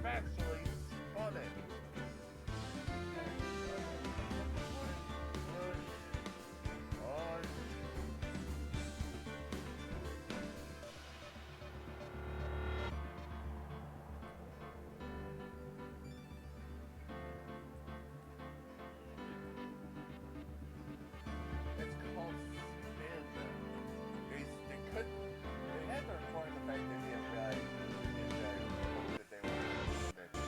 actually spun it. It's called spin. They had to report the fact that the FBI that they wanted to spin it.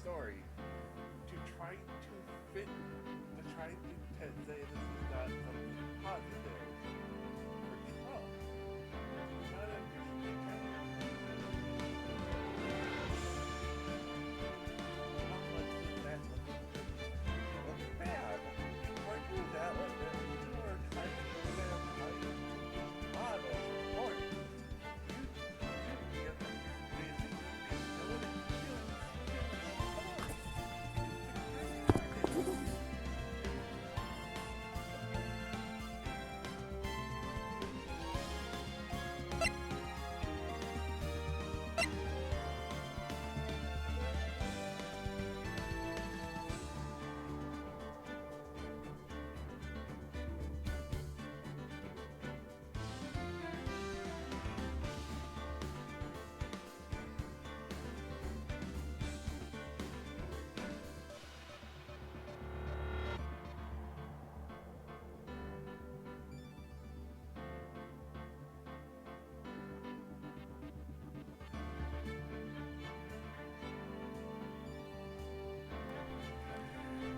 story to try to fit, to try to say this is not something positive for Trump. Not understand. How much does that look bad? Or do that look bad? You are trying to set up honest point. You get the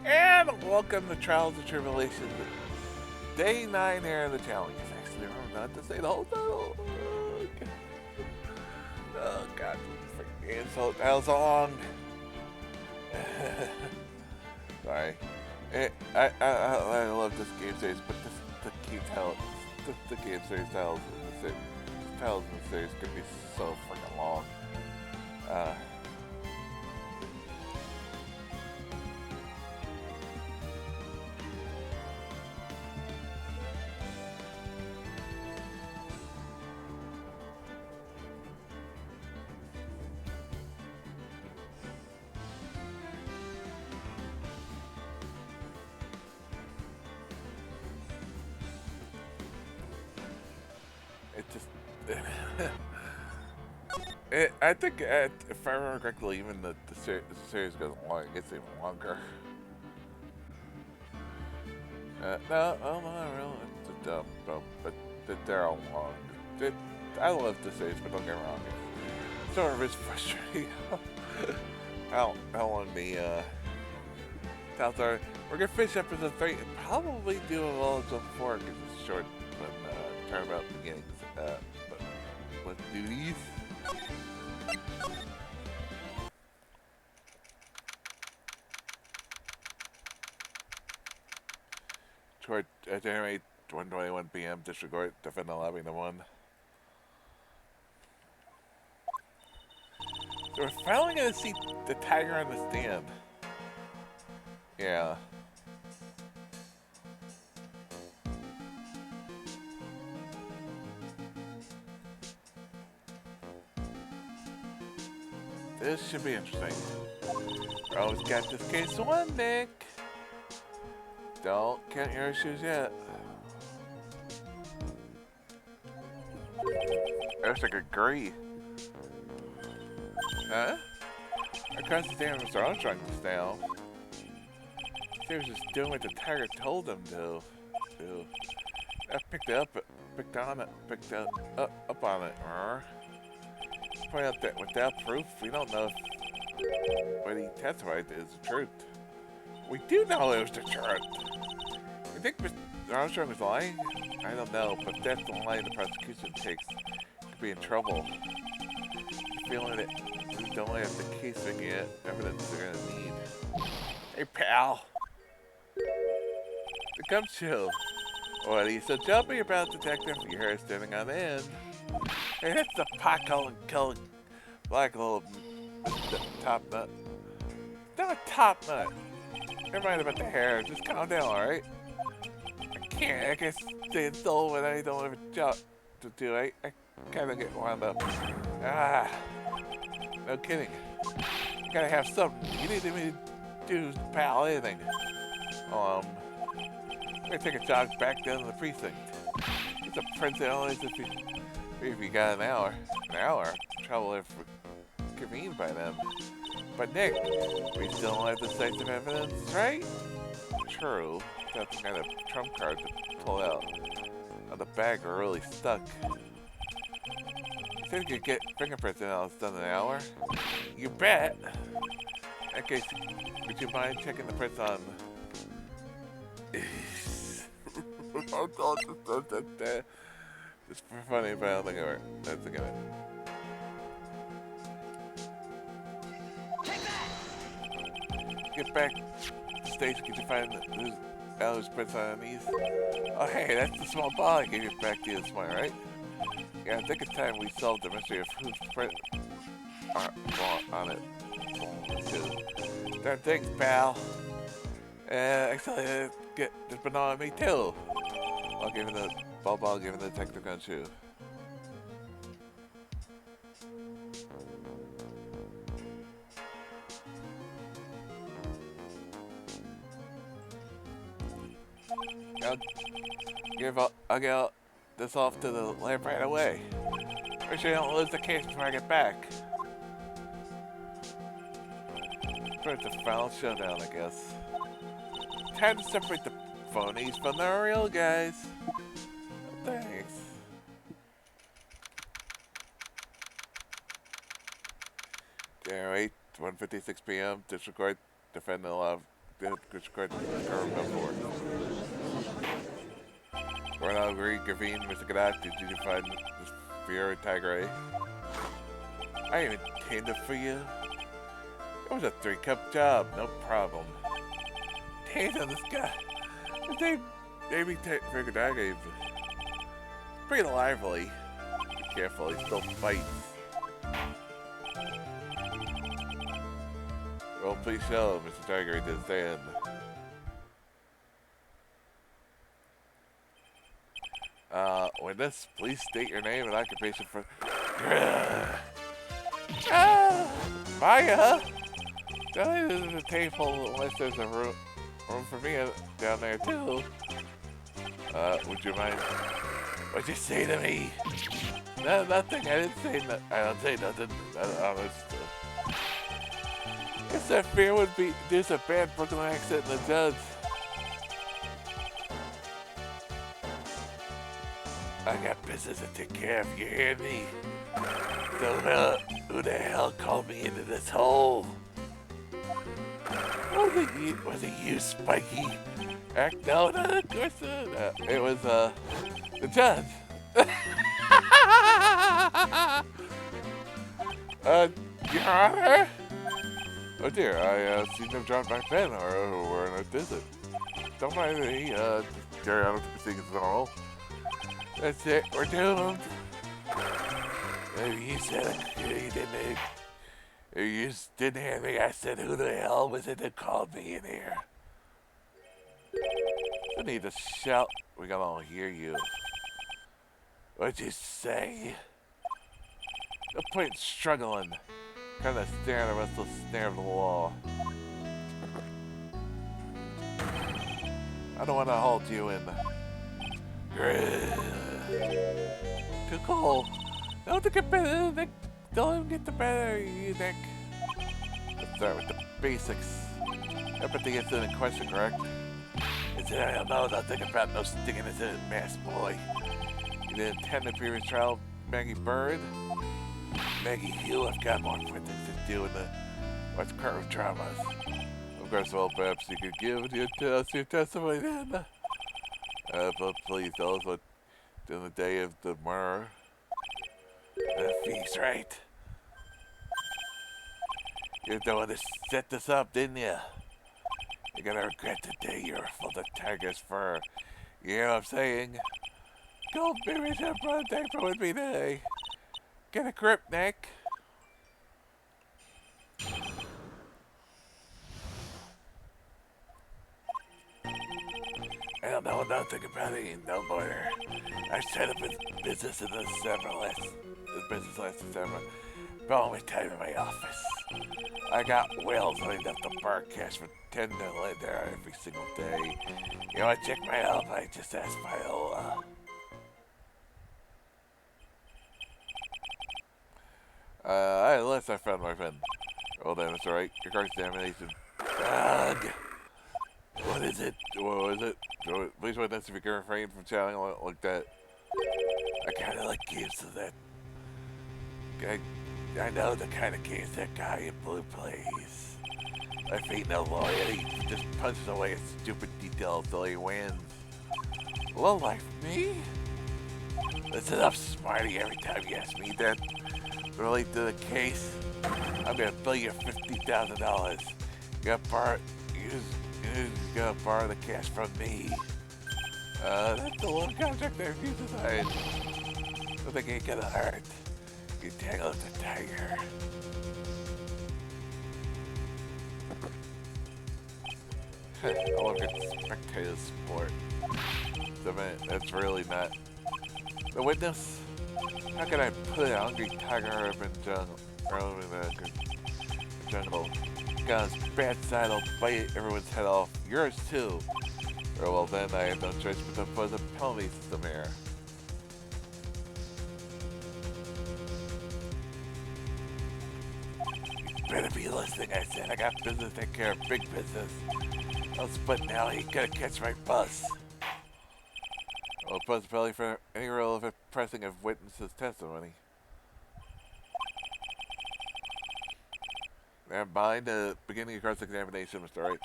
And welcome to Trials and Tribulations, Day 9 here in the challenge. I actually remember not to say the whole title. Oh god, freaking insult. That was long. Sorry. I love this game series, but the game series titles in the series could be so freaking long. I think, if I remember correctly, even the series goes along, it gets even longer. No, not really. It's a dumb, but they're all long. I love the series, but don't get me wrong. It's sort of frustrating. I don't want to be, out there. We're gonna finish episode 3 and probably do a little episode 4 because it's short when, turnabout beginnings. But let's do these. Toward January 1:21 p.m. District Court, defendant lobby number 1. So we're finally gonna see the tiger on the stand. Yeah. This should be interesting. Always got this case one, Nick. Don't count your issues yet. Looks like agree. Huh? Across the dam, Mr. Armstrong is now. He was just doing what the tiger told him to. I picked up on it. Point out that without proof, we don't know if what he testified is the truth. We do know it was the truth. You think Mr. Armstrong was lying? I don't know, but that's the line the prosecution takes. Could be in trouble. Feeling that we don't have the case to get evidence they're gonna need. Hey, pal. Here comes Chill. What are you so jumpy about, detective? Your hair standing on end. Hey, that's the pot-calling, black little top nut. Not a top nut. Never mind about the hair. Just calm down, alright? I can't. I guess stay dull when I don't have a job to do. I kind of get wound up. No kidding. You gotta have something. You need me to do, pal, anything. I'm gonna take a jog back down to the precinct. It's a principality if you got an hour. Trouble if we're convened by them. But Nick, we still don't have the sites of evidence, right? True. Got some kind of trump card to pull out. The bag are really stuck. You think you could get fingerprints analysis done in an hour? You bet! Okay, would you mind checking the prints on? It's funny, but I don't think it worked. That's a good one. Get back to the station. Could you find whose prints on these? Oh, hey, that's the small ball I gave you back to you this morning, right? Yeah, I think it's time we solved the mystery of whose print are on it. Darn thanks, pal. Actually, it's been on me too. I'll give it the ball, give it the detective gun shoe. I'll get this off to the lab right away. Make sure you don't lose the case before I get back. It's a final showdown, I guess. Time to separate the phonies from the real guys. Thanks. January 8th, 1:56 p.m. District Court, defendant allowed District Court government board. Coronel agreed, Gravine, Mr. Gadat, did you find this Fiora Tigray? I even tamed it for you. It was a 3-cup job, no problem. Tamed on this guy. His name, maybe figured I gave. Pretty lively. Be careful, he still fights. Well, please show Mr. Tigray did stand. Witness, please state your name and occupation for. Maya! This is a table unless there's a room for me down there too. Would you mind? What'd you say to me? No, nothing. I didn't say nothing. I don't say nothing. Guess that fear would be there's a bad Brooklyn accent in the judge. I got business to take care of, you hear me? Don't know who the hell called me into this hole. Was it you, Spiky? No, of course not. It was, the judge. Your Honor? Oh dear, I seem to have dropped my pen or were on a visit. Don't mind me, just carry on with the proceedings normal. That's it, we're doomed. You said it, you didn't hear me. I said, who the hell was it that called me in here? I need to shout. We can all hear you. What'd you say? No point in struggling. Kind of staring at the restless stare of the wall. I don't want to halt you in. Too cold. Don't get better, Nick. Don't get the better, you Nick. Let's start with the basics. Empathy is in question, correct? I don't know nothing about no sticking into the mask, boy. You didn't attend the previous trial, Maggie Bird? Maggie Hugh, I've got more important things to do in the what's current dramas. Of course, well, perhaps you could give your testimony then. But please tell us what on the day of the murder. Phoenix Wright. You're the one to set this up, didn't you? You're gonna regret the day you were full of tiger's fur. You know what I'm saying? Go baby to broad diaper with me today. Get a grip, Nick. I don't know nothing about it, no more. I set up a business in the business last December. Brought me time in my office. I got whales lined up to bar cash for $10 million there every single day. You know, I check my help, I just asked Viola. Unless I found my pen. Well then, it's alright. Your car's examination. Ugh. What is it? What was it? Please witness if you can refrain from chatting like that. I kinda like games of that. I know the kind of games that guy in blue plays. Life ain't no lawyer. He just punches away at stupid details till he wins. Low life, me? Listen up, Smarty. Every time you ask me that relate to the case, I'm gonna bill you $50,000. You gotta borrow the cash from me. That's the one contract I refuse to sign. Something ain't gonna hurt. You tangle with the tiger. I look at spectator sport. That's really not the witness. How can I put a hungry tiger up in the jungle? Got his bad side, I'll bite everyone's head off. Yours too. Or well then I have no choice but to impose a penalty system here. You better be listening, I said. I got business to take care of, big business. I'll split now, you gotta catch my bus. I'll impose a penalty for any relevant pressing of witnesses' testimony. And behind the beginning of cross-examination, Mr. Wright.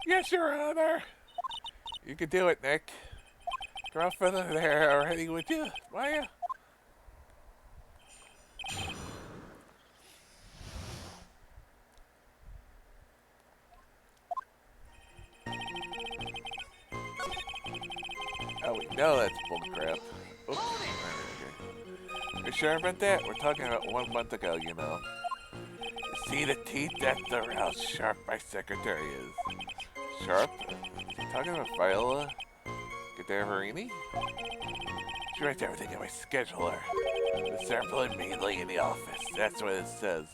Yes, Your Honor. You can do it, Nick. Come on further there already, would you, Maya? Oh, we know that's bullcrap. Oops. Okay. You sure about that? We're talking about 1 month ago, you know. See the teeth? That's how sharp my secretary is. Sharp? Talking about Viola Gadaverini? She writes everything in my scheduler. The sampling mainly in the office. That's what it says.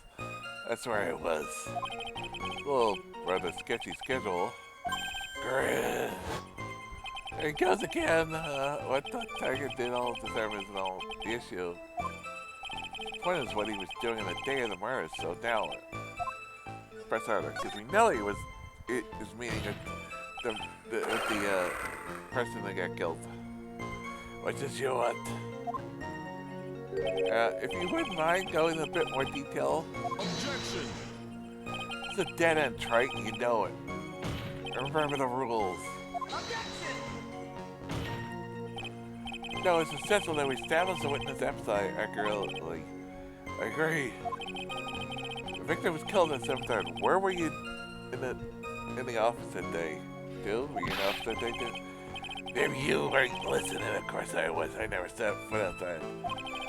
That's where I was. A little rather sketchy schedule. Grrr. There he goes again. What the tiger did all the sermons and all the issue. The point is what he was doing on the day of the murder, so now press harder. Because we know he was meeting the person that got killed. What does you want? If you wouldn't mind going into a bit more detail. Objection! It's a dead end, Triton, you know it. Remember the rules. Objection! No, it's essential that we establish the witness emphasize accurately. I agree. The victim was killed on 7/3. Where were you in the office that day? Were you in the office that day, too? Maybe you weren't listening. Of course I was. I never set foot outside.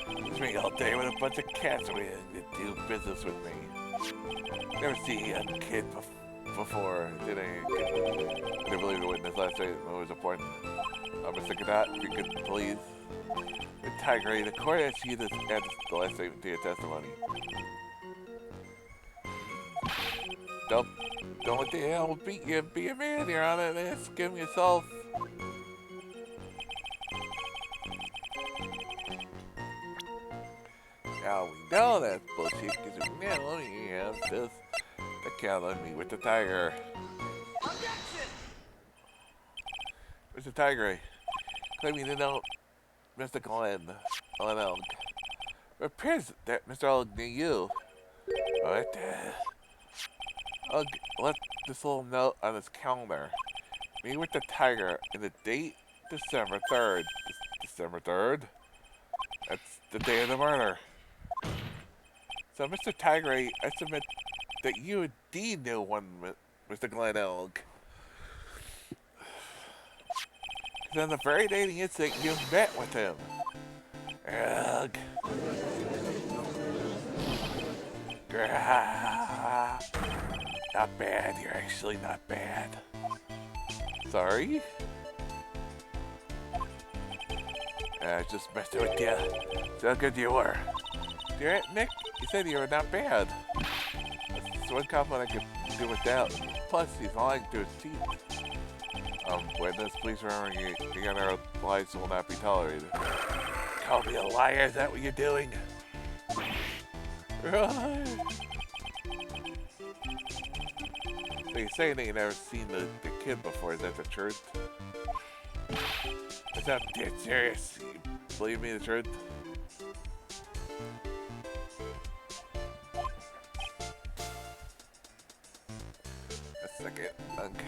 It was me all day with a bunch of cats waiting to do business with me. Never seen a kid before, did I? I didn't believe the witness last night. It was important. Mr. Cadet, if you could please. The Tiger, the court asked you to add the last statement to your testimony. Don't let the animal beat you. Be a man, Your Honor, and ask him yourself. Now we know that's bullshit because we know you have this account on me with the Tiger. Objection! Where's the Tiger? Claiming to know Mr. Glenn Elk. It appears that Mr. Elk knew you. What? I'll left this little note on his calendar. Me with the Tiger and the date December 3rd. December 3rd? That's the day of the murder. So, Mr. Tiger, I submit that you indeed knew one Mr. Glenn Elk. Because on the very day of the incident, you met with him. Ugh. Not bad, you're actually not bad. Sorry? I just messed with you. So good you were. You're right, Nick? You said you were not bad. That's one compliment I could do without. Plus, he's lying to his teeth. Witness, please remember your lies will not be tolerated. Call me a liar, is that what you're doing? Right. So you're saying that you never seen the kid before, is that the truth? Is that dead serious? You believe me the truth? second. Okay.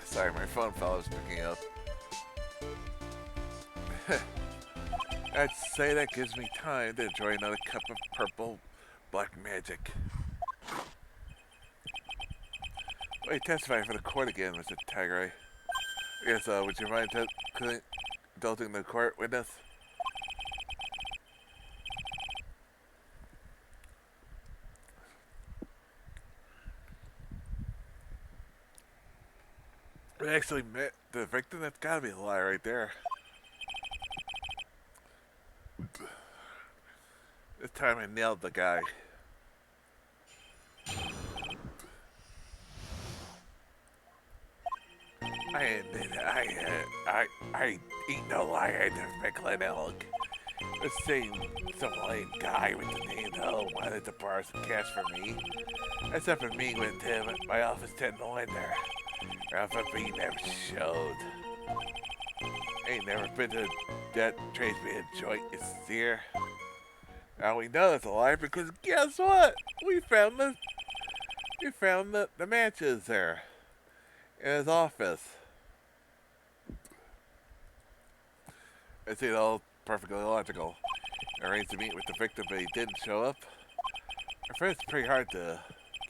Sorry, my phone fell. I was picking up. I'd say that gives me time to enjoy another cup of purple black magic. Well, you testifying for the court again, Mr. Tagray. Yes, would you mind indulging the court witness? We actually met the victim. That's gotta be a lie right there. This time I nailed the guy. I ain't no liar. I never met Glenn Elk. The same some lame guy with the name though wanted to borrow some cash from me. That's up for me with him at my office 10 to there. Ralph, but he never showed. Ain't never been to that tradesman joint, you steer. Now we know that's a lie because guess what? We found the matches there in his office. It's all perfectly logical. I arranged to meet with the victim, but he didn't show up. I'm afraid it's pretty hard to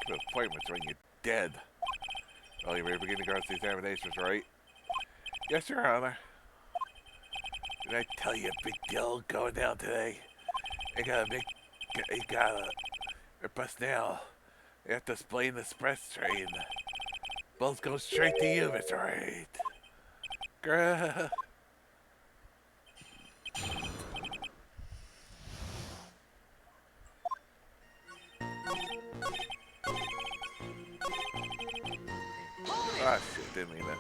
keep appointments when you're dead. Well, you ready to begin the gross examinations, right? Yes, Your Honor. Did I tell you a big deal going down today? I got a bus now. You have to explain the express train. Both go straight to you, Mr. Wright. Grrrr. Ah, shit, didn't mean that.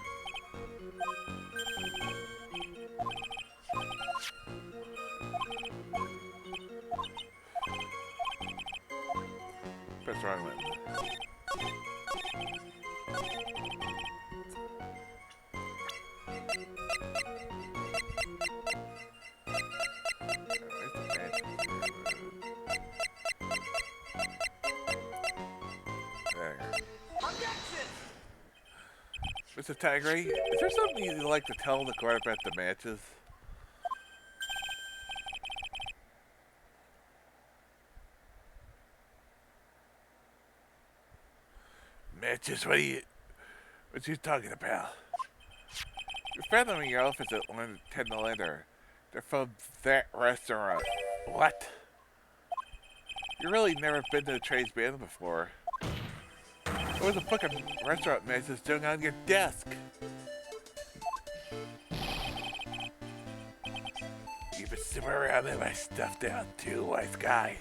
Press the wrong button. Mr. Tagray, is there something you'd like to tell the court about the matches? Matches? What you talking about? You found them in your office at 10 the letter. They're from that restaurant. What? You really never been to a trades band before. What was the fucking restaurant matches doing on your desk? You've been sitting around in my stuff down too, wise guy.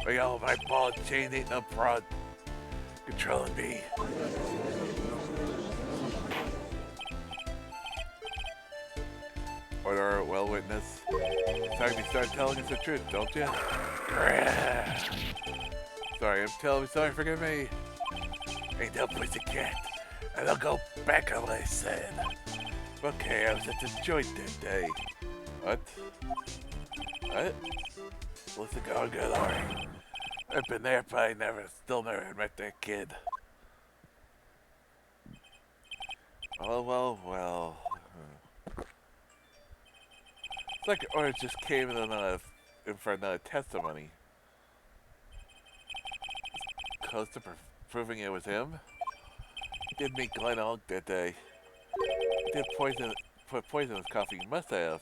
But all my ball and chain ain't no broad controlling me. Order a well witness. It's time you start telling us the truth, don't you? Sorry, I'm telling you, sorry, forgive me. Ain't no pussycat. And I'll go back on what I said. Okay, I was at the joint that day. What? What? Listen, go good, alright. I've been there, but I still never met that kid. Well. It's like or it just came in for another testimony. Close to proving it was him. Did meet Glenn Elk that day. Did put poison in his coffee. You must have.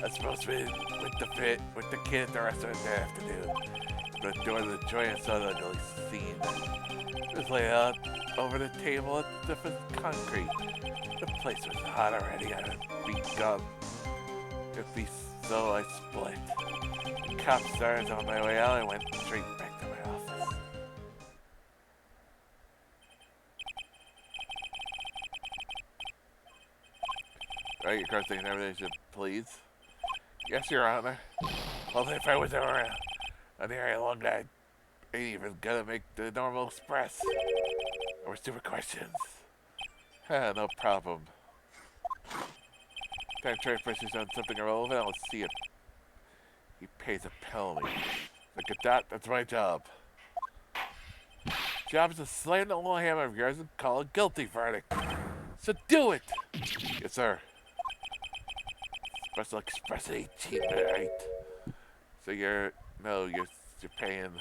That's supposed to be with the kid at the restaurant that afternoon. The door of the joint I saw the ugly scene. It was laid out over the table at different concrete. The place was hot already. I had beat gum. If be so, I split. The cop started on my way out. I went straight back to my office. Right, your cross examination, please. Yes, Your Honor. Well, if I was ever an area long night, I ain't even gonna make the normal express. Or stupid questions. No problem. Time trade pushes on something irrelevant, let's see it. He pays a penalty. Look at that, that's my job. Job is to slam the little hammer of yours and call a guilty verdict. So do it! Yes, sir. Special Express 18, right? So you're paying.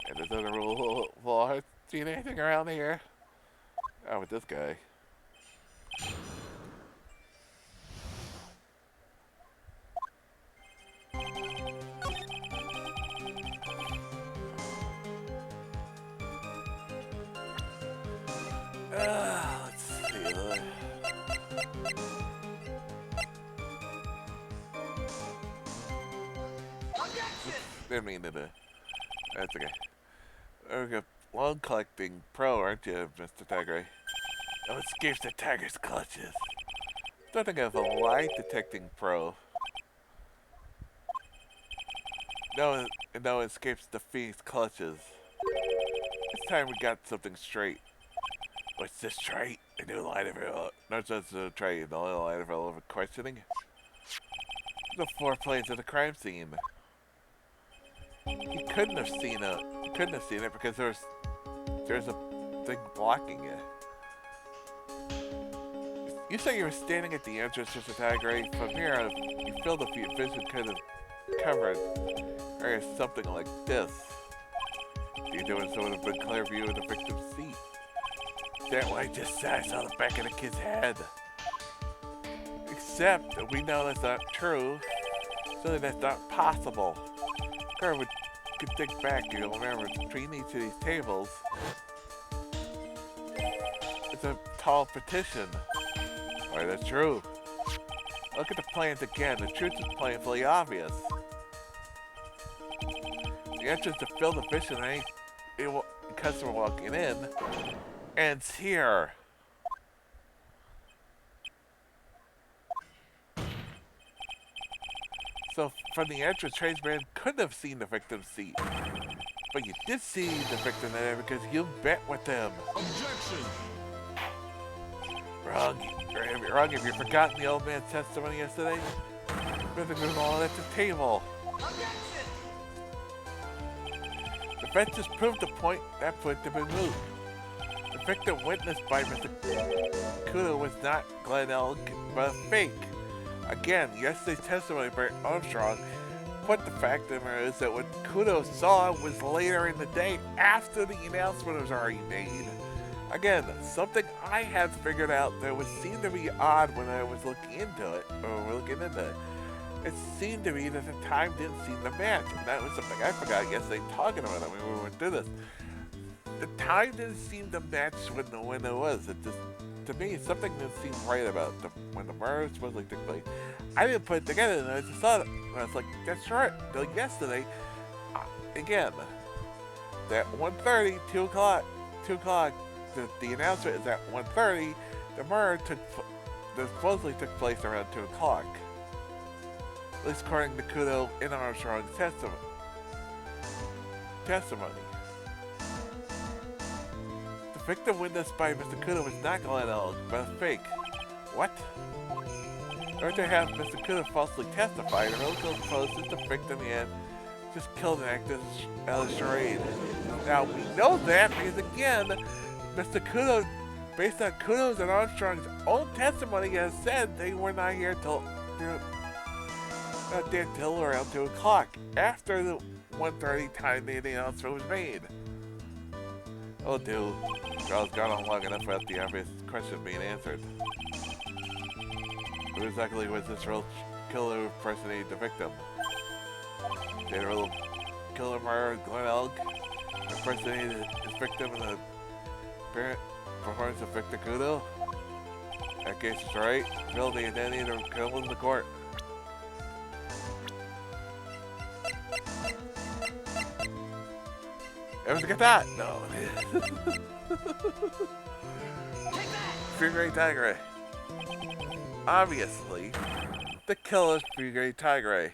And there's other rule of law. Seen anything around here? Oh, with this guy. Let's see. Didn't mean to do. That's okay. You're a loan collecting pro, aren't you, Mr. Tiger? No escapes the tiger's clutches. Something of a lie detecting pro. No escapes the Phoenix clutches. This time we got something straight. What's this trait? A new line of not just a trait, the only line of relevant questioning. The 4 planes of the crime scene. He couldn't have seen it. He couldn't have seen it because there's a thing blocking it. You say you were standing at the entrance, Mr. Tiger. From here, you feel the vision could have covered or something like this. You're doing so with a big clear view of the victim's seat. That way, just said I saw the back of the kid's head. Except that we know that's not true, so that's not possible. Or we could think back, you'll remember between each of these tables, it's a tall petition. Alright, that's true. Look at the plans again. The truth is plainly obvious. The entrance to fill the vision ain't the customer walking in ends here. So from the entrance, tradesman couldn't have seen the victim's seat. But you did see the victim there because you bet with them. Objection! Wrong. Wrong. Have you forgotten the old man's testimony yesterday? Everything was all at the table. Objection! The bench has proved the point that put to be moved. The victim witnessed by Mr. Kudo was not Glenn Elk, but a fake. Again, yesterday's testimony by Armstrong put the fact of it is that what Kudo saw was later in the day after the announcement was already made. Again, something I had figured out that would seem to be odd when I was looking into it. It seemed to me that the time didn't seem to match, and that was something I forgot yesterday talking about it when we went through this. The time didn't seem to match when it was. It just, to me, something didn't seem right about when the murder supposedly took place. I didn't put it together, and I just saw it, and I was like, that's right. Like yesterday, again, that 1:30, 2 o'clock, the announcement is at 1:30. The murder supposedly took place around 2 o'clock. At least according to Kudo in Armstrong's testimony. The victim witnessed by Mr. Kudo was not Glenn Elk, but a fake. What? In order to have Mr. Kudo falsely testify, the relative poses the victim and just killed an actor as a charade. Now, we know that because, again, Mr. Kudo, based on Kudo's and Armstrong's own testimony, has said they were not here till around 2 o'clock, after the 1:30 time the announcement was made. Oh, dude. Trial's gone on long enough without the obvious question being answered. Who exactly was this real killer who impersonated the victim? Did a real killer murder Glenn Elk impersonated his victim in the apparent performance of Victor Kudo? That case is right. Reveal the identity of the criminal in the court. Everyone get that? No. Phoenix Wright, Tiger. obviously, the killer's Grey Tigray.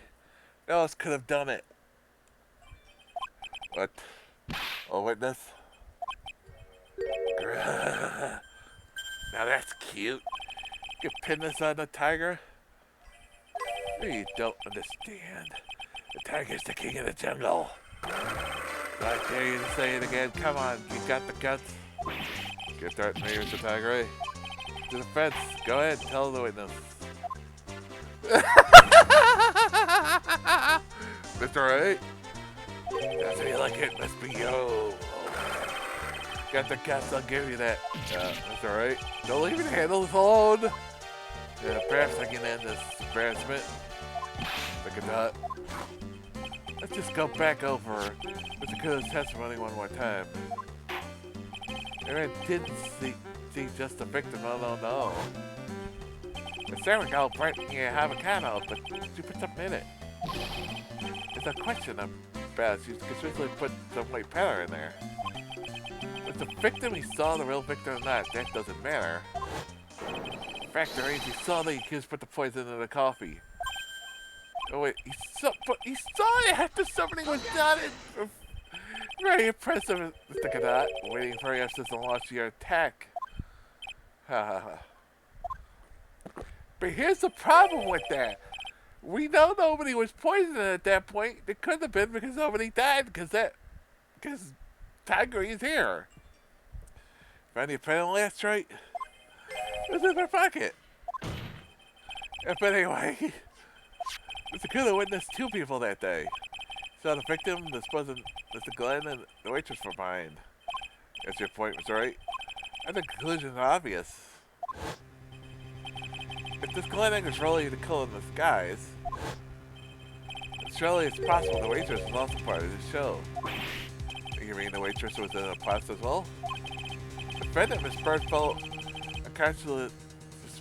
No one else could have done it. What? A witness? Now that's cute. You can pin this on the tiger? You don't understand. The tiger's the king of the jungle. I dare you to say it again. Come on, you got the guts. Get that near the tiger, eh? To the fence. Go ahead, tell the witness. Mr. Wright? That's how you like it, must be yo. Got the guts, I'll give you that. Mr. Wright? Don't leave me to handle this alone. Yeah, perhaps I can end this embarrassment. Look at that. Let's just go back over Mr. Kudo's testimony one more time. Aaron didn't see just the victim, no. It's there we go, bright avocado, but you put something in it. It's a question about you could seriously put some white powder in there. If the victim he saw the real victim or not, that doesn't matter. The fact remains he saw the accused put the poison in the coffee. Oh wait, he saw it after something was done. Very impressive, Mr. Cadet. Waiting for us to launch your attack. But here's the problem with that. We know nobody was poisoned at that point. It could have been because nobody died because Tiger is here. Found your pen last right? It was in their pocket. But anyway, Mr. Kudo witnessed 2 people that day. Saw the victim, the supposed Mr. Glenn, and the waitress were behind. That's your point, Mr. Wright. And the conclusion is obvious. If this Glenn is really the killer in disguise, surely it's possible the waitress was also part of the show. You mean the waitress was in the plot as well? The defendant, Miss Bird, fell unconscious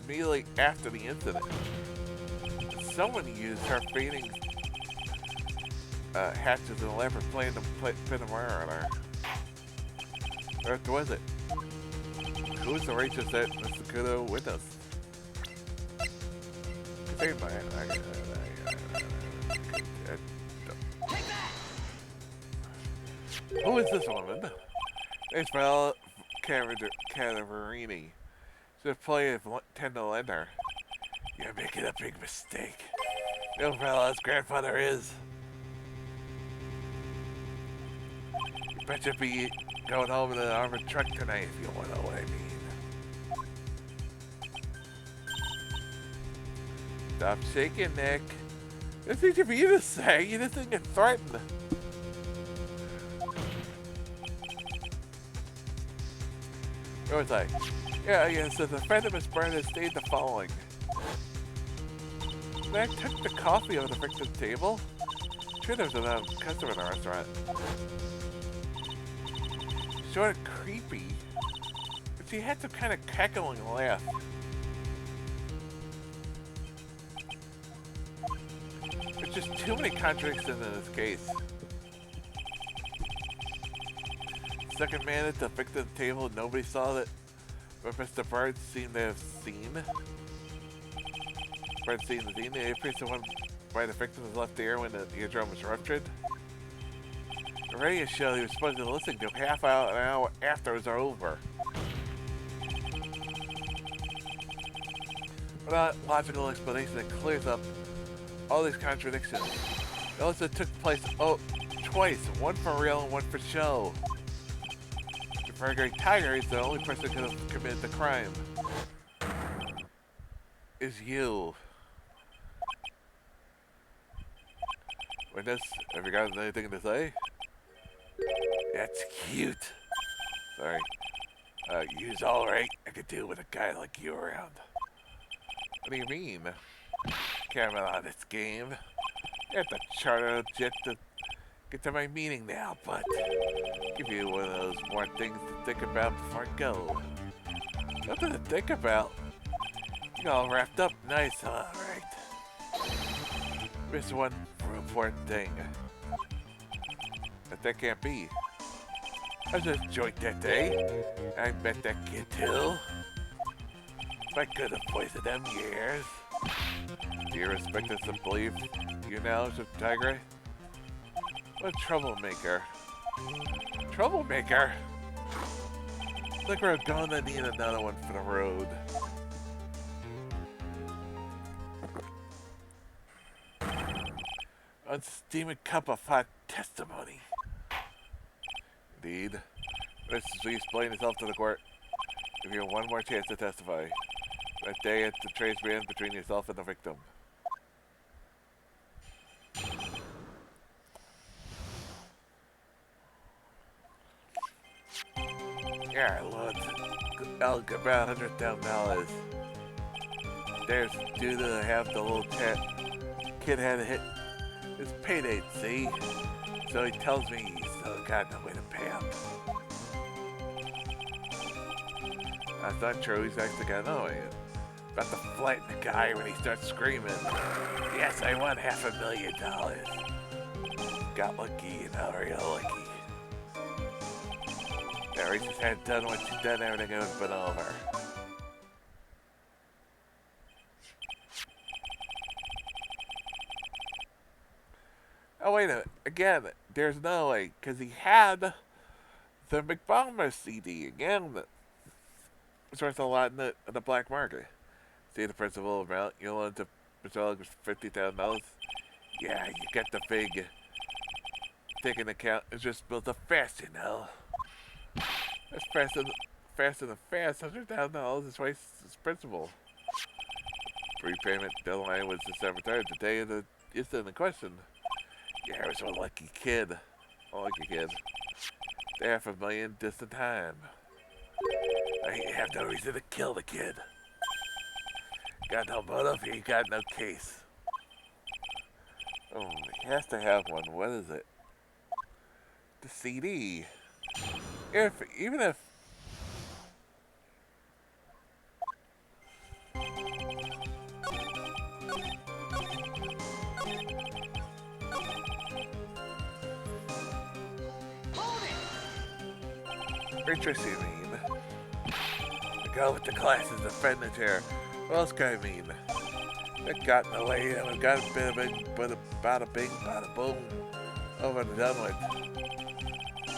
immediately after the incident. Someone used her fainting hatches and elaborate plan to pin a murder on her. Or was it? Who was the waitress that Mr. Kudo witnessed? Take that! Who is this woman? It's Bella Cadaverini. She's playing tend to lend her. You're making a big mistake. No Bella's grandfather is. You bet you'll be going home in an armored truck tonight if you want to know what I mean. Stop shaking, Nick. It's easy for you to say. You just didn't get threatened. Where was I? Yeah, so the defendant Miss Burnett stated the following. Mac took the coffee off the victim's table. Sure, there was a customer in the restaurant. Sort of creepy, but she had some kind of cackling laugh. There's just too many contradictions in this case. Second man at the victim's table, nobody saw that, but Mr. Bird seemed to have seen. Bird seen the scene. It appears someone by the victim's left ear when the eardrum was ruptured. The radio show he was supposed to listen to half an hour after it was over. Without logical explanation that clears up all these contradictions. It also took place twice, one for real and one for show. The Great Tiger is the only person who could have committed the crime. Is you. Witness, have you got anything to say? That's cute. Sorry. You's alright. I could deal with a guy like you around. What do you mean? Can't on this game. You have to charter a jet to get to my meeting now, but give you one of those more things to think about before I go. Nothing to think about. You got all wrapped up nice, huh? Right. There's one important thing. That can't be. I was at a joint that day. I met that kid too. If I could have wasted them years. Do you respect us and believe your knowledge of Tigray? What a troublemaker. Troublemaker? Look, we're gonna need another one for the road. A steaming cup of hot testimony. Indeed. Let's explain yourself to the court. Give you one more chance to testify. That day at the trace ran between yourself and the victim. Yeah, Lord. I'll get about $100,000. There's due to have the little kid had to hit his pay date, see? So he tells me he's still got no way to pay him. That's not true, he's actually got no way. About to flatten the guy when he starts screaming, "Yes, I want $500,000. Got lucky, and now real lucky. Yeah, he just had done what she'd done, everything would have been over. Oh, wait a minute. Again, there's no way, because he had the McBomber CD. Again, it's worth a lot in the black market. See the principal amount you loan to Mr. Elk $50,000? Yeah, you get the big taking account. It's just built up fast, you know. That's faster than fast. $100,000 is twice its principal. Prepayment deadline was December 3rd, the day of the incident in question. Yeah, I was a lucky kid. $500,000 distant time. I have no reason to kill the kid. Got no motive, he got no case. Oh, he has to have one. What is it? The CD. Even if interesting, you mean? The girl with the glasses, the friend in the chair. What else can I mean? It got in the way, and we got a bit of bada bing, bada boom. Over and done with.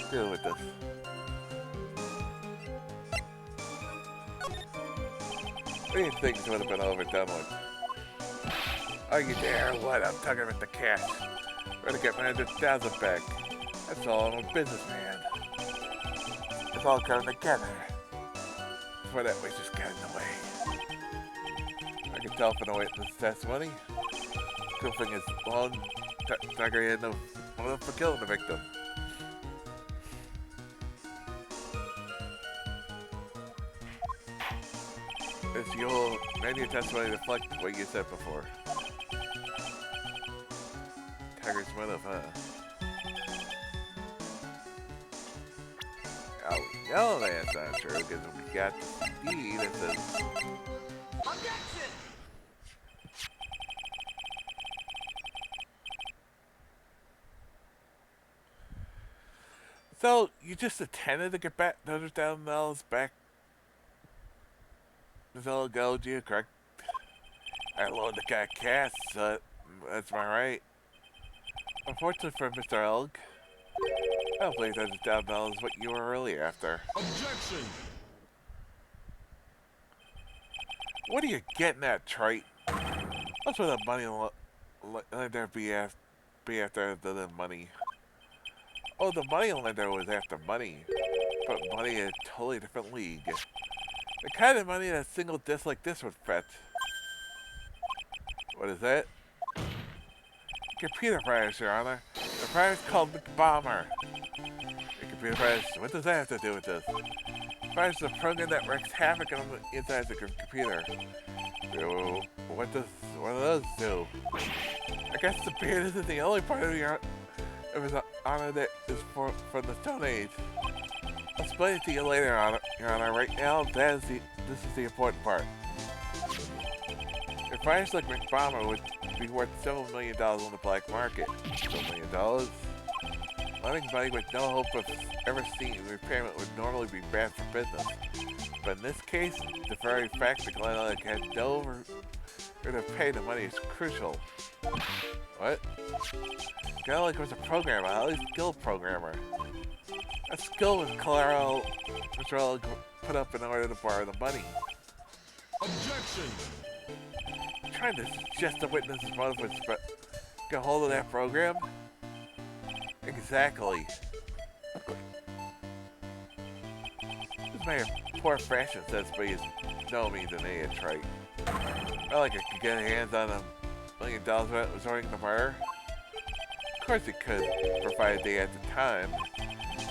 Deal with this. What do you think would have been over done with? Are you there? What? I'm talking about the cash. We're gonna get my $100,000 back. That's all. I'm a businessman. It's all coming together. Before that, we just got in the way. I can tell from the witness testimony. Good thing is, Tiger had no motive for killing the victim. This you'll amend your testimony to reflect what you said before. Tiger's motive, huh? Oh, no, that's not true, because we got the CD that says... Objection! So, you just attended to get back $100,000 back? Ms. Elgogia, correct? I loaned the guy cash, so that's my right. Unfortunately for Mr. Elg, I don't believe $100,000 is what you were really after. Objection! What are you getting at, trite? That's what the money lender be after the money. Oh, the money lender was after money, but money in a totally different league. The kind of money that a single disc like this would fetch. What is that? Computer virus, Your Honor. The virus called McBomber. The computer virus, what does that have to do with this? Virus is a program that wreaks havoc on the inside of the computer. So, what do those do? I guess the beard isn't the only part of his honor that is from the Stone Age. I'll explain it to you later, Your Honor. Right now, this is the important part. A virus like McBomber would be worth several $1 million on the black market. $1 million? Lending money with no hope of ever seeing repayment would normally be bad for business. But in this case, the very fact that Glen Elk had no to pay the money is crucial. What? Glen Elk was a programmer, a highly skilled programmer. A skill was collateral Mr. Elk put up in order to borrow the money. Objection! Trying to suggest the witness's motive was to get a hold of that program? Exactly. This may have poor fashion sense, but he's no means an idiot, right? Not like I could get hands on $1 million without resorting to murder. Of course he could, provided they had the time.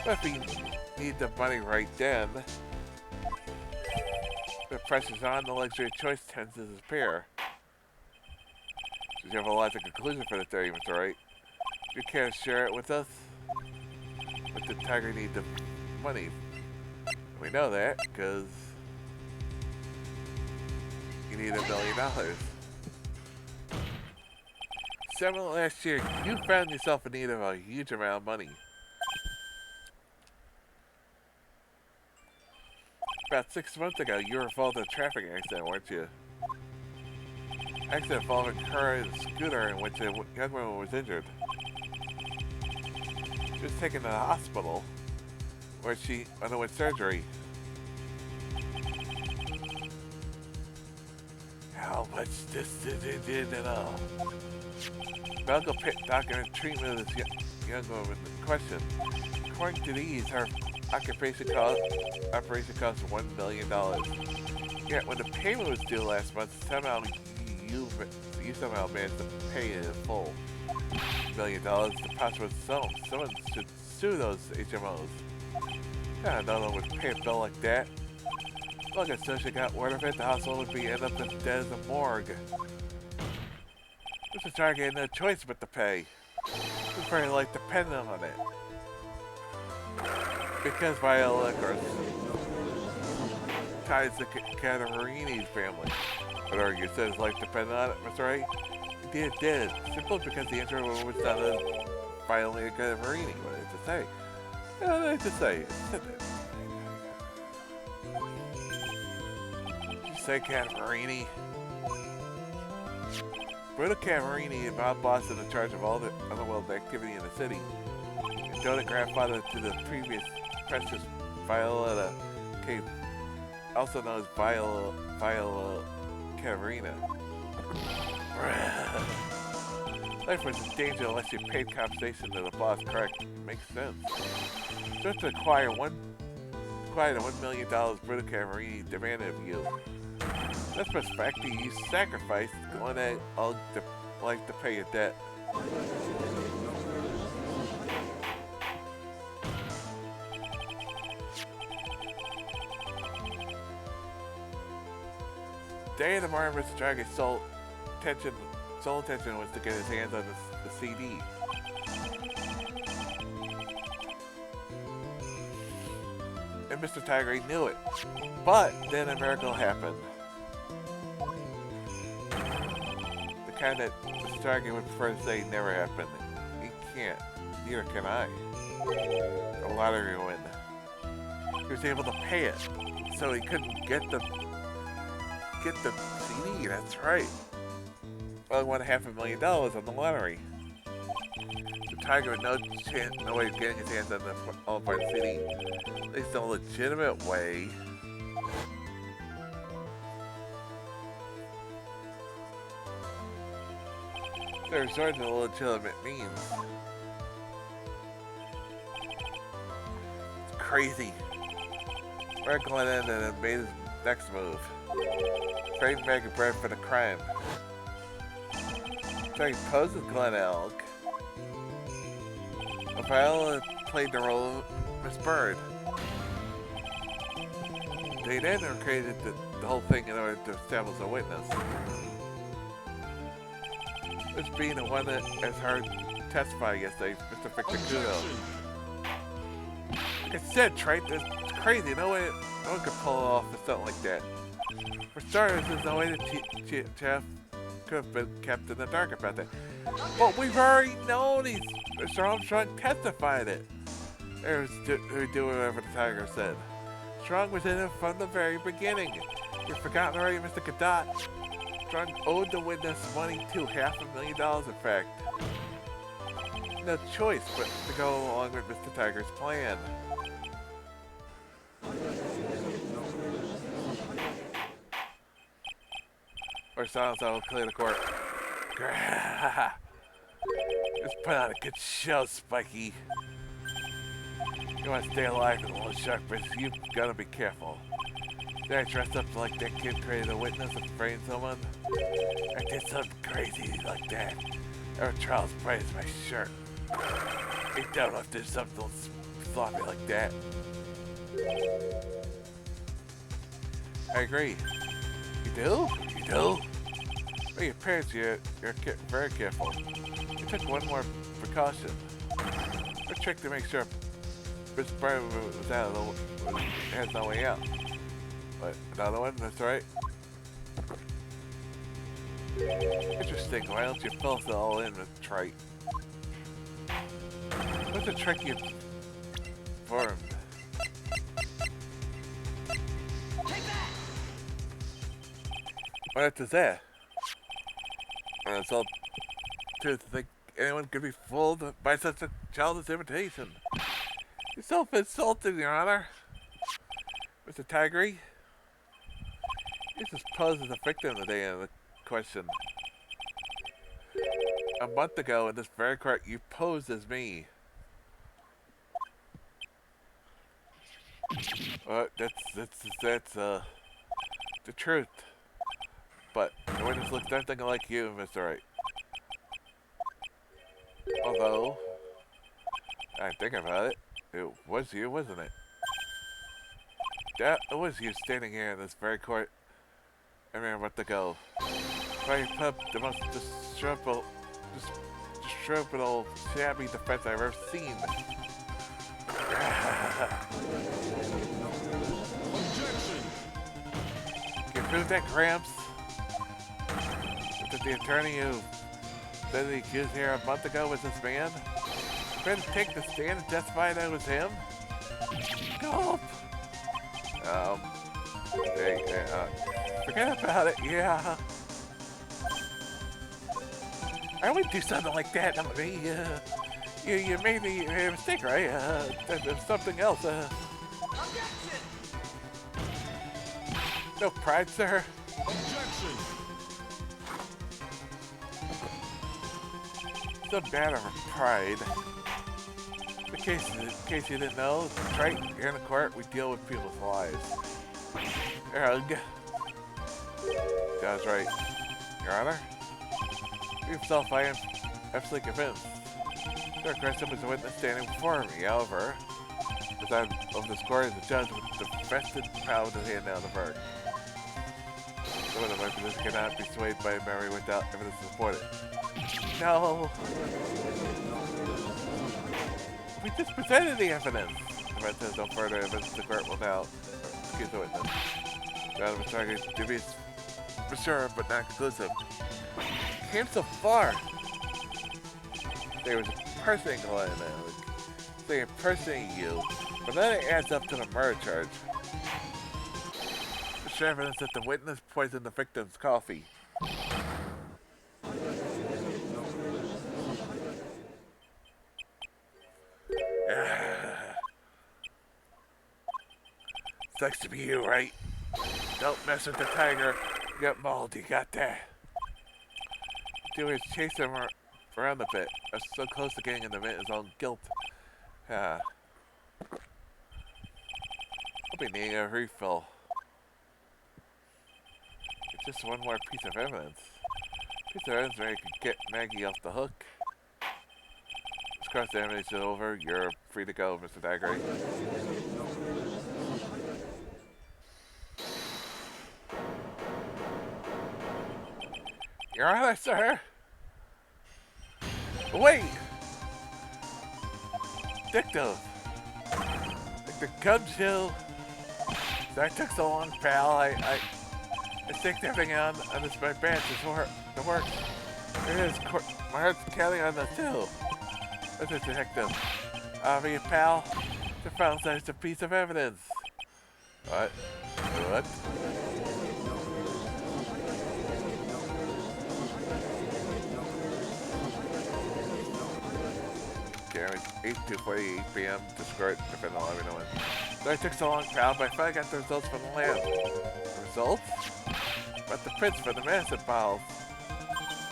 But if he needed the money right then, the pressure's on, the luxury of choice tends to disappear. Did you have a logical conclusion for the theory, Mr. Wright? Do you care to share it with us? But the tiger needs the money. We know that, because you need $1 million. 7 last year, you found yourself in need of a huge amount of money. About 6 months ago, you were involved in a traffic accident, weren't you? Accident involving a car and a scooter in which a young woman was injured. She was taken to the hospital, where she underwent surgery. How much did you know? Medical documented treatment of this young woman in question. According to these, her operation cost $1 million. Yet when the payment was due last month, somehow you managed to pay it in full. $1 million deposit was someone should sue those HMOs. Yeah, no one would pay a bill like that. Look, as soon as she got word of it, the hospital would be end up as dead as a morgue. Mr. Target had no choice but to pay. His very life depended on it. Because Viola, of course, ties the Catamarini's family. Whatever you said his life depended on it, Mr. Wright? It did. Simply because the injured woman was not a Viola Catamarini. What did it say? What did it say? It said that. Did you say Catamarini? Bruno Catarini and Bob Boston in charge of all the underworld activity in the city. And doted grandfather to the previous Princess Violetta Cape, also known as Viola Catarina. Life was in danger unless you paid compensation to the boss, correct? Makes sense. Just to acquire the $1 million Bruno Catarini demanded of you. That's the fact that you sacrificed Glen Elk life to pay your debt. Day of the murder, Mr. Dragon's sole intention was to get his hands on the CD. And Mr. Tiger, he knew it. But then a miracle happened. The kind that Mr. Tiger would prefer to say never happened. He can't. Neither can I. The lottery win. He was able to pay it, so he couldn't get the CD. That's right. Well, he won $500,000 on the lottery. The Tiger had no way of getting his hands on the qualified CD. At least in a legitimate way. They resorted to legitimate means. It's crazy. Where Glen ended and made his next move. Trade Mega Bread for the crime. So he poses Glen Elk. Viola played the role of Miss Bird. They then created the whole thing in order to establish a witness. This being the one that has heard testify yesterday, Mr. Victor Kudo. Like I said, Trent, it's crazy. No one could pull it off or something like that. For starters, there's no way that Jeff could have been kept in the dark about that. But we've already known Mr. Armstrong testified it. We do whatever the tiger said. Strong was in it from the very beginning. You've forgotten already, Mr. Cadet. Strong owed the witness money too, $500,000 in fact. No choice but to go along with Mr. Tiger's plan. Or silence, I will clear the court. Just put on a good show, Spiky. You want to stay alive in the little shark, but you've got to be careful. Did I dress up like that kid created a witness and framed someone? I did something crazy like that. Our trial's bright as my shirt. I don't know if there's something sloppy like that. I agree. You do? You do? Well, your parents, you're very careful. You took one more precaution. A trick to make sure Miss Brian was out of the has no way out. But another one, that's right. Interesting, why don't you fill it all in with trite? What's the trick you formed? What is that? It's all to think anyone could be fooled by such a childish imitation. You're self-insulting, Your Honor. Mr. Tigray. You just posed as a victim today in the question. A month ago in this very court, you posed as me. That's the truth. But the witness looks nothing like you, Mr. Wright. Although, I think about it, it was you, wasn't it? That was you standing here in this very court a month ago. I put up the most disreputable, shabby defense I've ever seen. Objection! Can you prove that, Gramps? That the attorney who said the accused here a month ago was this man? Couldn't take the stand and testify that it was him? Gulp! Forget about it, yeah. I would do something like that, I mean, you made me a mistake, right? There's something else, No pride, sir? Objection! It's a matter of pride. In case you didn't know, right here in the court, we deal with people's lives. Ugh. That's right. Your Honor? Yourself, I am absolutely convinced. Sir Gresham is a witness standing before me, however, as I'm of this court as a judge with the vested power to hand down the verdict. Someone of my position cannot be swayed by memory without evidence to support it. No! We just presented the evidence! If I says no further evidence, the court will now excuse the witness. The item is targeted to be for sure, but not conclusive. Came so far! There was a person going they impersonating you, but then it adds up to the murder charge. There's evidence that the witness poisoned the victim's coffee. Sucks to be you, right? Don't mess with the tiger. You got mauled, you got that. Do is chase him around a bit. I'm so close to getting him to admit his own guilt. I'll be needing a refill. It's just one more piece of evidence. Piece of evidence where you could get Maggie off the hook. Let's cross the evidence over. You're free to go, Mr. Daggery. Your Honor, sir! Wait! Dicto! The Cub Chill. That took so long, pal. I staked everything on this my badge to work. It is My heart's counting on that too. That's a detective. Me and pal. The file says a piece of evidence. What? What? Damn it, 8:48 p.m. to skirt defend 11:01. So I took so long, pal, but I finally got the results from the lab. The results? About the prints for the medicine bottles.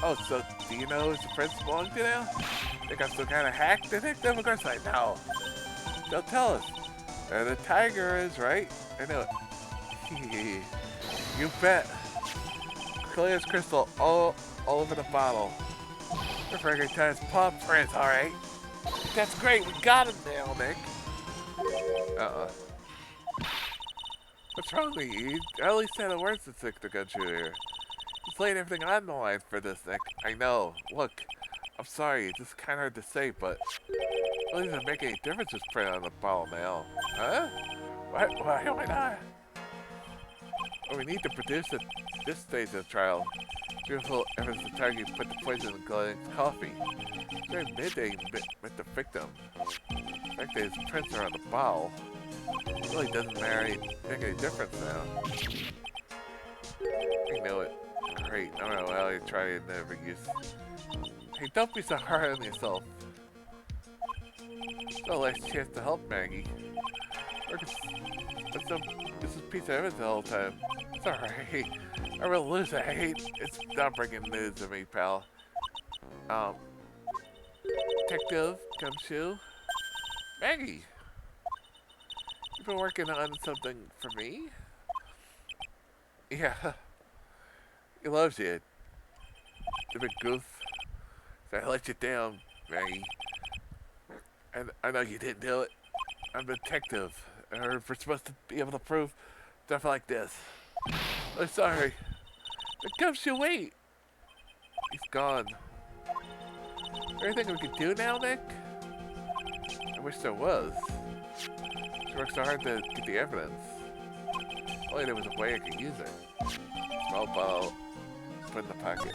Oh, so do you know who the prints belong to now? Think I'm some kind of hack detective? Of course I know. They'll tell us. The tiger is, right? I know it. You bet. Clear as crystal, all over the bottle. We're freaking times paw prints, alright? That's great, we got him now, Nick. What's wrong with you? I at least said a word to stick the gun you here. He's laying everything on the line for this, Nick. I know. Look, I'm sorry, it's just kind of hard to say, but it doesn't make any difference just print on the bottle now. Huh? Why not? Well, we need to produce at this stage of the trial. Beautiful evidence the target put the poison in Glenn's coffee. During midday with the victim. The fact that his prints are on the bottle really doesn't make any difference now. I know it. Great. I don't know how you try and never use. Hey, don't be so hard on yourself. So last chance to help Maggie. This is a piece of evidence the whole time. It's alright. I will lose. I hate. It's not bringing news to me, pal. Detective, come to. Maggie! You've been working on something for me? Yeah. He loves you. You big goof. So I let you down, Maggie. And I know you didn't do it. I'm a detective. We're supposed to be able to prove stuff like this. I'm sorry. But come to wait. He's gone. Anything we could do now, Nick? I wish there was. She worked so hard to get the evidence. Only there was a way I could use it. Small bottle, put in the pocket.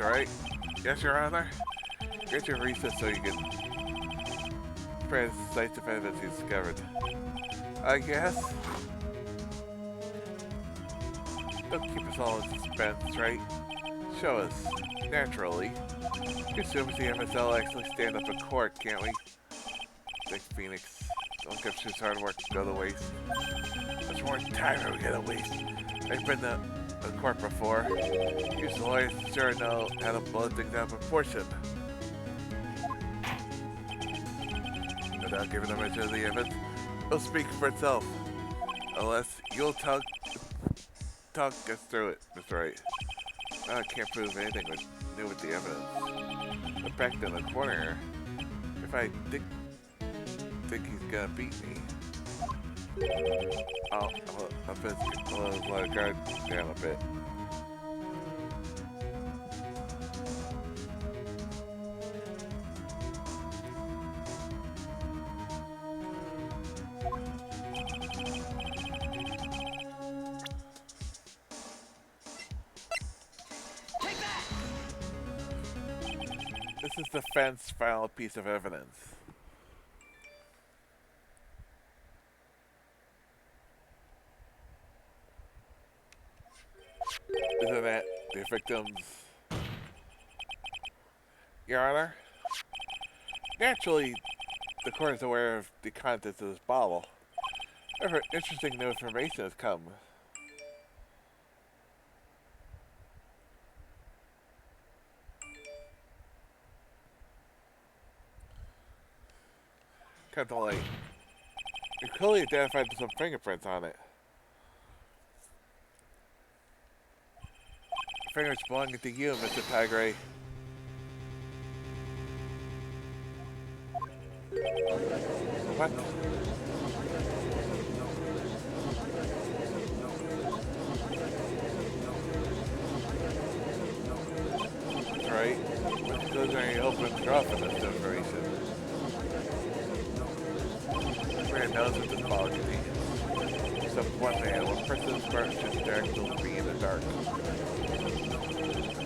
Alright? Yes, Your Honor? Get your recess so you can press sites of evidence you discovered. I guess? Don't keep us all in suspense, right? Show us. Naturally. We assume the MSL actually stand up in court, can't we? Thanks, Phoenix. Don't give his hard work go to waste. Much more time are we gonna waste? I've been to court before. Use the lawyers sure know how to blow things out of proportion. Without giving them much of the evidence, it'll speak for itself. Unless you'll talk us through it, Mr. Wright. I can't prove anything new with the evidence. But back in the corner, if I think he's gonna beat me, I'll let the guard down a bit. This is the fence final piece of evidence. Isn't it the victims? Your Honor? Naturally, the court is aware of the contents of this bottle. However, interesting new information has come. Kind of late. You clearly identified some fingerprints on it. Fingers belonging to you, Mr. Tigray. What? That's right. Those are your open drop in this information. Everyone knows what this ball contains. Except one man, one person's part just there to be in the dark.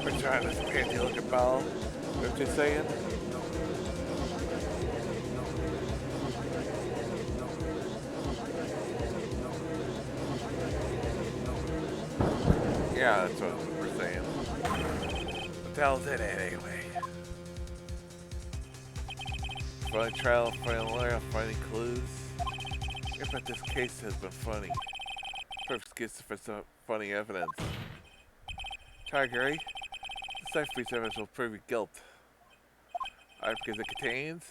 We're trying this fancy looking ball. What you saying? Yeah, that's what we're saying. What the hell's in it anyway? Funny trial, funny lawyer, funny clues. I bet this case has been funny. Perfect excuse for some funny evidence. Tiger, the cipher piece evidence will prove your guilt. Because it contains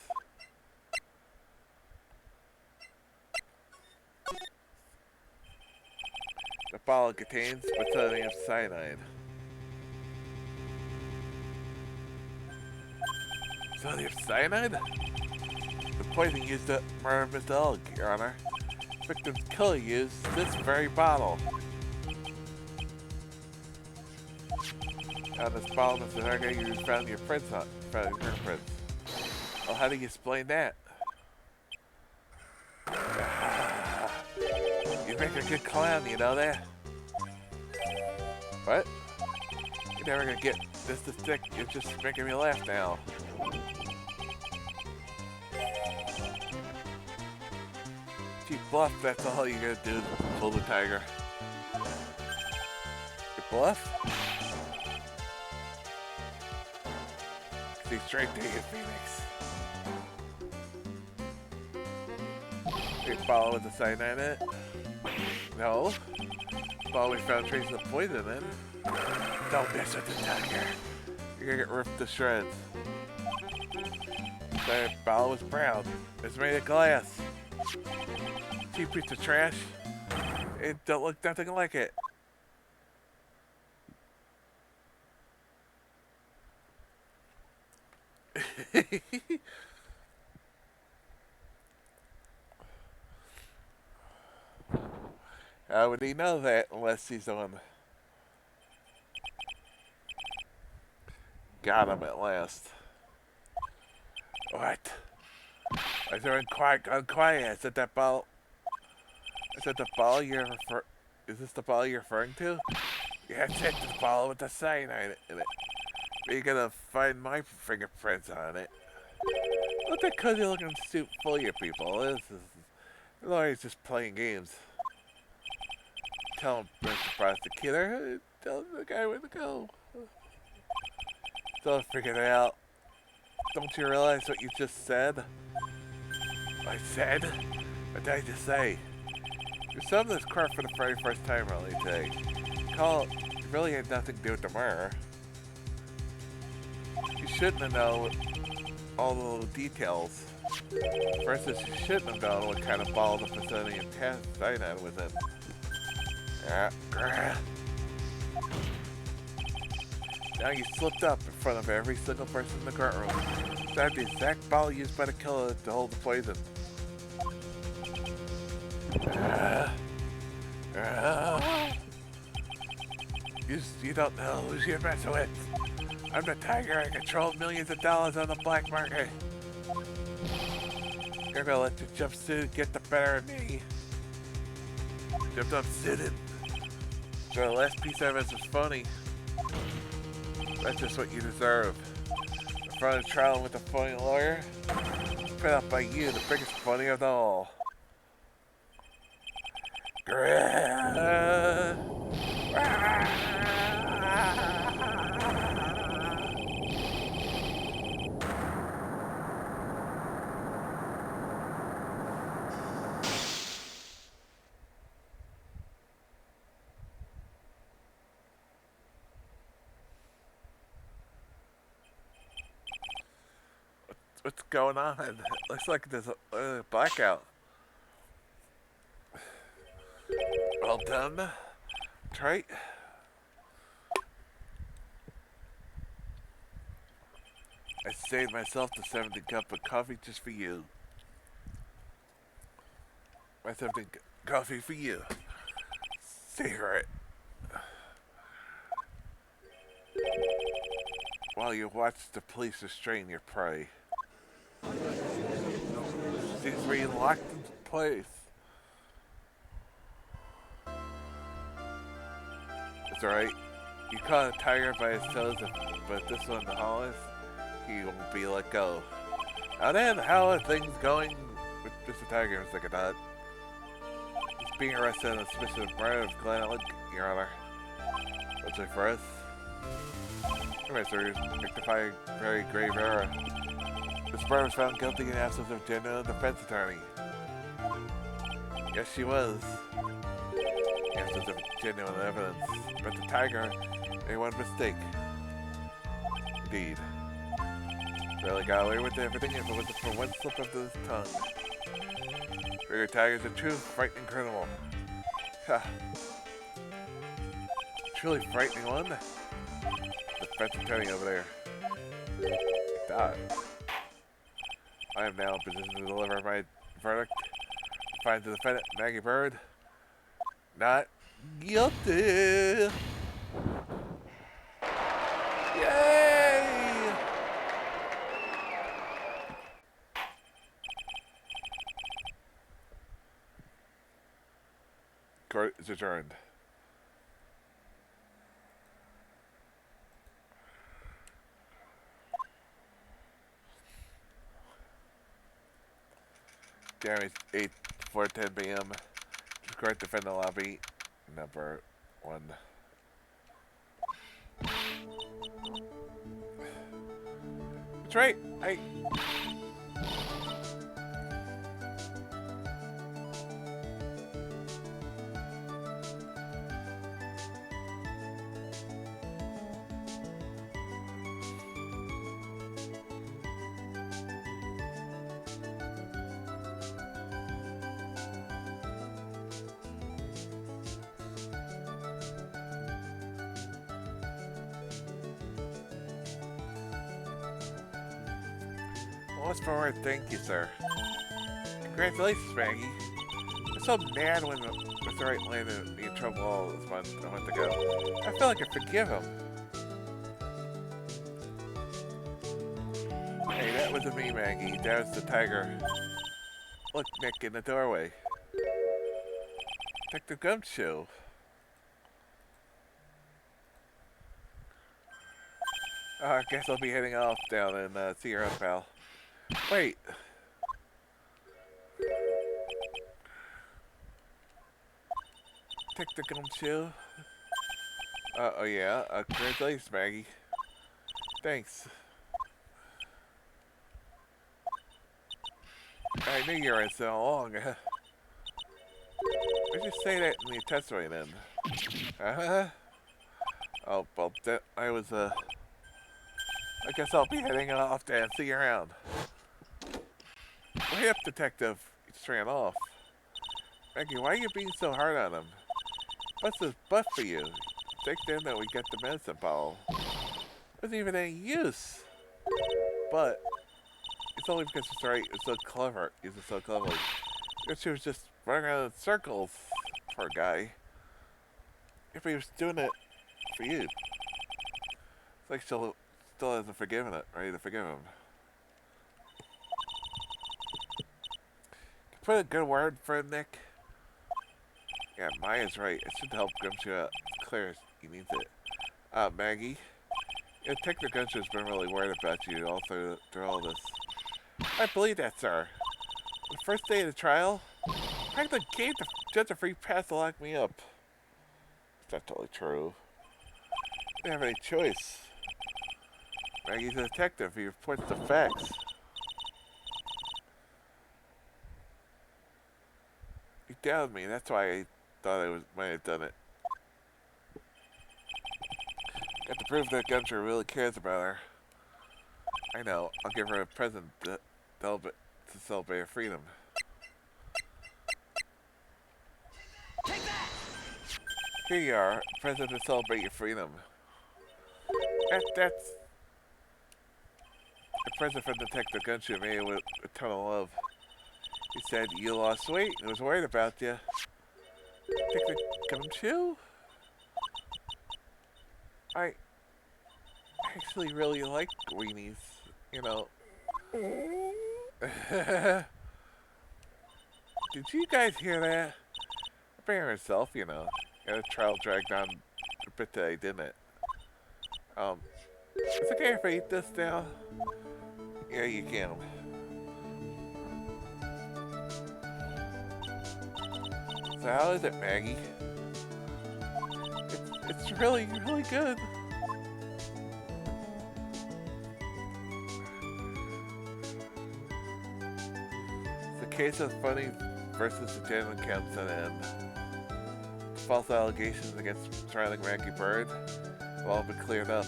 the bottle contains plutonium cyanide. Plutonium cyanide? The poison used to murder Mr. Elk, Your Honor. Victim's killer used this very bottle. On this bottle, Mr. Harger, you found your prints on found your fingerprints. Well, how do you explain that? You make a good clown, you know that? What? You're never gonna get this to stick. You're just making me laugh now. You bluff, that's all you gotta do to pull the tiger. You bluff? See straight to you, Phoenix. You follow with the cyanide in it? No. Well, we found traces of poison in it. Don't mess with the tiger. You're gonna get ripped to shreds. That bottle was brown. It's made of glass. Cheap piece of trash. It don't look nothing like it. How would he know that unless he's on? Got him at last. What? I said unquiet. I said that ball. I said the ball you're is this the ball you're referring to? Yeah, it's it, the ball with the cyanide in it. You're gonna find my fingerprints on it. What that cozy looking suit full of you people? This is lawyer's just playing games. Tell him, Mr. Prosecutor. Tell the guy where to go. Don't figure it out. Don't you realize what you just said? I said? What did I just say? You're selling this car for the very first time really today. Call it really had nothing to do with the murder. You shouldn't have known all the little details. For instance, you shouldn't have known what kind of ball the plutonium cyanide was in. Now you slipped up in front of every single person in the courtroom. That's the exact bottle used by the killer to hold the poison. You don't know who you're messing with. I'm the tiger. I control millions of dollars on the black market. You're gonna let your jumpsuit get the better of me. Jumped up suited. So the last piece of evidence was phony. That's just what you deserve. In front of trial with a phony lawyer, put up by you, the biggest phony of them all. What's going on? It looks like there's a blackout. Well done. That's right. I saved myself the 70 cup of coffee just for you. My something coffee for you. Cigarette. While you watch the police restrain your prey. Seems to be locked in place. That's alright. You caught a tiger by his toes, but this one, the Hollis, he won't be let go. Now then, how are things going with Mr. Tiger, Mr. Cadet? He's being arrested on suspicion of murder of Glenn Alec, Your Honor. What's it for us? Anyway, sir, you rectify a very grave error. Miss Brown was found guilty in the absence of a genuine defense attorney. Yes, she was. In the absence of genuine evidence. But the tiger made one mistake. Indeed. Barely got away with everything if it wasn't for one slip of his tongue. Figure tiger's a true frightening criminal. Ha. Truly frightening one. The defense attorney over there. Died. I am now in position to deliver my verdict. Find the defendant, Maggie Bird, not guilty. Yay! Court is adjourned. Jeremy, 8:10 p.m. Court defendant lobby, number 1. That's right. Hey. Most forward, thank you, sir. Congratulations, Maggie. I'm so mad when Mr. Wright landed me in trouble all this month a month ago. I feel like I forgive him. Hey, that wasn't me, Maggie. That was the tiger. Look, Nick, in the doorway. Detective Gumshoe. I guess I'll be heading off down and see you around, pal. Wait. Take the Gumshoe. Oh yeah. Congratulations, Maggie. Thanks. I knew you were in so long. Why'd you say that in the testimony then? Oh, well, I was, I guess I'll be heading off to see you around. Wait up, detective. He just ran off. Maggie, why are you being so hard on him? What's his butt for you? Take then that we get the medicine bottle. Wasn't even any use. But it's only because Mr. Wright is so clever. He's so clever. Because she was just running around in circles for a guy. If he was doing it for you. It's like she still hasn't forgiven it, ready to forgive him. Put a good word for him, Nick. Yeah, Maya's right. It should help Gumshoe out. It's clear he needs it. Maggie. Yeah, Detective Gumshoe's been really worried about you all through all this. I believe that, sir. The first day of the trial, practically gave the judge a free pass to lock me up. It's not totally true. I didn't have any choice. Maggie's a detective. He reports the facts. He doubted me. That's why I thought I might have done it. Got to prove that Gumshoe really cares about her. I know. I'll give her a present to celebrate her freedom. Take that! Here you are, a present to celebrate your freedom. That's a present from Detective Gumshoe made with eternal love. He said you lost weight and was worried about you. Think they come too? I actually really like weenies, you know. Did you guys hear that? Bear herself, you know. Got a trial dragged on a bit today, didn't it? Is it okay if I eat this now? Yeah, you can. So how is it, Maggie? It's really, really good. It's a case of Funny versus the genuine counts at end. False allegations against surrounding Maggie Bird have all been cleared up.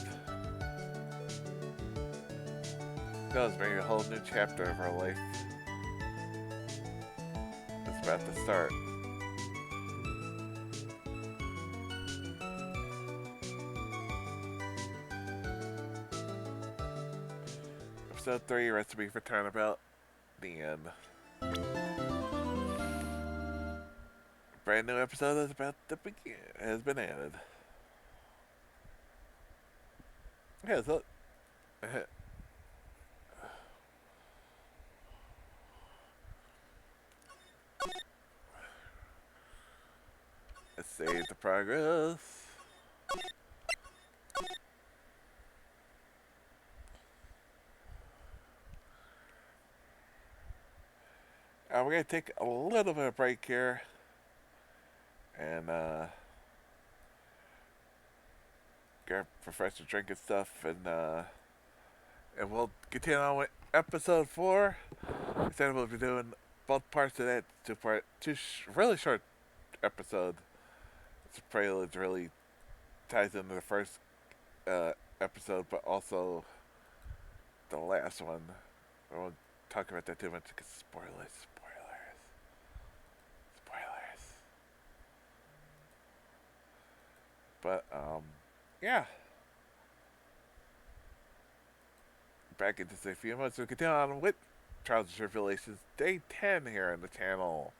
That was maybe a whole new chapter of her life. It's about to start. Episode 3, Recipe for Turnabout. The end. Brand new episode is about to begin. Has been added. Yeah, so let's save the progress. We're gonna take a little bit of break here, and grab refresh the drink and stuff, and we'll continue on with episode 4. Instead, we'll be doing both parts of that really short episode. It's a prelude, really ties into the first episode, but also the last one. I won't talk about that too much because spoilers. But yeah. Back into say a few months. So continue on with Trials and Tribulations Day 10 here on the channel.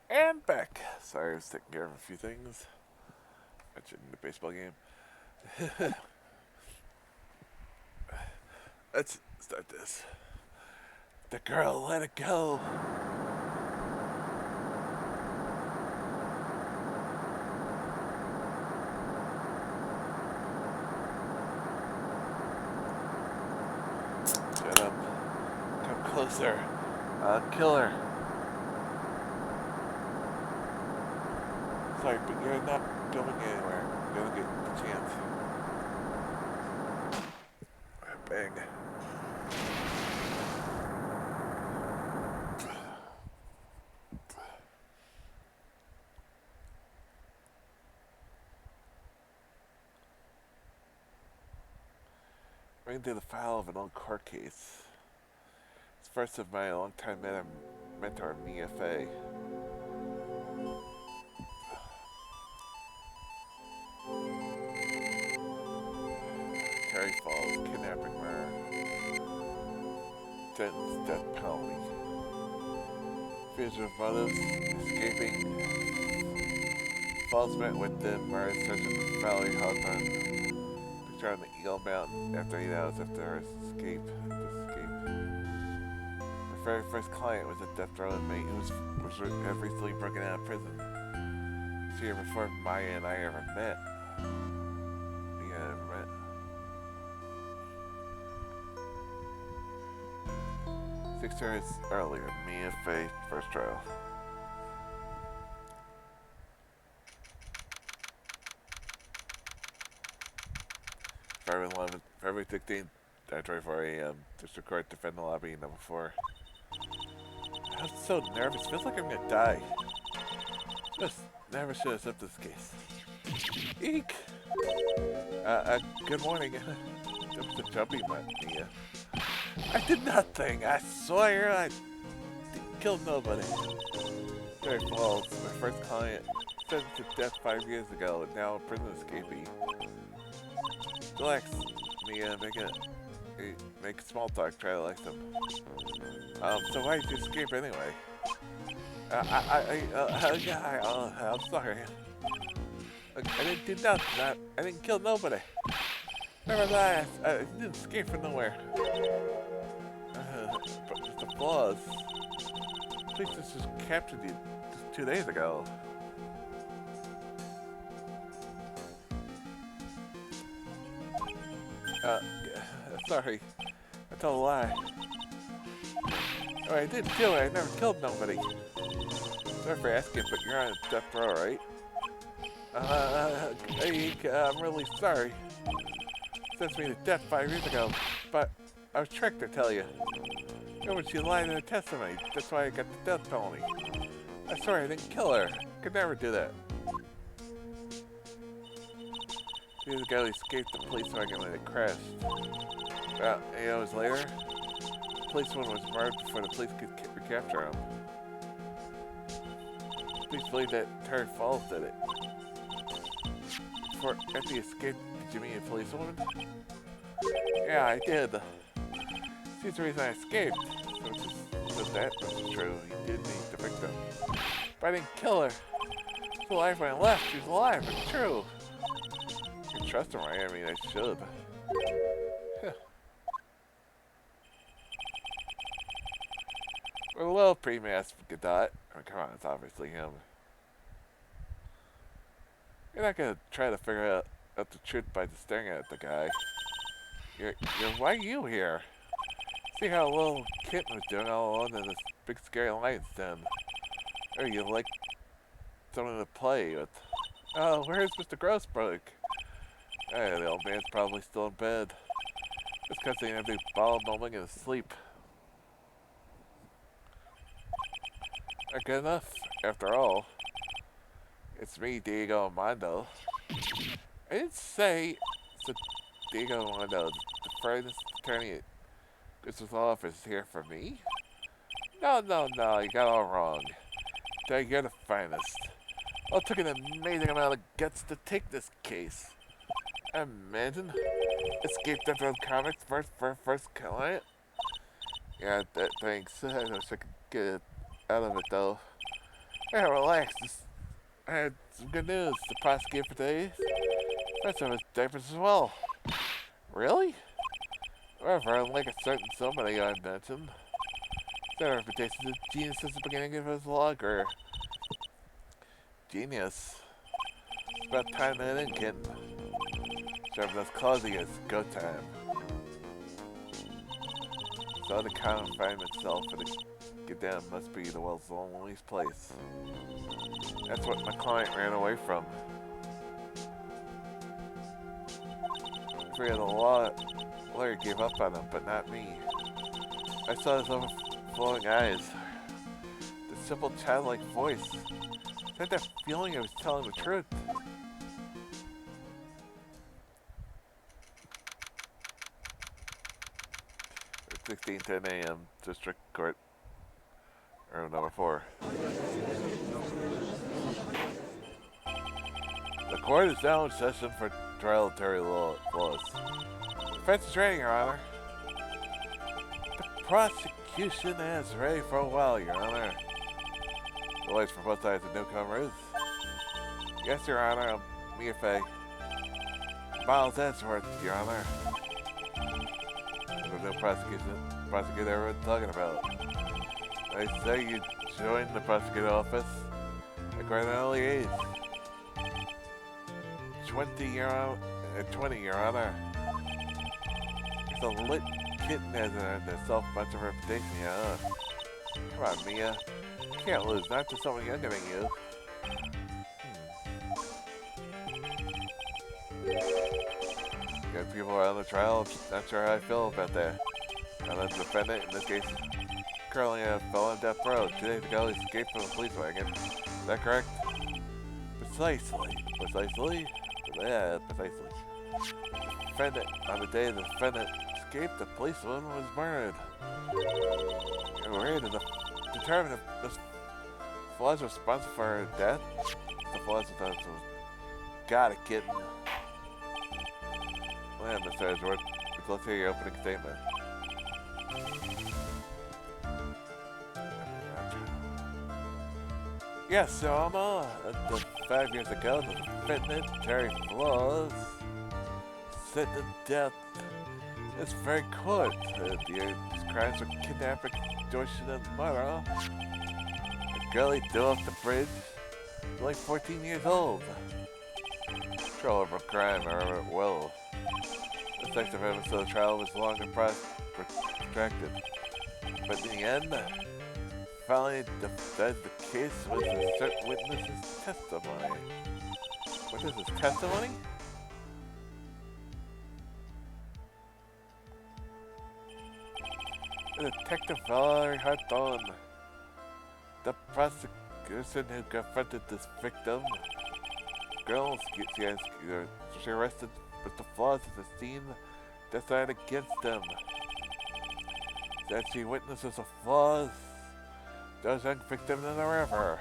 And back. Sorry, I was taking care of a few things. Mentioned the baseball game. Let's start this. The girl, let it go. Shut up. Come closer. I'll kill her. Sorry, but you're not going anywhere. You're gonna get the chance. Bang. Reading through the file of an old court case. It's first of my longtime mentor, Mia Fey. Terry Falls, kidnapping murder. Sentence, death penalty. Fugitive motives, escaping. Falls met with the murder Sergeant Valerie Hawthorne. Picture on the Eagle Mountain after 8 hours after her escape. My very first client was a death row inmate who was recently broken out of prison. This year before Maya and I ever met. Mia ever met. 6 years earlier, Mia Fey first trial. February 16th, 9:24 a.m. District Court, defendant lobby, number 4. I'm so nervous. Feels like I'm gonna die. Just never should have accepted this case. Eek! Good morning. That was a jumpy Mia. I did nothing. I swear I killed nobody. Very false. My first client sentenced to death 5 years ago and now a prison escapee. Relax, Mia. Make small talk. Try to like them. So why did you escape anyway? I'm sorry. Look, I didn't do nothing. I didn't kill nobody. Never mind. I didn't escape from nowhere. But the flaws. Police just captured you just 2 days ago. Sorry. I told a lie. Oh, I didn't kill her. I never killed nobody. Sorry for asking, but you're on death row, right? I'm really sorry. Sentenced me to death 5 years ago, but I was tricked to tell you. No, but she lied in her testimony. That's why I got the death penalty. I'm sorry, I didn't kill her. Could never do that. 2 years ago, he escaped the police wagon when it crashed. About 8 hours later, the policeman was murdered before the police could recapture him. Police believe that Terry Falls did it. After he escaped, did you mean a policewoman? Yeah, I did. She's the reason I escaped. So that was true. He did meet the victim. But I didn't kill her. She was alive when I left. She was alive. It's true. You can trust him, right? I mean, I should. We're a little pre-masked, Godot. I mean, come on, it's obviously him. You're not gonna try to figure out the truth by just staring at the guy. Why are you here? See how a little kitten was doing all alone in this big scary lion's den. Or you like someone to play with. Oh, where's Mr. Grossberg? Hey, the old man's probably still in bed. Just because he had a ball mumbling in his sleep. Not good enough, after all. It's me, Diego Armando. I didn't say it's Diego Armando, the finest attorney at this office here for me. No, you got it all wrong. You're the finest. It took an amazing amount of guts to take this case. Imagine. Escaped after comics first client. Yeah, thanks. I wish I could get out of it though. Yeah, relax. I had some good news to prosecute for today. That's of his diapers as well. Really? However, unlike a certain somebody I mentioned, that reputation is a genius since the beginning of his logger. Genius. It's about time that in, kid. Serving us cozy as go time. So the confinement itself for the get down must be the world's loneliest place. That's what my client ran away from. Afraid of the law, lawyer gave up on him, but not me. I saw his overflowing eyes, the simple childlike voice. I had that feeling I was telling the truth. 16:10 a.m. District Court, room number 4. The court is now in session for trial of Terry laws. Defense is ready, Your Honor. The prosecution is ready for a while, Your Honor. The lawyers for both sides of newcomers. Yes, Your Honor, I'm Mia Fay. Miles Edgeworth, Your Honor. The new prosecutor everyone's talking about. I say you joined the prosecutor's office at an early age. 20, Your Honor. It's a lit kitten has a self-bunch of reputation, yeah. Come on, Mia. You can't lose, not to someone younger than you. Good people are on the trial. Not sure how I feel about that. Now the defendant, in this case, currently fell on death row. 2 days ago, he escaped from a police wagon. Is that correct? Precisely. Yeah, precisely. The defendant, on the day the defendant escaped, the policeman was murdered. We're here to determine if this was responsible for her death. The was got it, kitten. Well, yeah, Mr. Edgeworth, let's hear your opening statement. Yes, Alma. 5 years ago, the defendant, Terry Flaws, sentenced to death. This very court. His crimes were kidnapping, extortion, and murder. The girl he threw off the bridge was like 14 years old. Trial over crime, I remember it well. The sex of evidence of the trial was long and protracted. But in the end, finally decided the case was a certain witness's testimony. Witness's testimony? Detective Valerie Hawthorne, the prosecution who confronted this victim. Girls, she arrested with the flaws of the scene, decided against them. That she witnesses the flaws, those young victims in the river.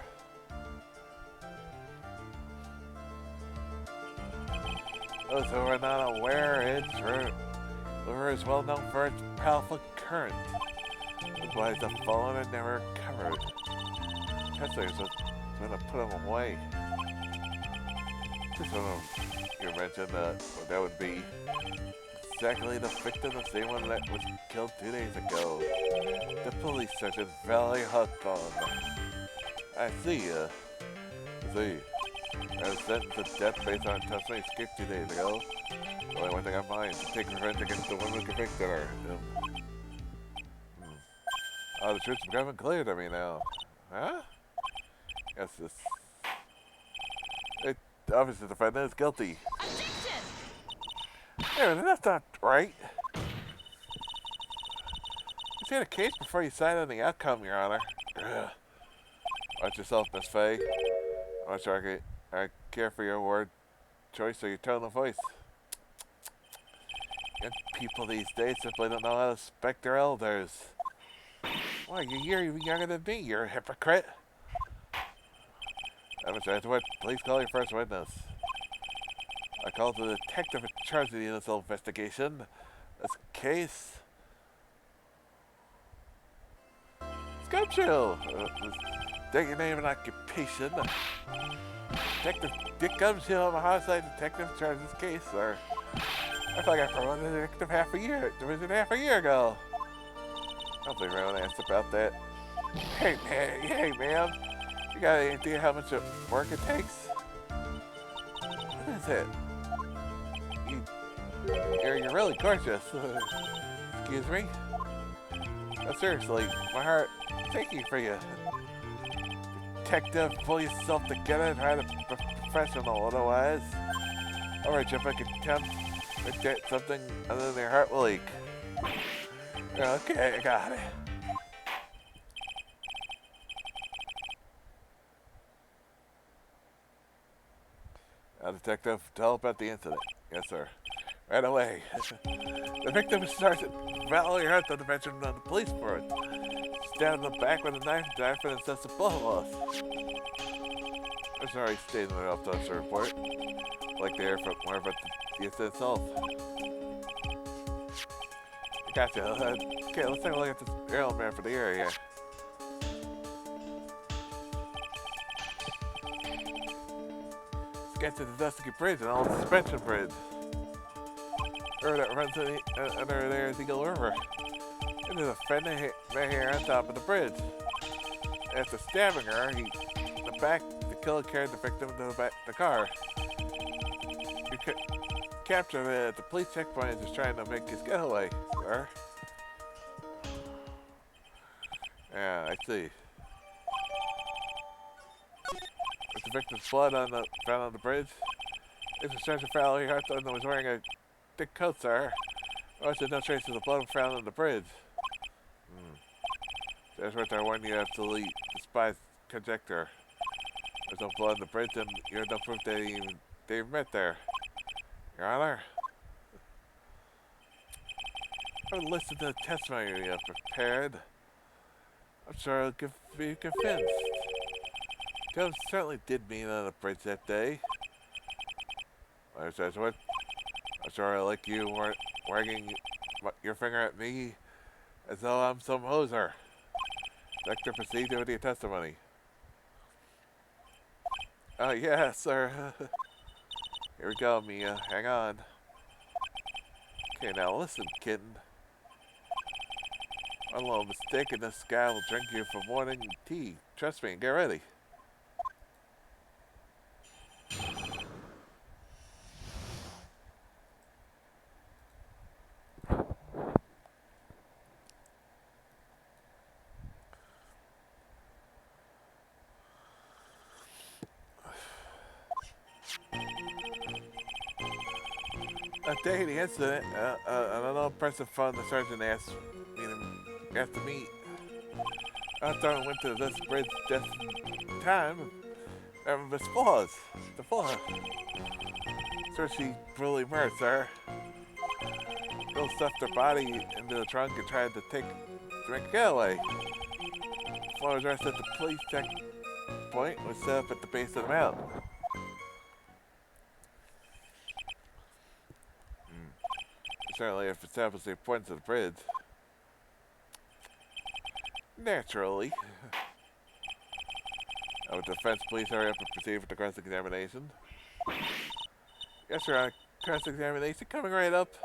Those who are not aware, its river is well known for its powerful current. The bodies have fallen and never recovered. Tesla was going to put them away. Just when you mentioned what that would be. Exactly the victim, the same one that was killed 2 days ago. The police sergeant Valerie Hawthorne. I see. I was sentenced to death based on testimony escaped 2 days ago. Only one thing on mine, to take revenge against the woman who convicted her. Oh, the truth's becoming clear to me now. Huh? Yes, the officer defendant is guilty. Objection! Yeah, that's not right. You see the case before you decide on the outcome, Your Honor. Ugh. Watch yourself, Miss Fay. I'm not sure I care for your word choice or your tone of voice. Young people these days simply don't know how to respect their elders. Why, you're even younger than me. You're a hypocrite. Mr. Edgeworth, please call your first witness. I called the detective in charge of the initial investigation. This case... Scotcho! State your name and occupation. Detective Dick Gumshield, I'm a homicide detective in charge of this case, sir. I thought I promoted the detective half a year ago. Hopefully everyone asked about that. Hey ma'am, you got any idea how much work it takes? What is it? You're really gorgeous. Excuse me? No, seriously, my heart is aching for you. Detective, pull yourself together and try to be professional, otherwise. Alright, if I can attempt to get something other than your heart will leak. Okay, I got it. Detective, tell about the incident. Yes, sir. Right away. The victim is Sergeant Valerie Hart on the veteran of the police force. Stabbed in the back with a knife and died from excessive blood loss. I'm sorry, stated in the autopsy report. I'd like to hear more about the incident itself. Gotcha. Okay, let's take a look at this aerial map for the area. Let's get to the Dusky Bridge, an old suspension bridge. River that runs under there is Eagle River. And there's a defendant right here on top of the bridge. After stabbing her, in the back, the killer carried the victim to the back of the car. You could capture the police checkpoint is trying to make his getaway, sir. Yeah, I see. With the victim's blood found on the bridge, it's a Sergeant Valerie Hart that was wearing a thick coat, sir. Also, no traces of blood found on the bridge. That's right there, when you absolutely despise conjecture. There's no blood on the bridge, and you have no proof that they met there. Your Honor, I would listen to the testimony you have prepared. I'm sure I'll be convinced. Jones certainly did meet on the bridge that day. I'm sure I like you weren't wagging your finger at me as though I'm some hoser. Director, proceed with your testimony. Oh, yeah, sir. Here we go, Mia. Hang on. Okay, now listen, kitten. One little mistake and this guy will drink you for morning tea. Trust me, get ready. That day of the incident, an unknown person phoned the sergeant asked to meet. I thought I went to this bridge just in time. The flaws. So she brutally murdered, sir. Bill stuffed her body into the trunk and tried to make a getaway. Flaw was arrested at the police checkpoint was set up at the base of the mountain. Certainly, if established the importance of the bridge. Naturally. Would the defense police hurry up and proceed with the cross-examination? Yes, Your Honor. Cross-examination coming right up.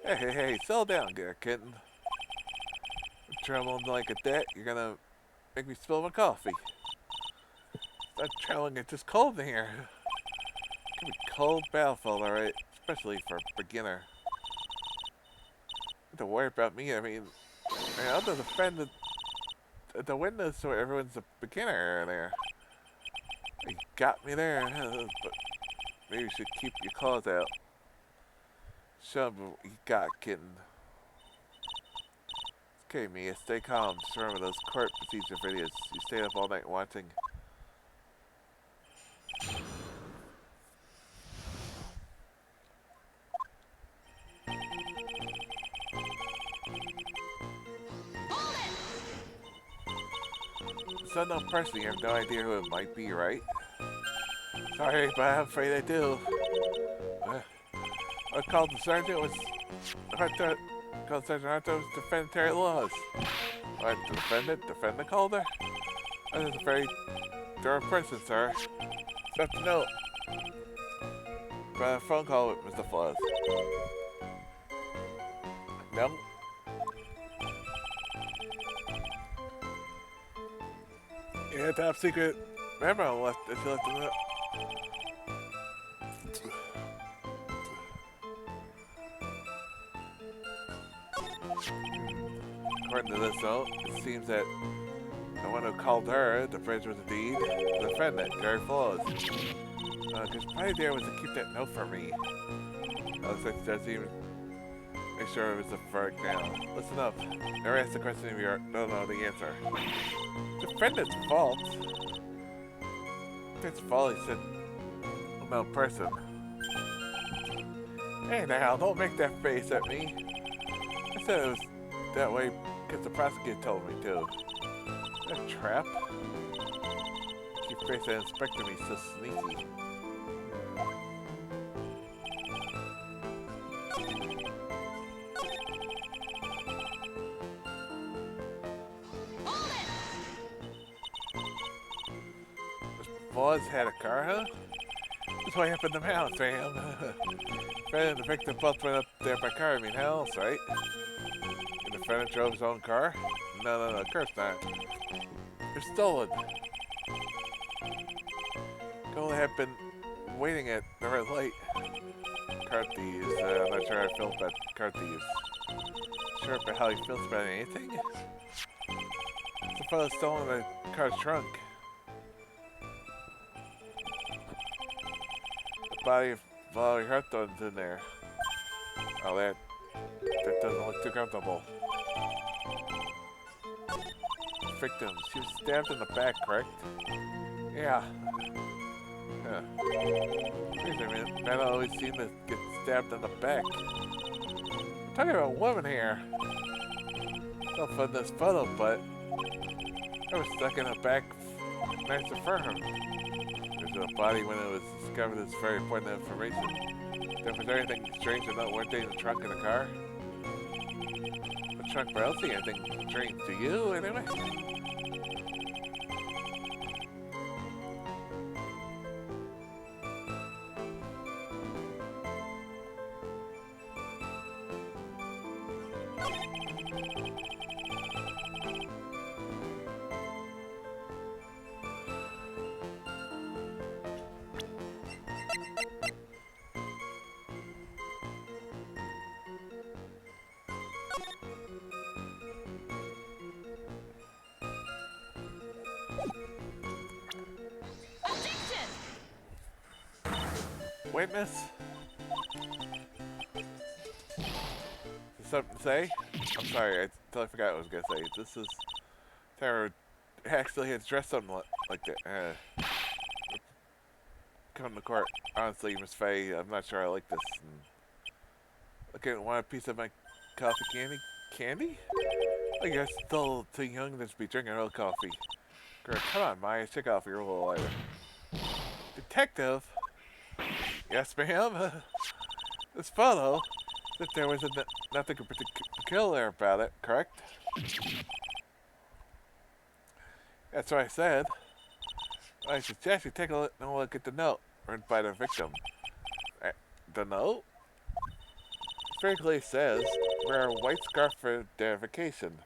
Hey, settle down, kitten. I'm trembling like a debt. You're gonna make me spill my coffee. Stop trembling, it's just cold in here. It can be cold battlefield, alright? Especially for a beginner. Don't worry about me. I mean, I'll just defend the witness so everyone's a beginner there. You got me there, but maybe you should keep your claws out. Show them what you got, kitten. Okay, Mia, stay calm. Just remember those court procedure videos you stayed up all night watching. This unknown person, you have no idea who it might be, right? Sorry, but I'm afraid I do. I called the sergeant was Sergeant Harto was defend Terry Laws. What, the defendant called her? That is a very thorough person, sir. Left a note. But a phone call with Mr. Fuzz. No. Yeah, top secret memo left. If you left a note. According to this note, it seems that the one who called her the bridge was indeed the defendant, Gary Flawless. Because my idea was to keep that note for me. Looks like it doesn't even make sure it was the verdict now. Listen up. Never ask the question if you don't know the answer. Defendant's fault? It's fault, he said. No person. Hey now, don't make that face at me. I said it was that way because the prosecutor told me to. Is that a trap? Keep facing and inspecting me so sneaky. Fuzz had a car, huh? That's what happened to the house, fam. Fred and the victim both went up there by car, I mean, how else, right? And the defendant drove his own car? No, of course not. They're stolen. Cole had been waiting at the red light. Car thieves. I'm not sure how I feel about car thieves. Sure about how he feels about anything? The fellow stolen the car's trunk. The body of Valerie Hawthorne's in there. Oh, that doesn't look too comfortable. Victim. She was stabbed in the back, correct? Yeah. Huh. Wait a minute. Men always seem to get stabbed in the back. I'm talking about a woman here. Not from this photo, but I was stuck in the back nice and firm. There's a body when it was discovered as very important information. If there's anything strange or noteworthy in the trunk of the car? The trunk, but I don't see anything strange. Do you, anyway? Witness? Is there something to say? I'm sorry, I totally forgot what I was gonna say. This is Tara actually has dressed something like that. Come to court. Honestly, Miss Faye, I'm not sure I like this. Look at want a piece of my coffee candy? Candy? Oh, you're still too young to be drinking real coffee. Girl, come on, Maya, check off your little lighter. Detective? Yes, ma'am. This photo, that there was nothing peculiar about it, correct? That's what I said. I suggest you take a look at the note written by the victim. The note? It very clearly says, wear a white scarf for identification.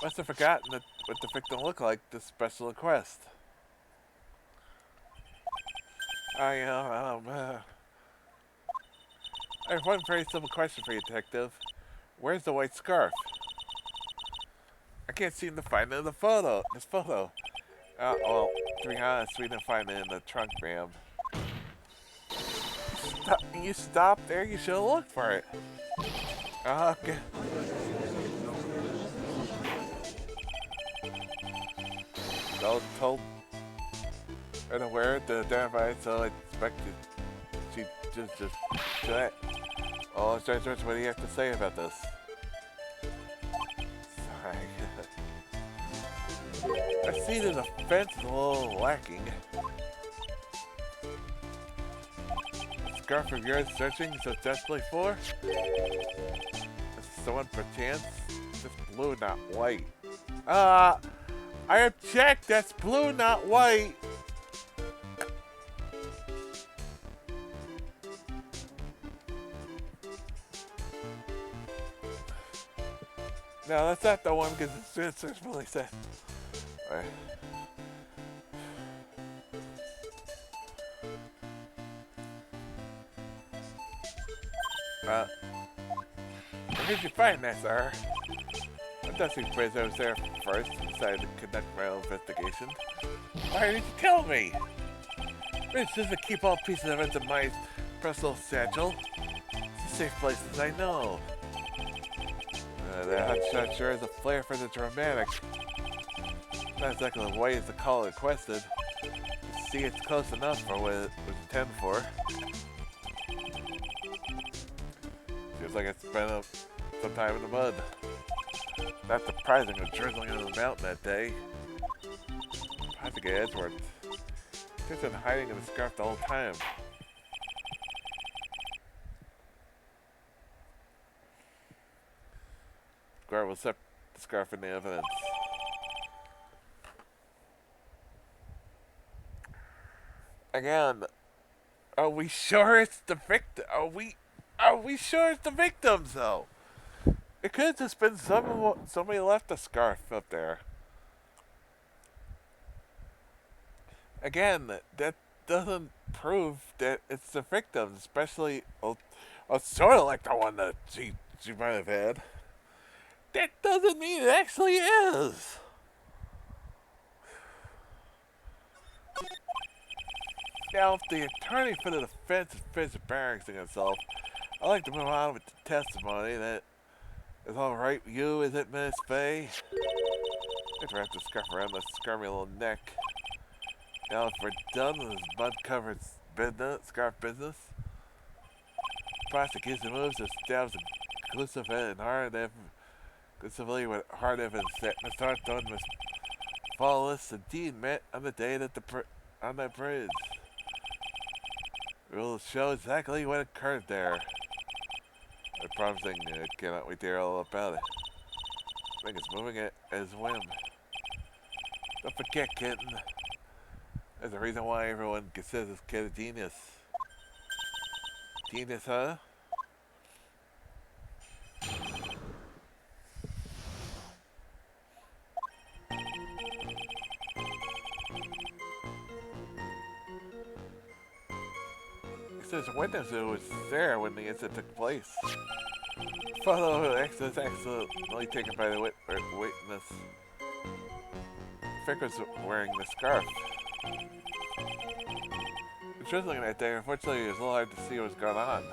Must have forgotten what the victim looked like this special request. I have one very simple question for you, Detective. Where's the white scarf? I can't seem to find it in the photo. This photo. Well, to be honest, we didn't find it in the trunk, ma'am. You stopped there? You should have looked for it. Okay. Told her to wear it to identify it, so I expected she just do that. Oh, Judge, what do you have to say about this? Sorry. I see that the fence is a little lacking. The scarf of yours searching so desperately for? Is someone perchance? Just blue, not white. I object! That's blue, not white! No, that's not the one because it's really sad. Alright. Where did you find that, sir? I'm dusting quiz. I was there first and decided to conduct my own investigation. Why didn't you tell me? It's just to keep all pieces of evidence in my personal satchel. It's a safe place as I know. That hotshot sure has a flair for the dramatic. Not exactly the way as the call requested. You see, it's close enough for what it was intended for. Seems like it's been some time in the mud. Not surprising, it was drizzling on the mountain that day. I think Edward. He's been hiding in the scarf the whole time. Guard will set the scarf in the evidence. Again, are we sure it's the victim? Are we sure it's the victims though? It could have just been somebody left a scarf up there. Again, that doesn't prove that it's the victims, especially sort of like the one that she might have had. That doesn't mean it actually is. Now, if the attorney for the defense is finished embarrassing himself, I'd like to move on with the testimony. That is all right with you, is it, Miss Faye? I'd wrap the scarf around my scarmy little neck. Now, if we're done with this mud-covered scarf business, prosecution moves to establish a conclusive and conclusively with hard evidence that Mr. Hawthorne and Miss Paulus indeed met on the day that on that bridge. We will show exactly what occurred there. I'm promising I cannot wait to hear all about it. I think it's moving at his whim. Don't forget, kitten. There's a reason why everyone considers this kid a genius. Genius, huh? It says witness who was there when the incident took place. Photo of the accident accidentally taken by the witness. Frick was wearing the scarf. Drizzling that day, unfortunately, it was a little hard to see what was going on.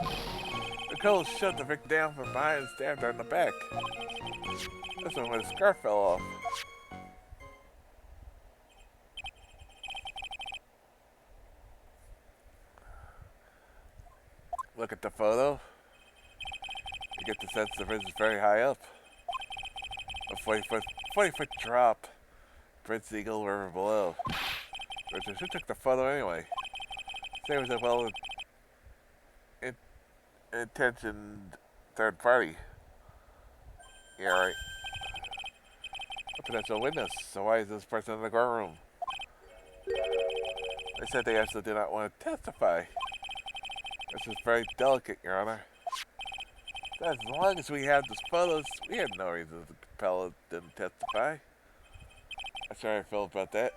The cold shut the victim down from behind and stabbed her in the back. That's when the scarf fell off. Look at the photo. You get the sense the bridge is very high up. A 40-foot drop. Prince Eagle River below. Richard, who took the photo anyway? Say it was a well-intentioned third party. Yeah, right. A potential witness. So why is this person in the courtroom? They said they actually did not want to testify. This is very delicate, Your Honor. As long as we had those photos, we had no reason to compel it didn't testify. That's how I feel about that.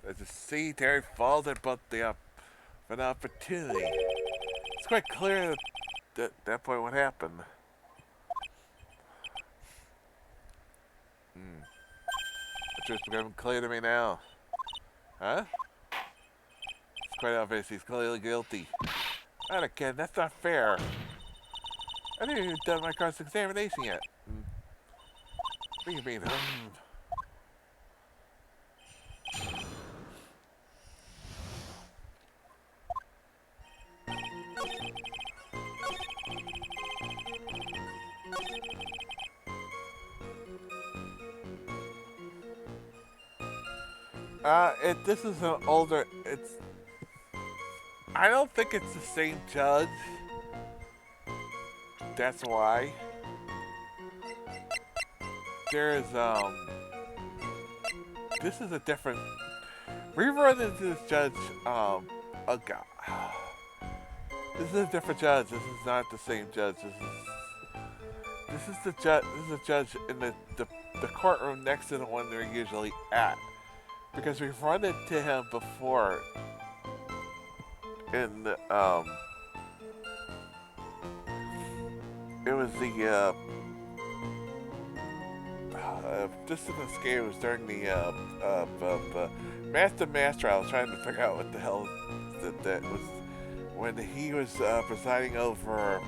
As you see, Terry falls at both an opportunity. It's quite clear that at that point what happened. The truth's becoming clear to me now. Huh? It's quite obvious he's clearly guilty. Not again, that's not fair. I haven't even done my cross-examination yet. What do you mean, this is an older, I don't think it's the same judge. That's why. There's this is a different. We run into this judge. Oh god. This is a different judge. This is not the same judge. This is the judge. This is a judge in the courtroom next to the one they're usually at, because we've run into him before. In the, it was the this in this game was during the Master Trial. I was trying to figure out what the hell that was when he was presiding over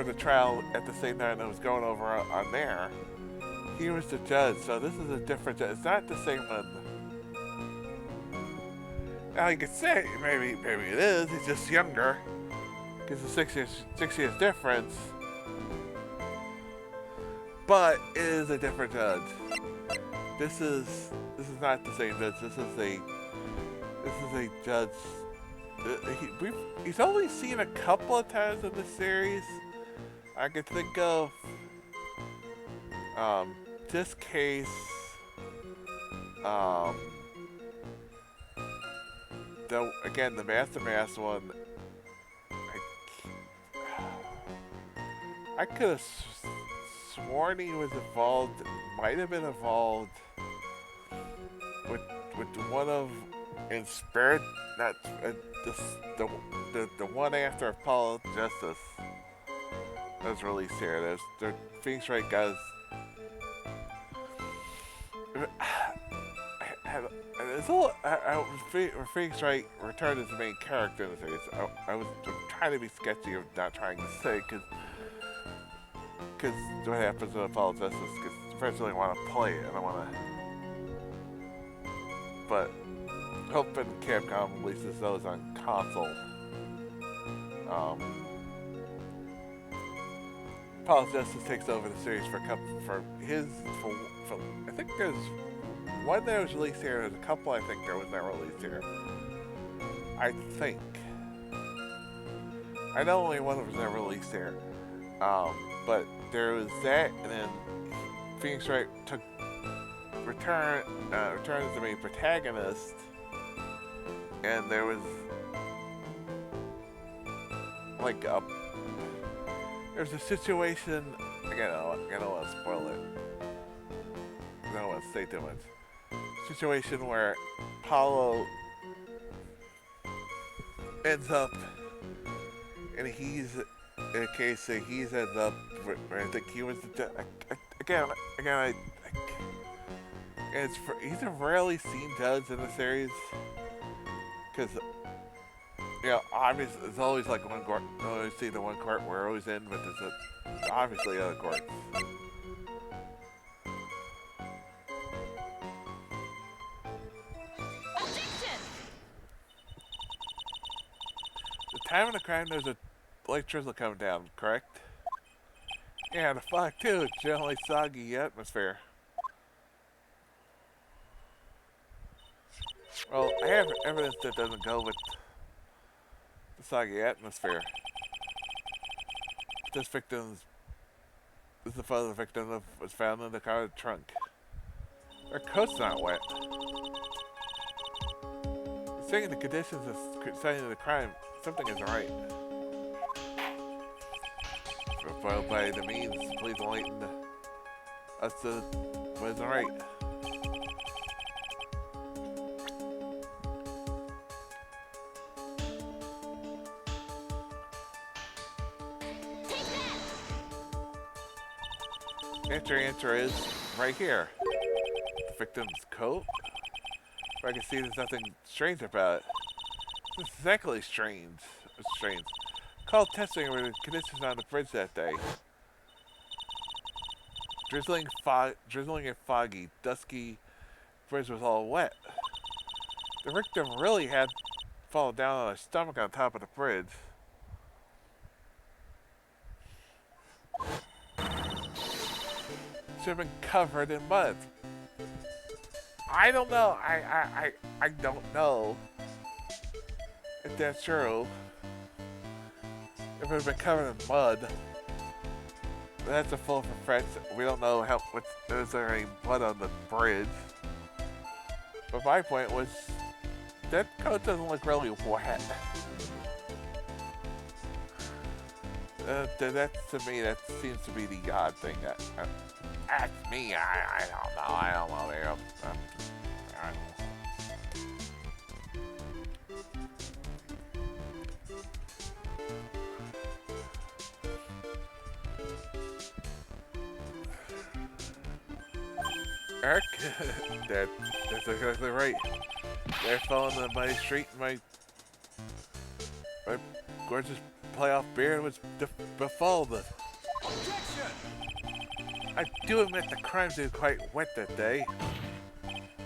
the trial at the same time that was going over on there. He was the judge, so this is a different judge. It's not the same one. Now you could say maybe it is. He's just younger, because the 6 years difference. But it is a different judge. This is not the same judge. This is a judge. He's only seen a couple of times in this series. I could think of this case. Again, the Master one. I could have sworn he was involved. Might have been involved with one of in Spirit. Not the one after Apollo Justice that was released here. There's the Phoenix Wright guys. Phoenix Wright returned as the main character in the series. I was trying to be sketchy of not trying to say because what happens in Apollo Justice, because eventually I want to play it and I want to, but hoping Capcom releases those on console. Apollo Justice takes over the series for I think there's one that was released here. There's a couple I think that was not released here. I think. I know only one was never released here. But there was that, and then Phoenix Wright returned as the main protagonist, and there was like there's a situation. Again, I don't want to spoil it. I don't want to say too much. Situation where Paulo ends up, and he's in a case that he's ends up. I think he was the again. He's a rarely seen judge in the series, because obviously it's always like one court. I always see the one court we're always in, but there's obviously other courts. The time of the crime, there's a light drizzle coming down, correct? Yeah, the fog too. It's generally soggy atmosphere. Well, I have evidence that doesn't go with the soggy atmosphere. This is the photo of the victim that was found in the car trunk. Her coat's not wet. Saying the conditions of citing the crime, something isn't right. Foiled by the means, please enlighten us to what isn't right. Answer is right here. The victim's coat. But I can see there's nothing strange about it. This is exactly strange. It's strange. Called testing over the conditions on the bridge that day. Drizzling and foggy, dusky bridge was all wet. The victim really had fallen down on her stomach on top of the bridge. Should have been covered in mud. I don't know. I don't know if that's true. If it's been covered in mud, that's a full refresh. We don't know how. Is there any mud on the bridge? But my point was that coat doesn't look really wet. That to me, that seems to be the odd thing. That's me. I don't know. I don't know. I don't know. Eric, that's exactly right. They're following the muddy street, and my gorgeous playoff beard was befouled. Objection! I do admit the crimes is quite wet that day.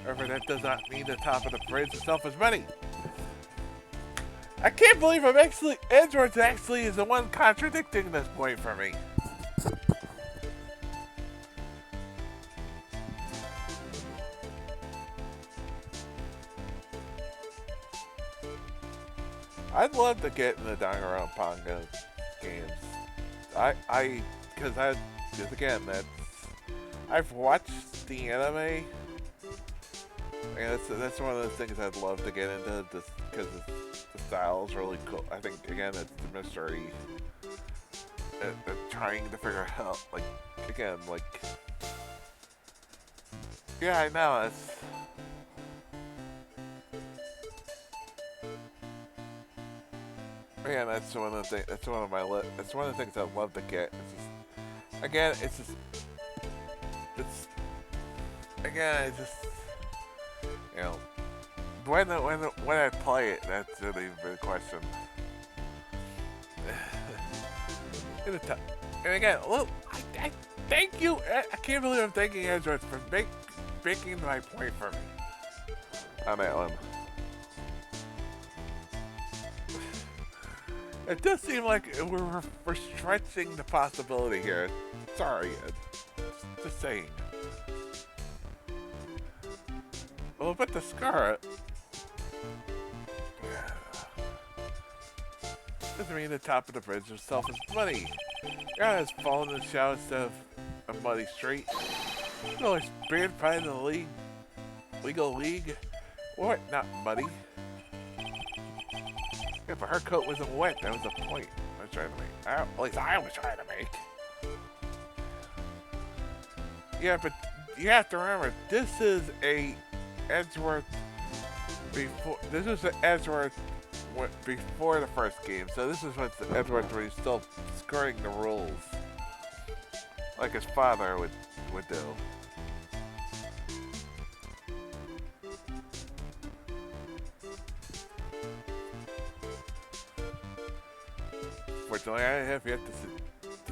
However, that does not mean the top of the bridge itself is muddy. I can't believe Edgeworth actually is the one contradicting this point for me. I'd love to get in the Danganronpa games. Because again, I've watched the anime, and that's one of the things I'd love to get into, just because the style is really cool. I think again, it's the mystery, trying to figure out, like, again, like, yeah, I know it's. Yeah, that's one of the things. That's one of my. That's one of the things I'd love to get. It's just, again, it's just. It's. Again, it's just. You know, when I play it, that's really the question. And again, look, I thank you. I can't believe I'm thanking Ezra for making my point for me on that one. It does seem like we're stretching the possibility here. Sorry, just saying. Well, but the scar doesn't mean the top of the bridge itself is muddy. God has fallen in the shallows of a muddy street. No, it's banned by the legal league. What? Not muddy. Yeah, but her coat wasn't wet. That was the point I was trying to make. At least I was trying to make. Yeah, but you have to remember, this is a Edgeworth before. This is the Edgeworth before the first game. So this is what the Edgeworth where he's still skirting the rules, like his father would do. Fortunately, I have yet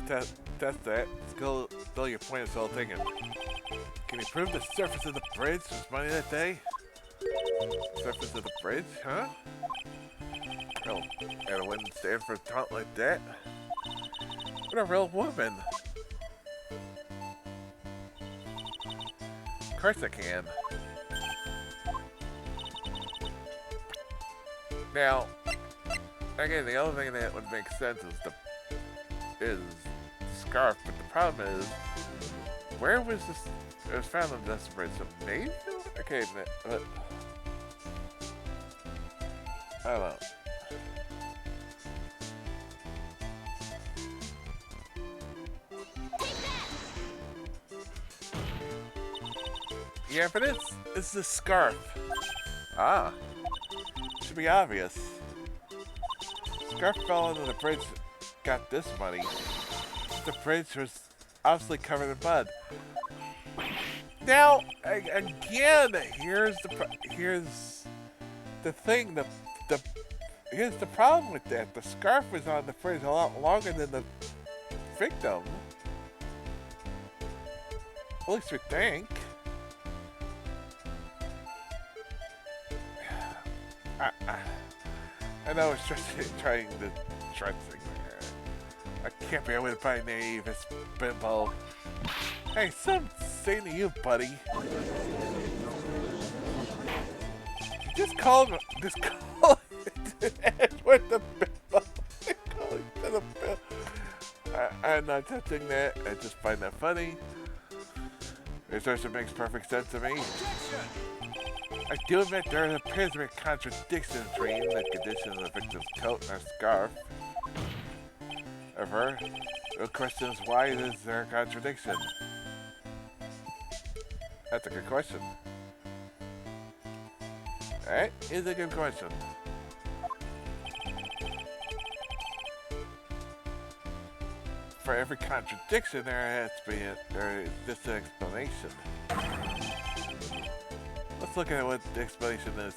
to test that. Still your point is well taken. Can you prove the surface of the bridge was muddy that day? Surface of the bridge, huh? Oh, and I wouldn't stand for a taunt like that. What a real woman. Of course I can. Now, again, the only thing that would make sense is the scarf, but the problem is, where was this? It was found on this bridge, so maybe? Okay, but I don't know. Yeah, but it's the scarf. Ah, should be obvious. Scarf fell into the bridge, got this muddy. The bridge was obviously covered in mud. Now, again, here's the thing. Here's the problem with that. The scarf was on the bridge a lot longer than the victim. At least we think. I know it's just trying to stretch things. I can't be able to buy naive, it's bimbo. Hey, something to say to you, buddy. Just call him. Just call it with the bill. Call it to the bill. I'm not touching that. I just find that funny. It also makes perfect sense to me. I do admit there appears to be a contradiction between the condition of the victim's coat and her scarf. However, the question is, why is there a contradiction? That's a good question. Alright, here's a good question. For every contradiction, there has to be there is just an explanation. Let's look at what the explanation in this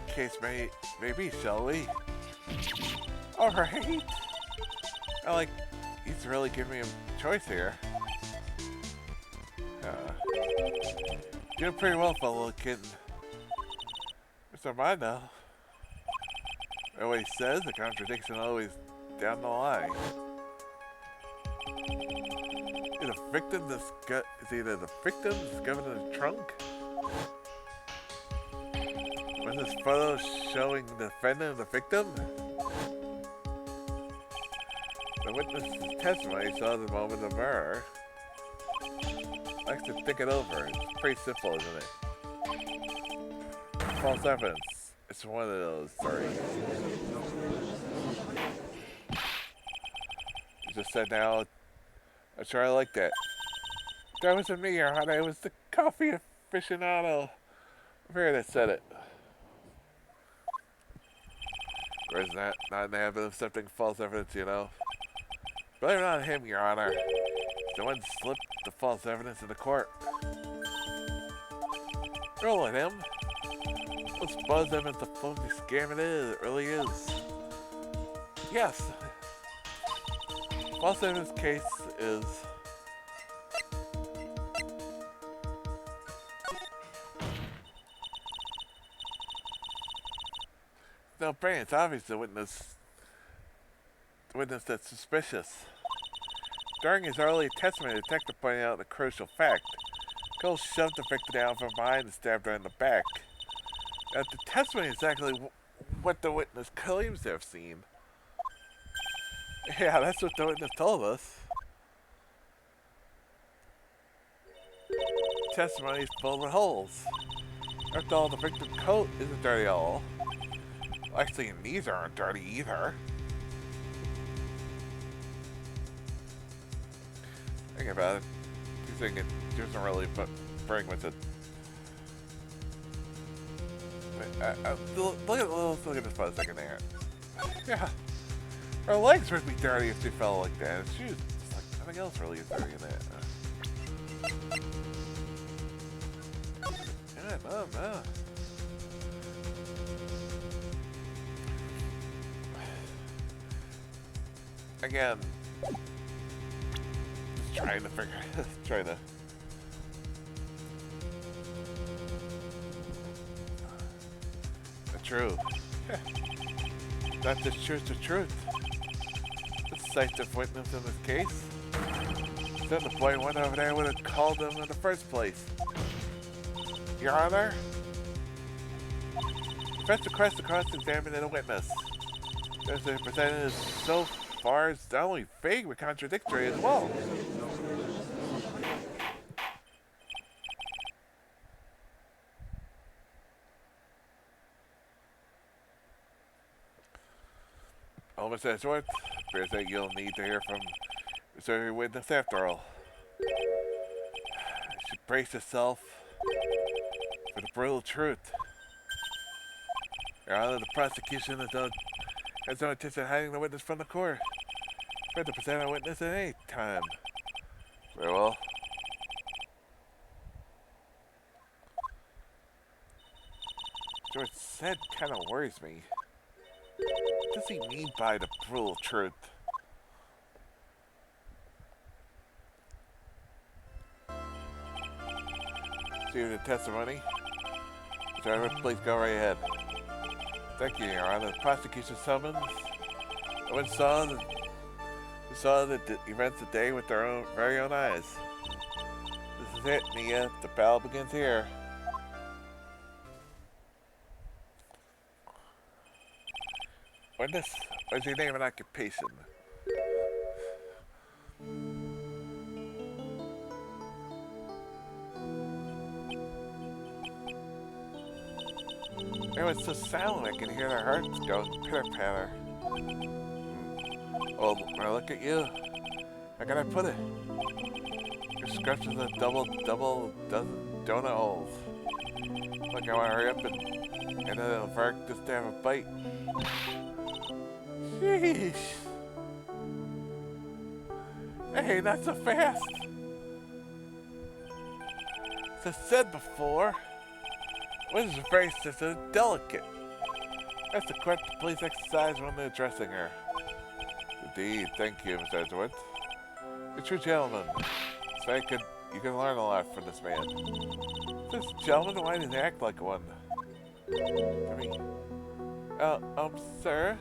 case may be, shall we? Alright. I like, he's really giving me a choice here. Doing pretty well, fellow kitten. Mr. Mondo. And what he says, the contradiction always down the line. Is either the victim discovered in the trunk? Was this photo showing the defendant and the victim? The witness's testimony saw the moment of murder. Likes to think it over. It's pretty simple, isn't it? False evidence. It's one of those. Sorry. You just said now. I'm sure I like that. That wasn't me, Your Honor. It was the coffee aficionado. I'm here that said it. Or is that not in the habit of accepting false evidence, you know? Blame it on him, Your Honor. The one slipped the false evidence in the court. Roll at him. Let's buzz him as the phony scam it is. It really is. Yes. False evidence case is... No brain. It's obvious the witness that's suspicious. During his early testimony, the detective pointed out the crucial fact. Cole shoved the victim down from behind and stabbed her in the back. Now, the testimony is exactly what the witness claims to have seen. Yeah, that's what the witness told us. Testimony is filled with holes. After all, the victim's coat isn't dirty at all. Actually, these aren't dirty either. Think about it. You think it doesn't really bring with it. Look at this for a second there. Yeah. Her legs would be dirty if they fell like that. She was just like nothing else really is dirty in that. No. Again, just trying to figure, the truth. Not just truth, the truth. The decisive witness in this case. Then the boy went over there would have called him in the first place. Your Honor, defense requests to cross-examine a witness. As the presented is so far as not only vague but contradictory as well. Almost as worth, appears that you'll need to hear from Missouri witness after all. You should brace yourself for the brutal truth. Your Honor, the prosecution has no intention of hiding the witness from the court. We're to present a witness at any time. Very well. George said kind of worries me. What does he mean by the brutal truth? See the testimony? Sorry, please go right ahead. Thank you, Your Honor. The prosecution summons. I went saw the events today with their very own eyes. This is it, Nia. The battle begins here. What's your name and occupation? Everyone's so silent I can hear their hearts going pitter-patter. Oh, when I look at you, how can I put it? Your scratch is a double dozen donut holes. Look, I want to hurry up and then it'll work just to have a bite. Sheesh. Hey, not so fast. As I said before, Wizard's very sensitive and delicate. That's the correct police exercise when they're addressing her. Indeed, thank you, Miss Edgewood. You're a true gentleman. So you can learn a lot from this man. This gentleman, why does he act like one? To me. Sir?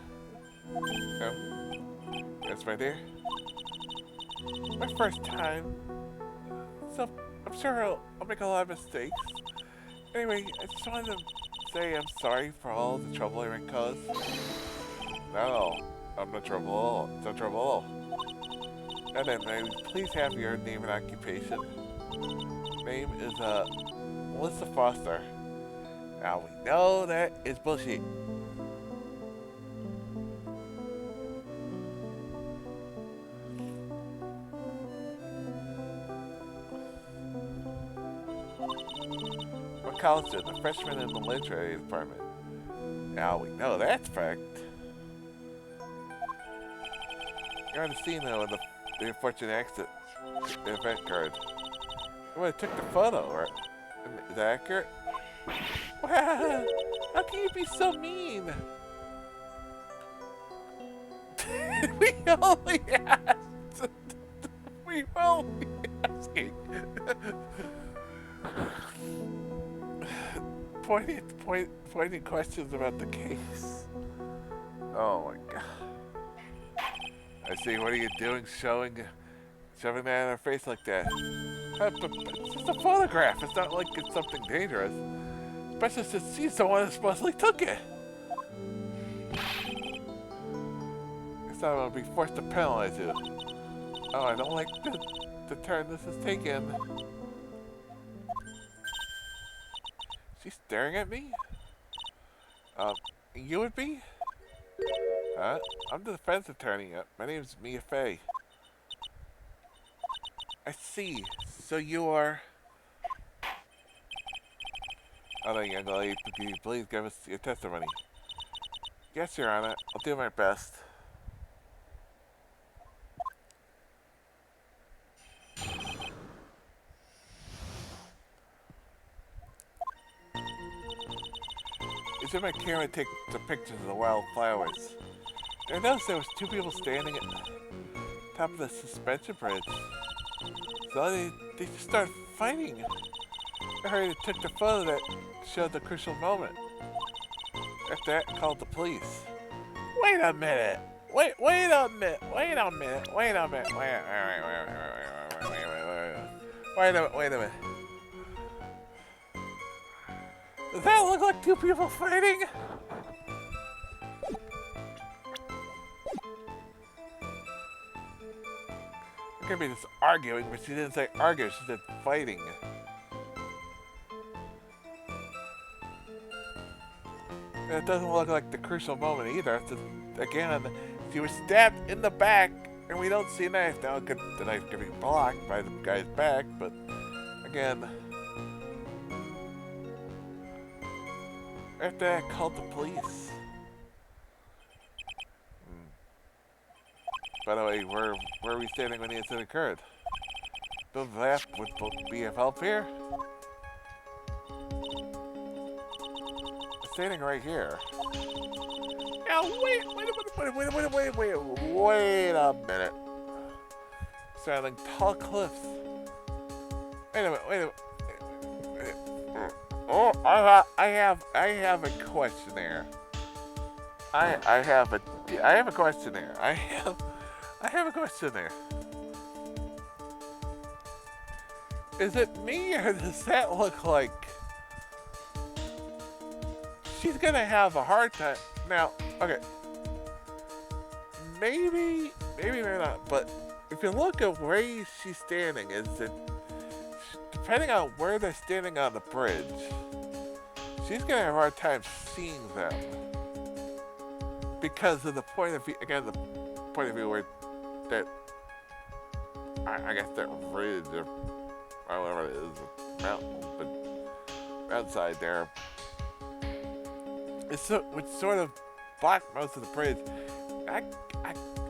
Yes, my dear? My first time. So, I'm sure I'll make a lot of mistakes. Anyway, I just wanted to say I'm sorry for all the trouble I might cause. Not at all. I'm no trouble at all. It's no trouble at all. And then, may we please have your name and occupation? Name is, Melissa Foster. Now, we know that is bullshit. What college student? A freshman in the literary department. Now, we know that's fact. You're on the scene, though, of the unfortunate accident. The event card. Well, I took the photo, right? Is that accurate? Wow, how can you be so mean? We only asked. We only asking. Pointing questions about the case. Oh my god. I see. What are you doing, shoving that in her face like that? But it's just a photograph. It's not like it's something dangerous. Especially since she's the one who supposedly took it. Guess I'm gonna be forced to penalize you. Oh, I don't like the turn this is taking. She's staring at me? You would be? Huh? I'm the defense attorney. My name's Mia Fey. I see. So you are... Oh, young lady, could you please give us your testimony? Yes, Your Honor. I'll do my best. It's in my camera to take the pictures of the wild flowers. I noticed there was two people standing at the top of the suspension bridge. So they just started fighting. I heard it took the photo that showed the crucial moment. After that, called the police. Wait a minute! Wait a minute! Wait a minute! Wait a minute! Wait a minute! Does that look like two people fighting? It could be just arguing, but she didn't say argue, she said fighting. And it doesn't look like the crucial moment either. It's just, again, she was stabbed in the back, and we don't see a knife. Now, the knife could be blocked by the guy's back, but again... After that, I called the police. By the way, where were we standing when the incident occurred? The left would be of help here? I'm standing right here. Now wait a minute. Surrounding tall cliffs. Wait a minute. Oh, I have a question there. I have a question there. I have a question there. Is it me, or does that look like she's gonna have a hard time? Now, okay. maybe not. But if you look at where she's standing, is that depending on where they're standing on the bridge, she's gonna have a hard time seeing them because of the point of view. Again, the point of view where that I guess that ridge or whatever it is, mountain, but outside there, which sort of blocked most of the bridge.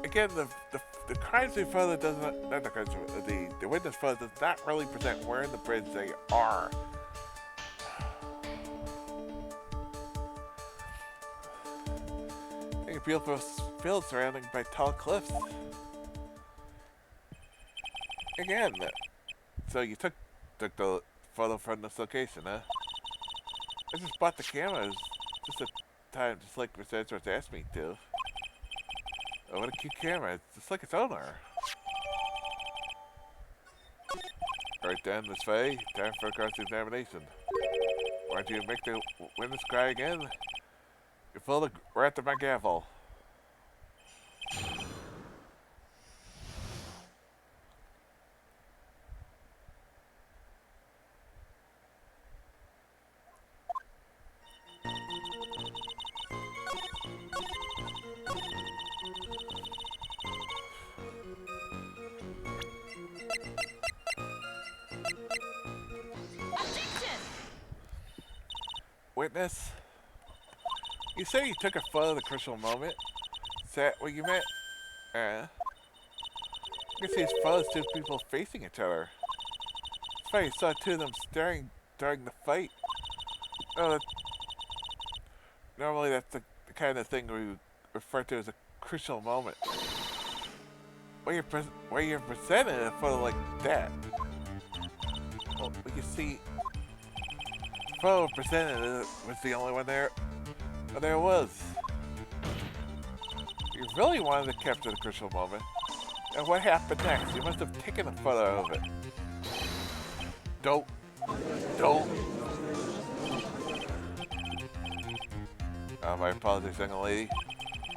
Again, the crime scene photo doesn't, not the crime scene, the witness photo does not really present where in the bridge they are. A beautiful field surrounded by tall cliffs. Again, so you took the photo from this location, huh? I just bought the camera just a time, just like research was asked me to. Oh, what a cute camera! It's just like its owner. Right then, Miss Faye, time for a cross-examination. Why don't you make the witness cry again? You pull the rat to my gavel. Witness, you say you took a photo of the crucial moment. Is that what you meant? I can see these photos, two people facing each other. It's funny, you saw two of them staring during the fight. Oh, normally that's the kind of thing we refer to as a crucial moment. Where you're presented in a photo like that. Well, we can see photo presented was the only one there. Oh, there it was. You really wanted to capture the crucial moment. And what happened next? You must have taken a photo of it. Don't. My apologies, young lady.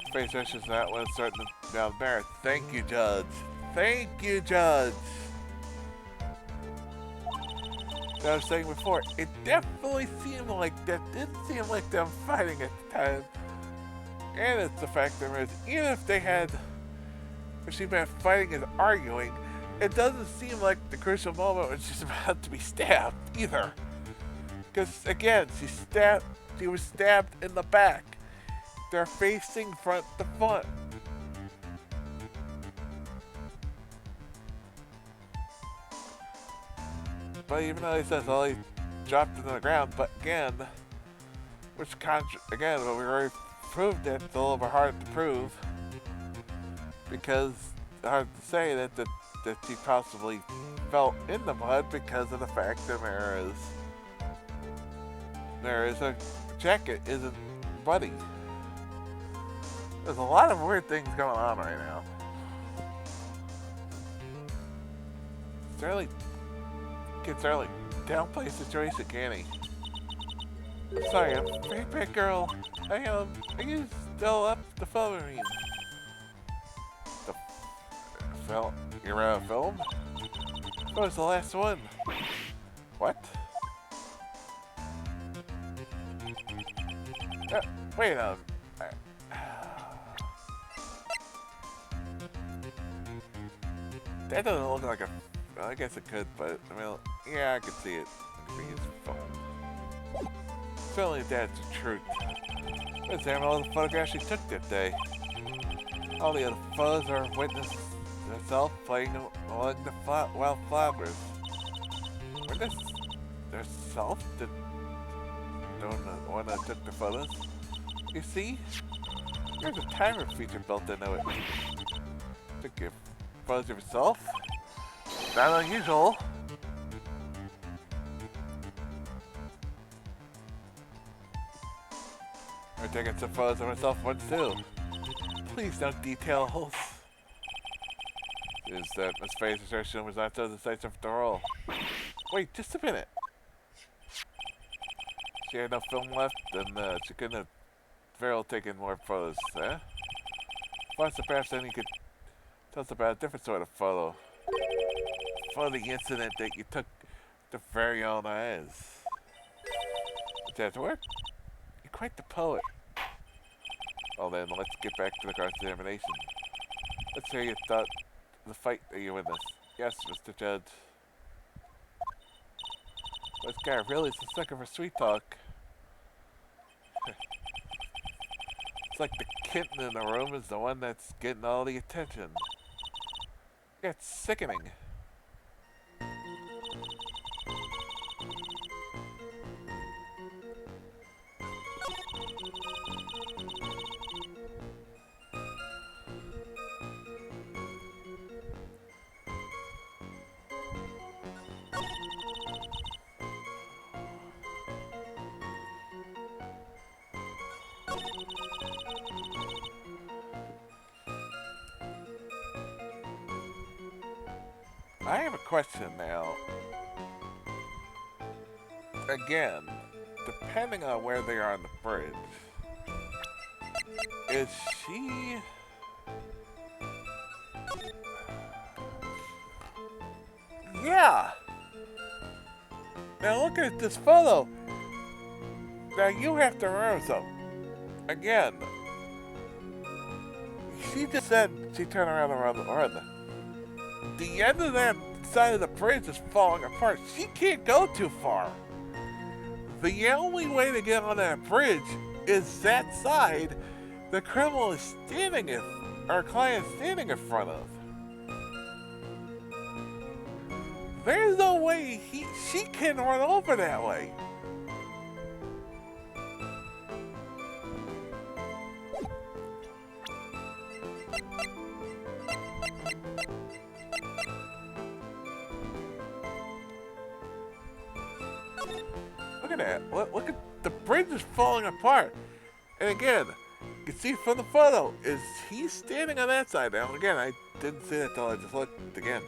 Space Rush is not when it's starting to down there. Thank you, Judge. Thank you, Judge. As I was saying before, it definitely seemed like that didn't seem like them fighting at the time. And it's the fact that even if she meant fighting and arguing, it doesn't seem like the crucial moment when she's about to be stabbed either. Because again, she was stabbed in the back. They're facing front to front. But even though he says, oh, he dropped it on the ground, but again, but we already proved that it's a little bit hard to prove, because it's hard to say that she possibly fell in the mud because of the fact that her jacket isn't muddy. There's a lot of weird things going on right now. Can certainly downplay the situation, can he? I'm sorry, I'm a very bad girl. Are you still up the phone? You're out of film? What was the last one? What? Wait a minute. That doesn't look like a... Well, I guess it could, but, I mean, yeah, I could see it. It could be his phone. Certainly that's the truth. Let's examine all the photographs she took that day. All the other photos are witness herself playing along the wild flowers. Witness herself? The one that took the photos? You see? There's a timer feature built into it. Took your photos of yourself? Not unusual. I'm taking some photos of myself once too. Please don't details. Is that Miss Faye's assertion was not so decisive after all? Wait, just a minute. She had no film left, and she couldn't have very well taken more photos, huh? Plus, perhaps then you could tell us about a different sort of photo. For the incident that you took the very own eyes. Is that the word? You're quite the poet. Well then, let's get back to the cross-examination. Let's hear your thought of the fight that you witnessed. Yes, Mr. Judge. This guy really is a sucker for sweet talk. It's like the kitten in the room is the one that's getting all the attention. It's sickening. I have a question now. Again, depending on where they are on the bridge, is she... Yeah! Now look at this photo. Now you have to remember something. Again, she just said she turned around and run. The end of that side of the bridge is falling apart. She can't go too far. The only way to get on that bridge is that side the criminal is standing in, our client is standing in front of. There's no way she can run over that way. Look at that. Look at the bridge is falling apart. And again, you can see from the photo, is he standing on that side? Now again, I didn't see that till I just looked again.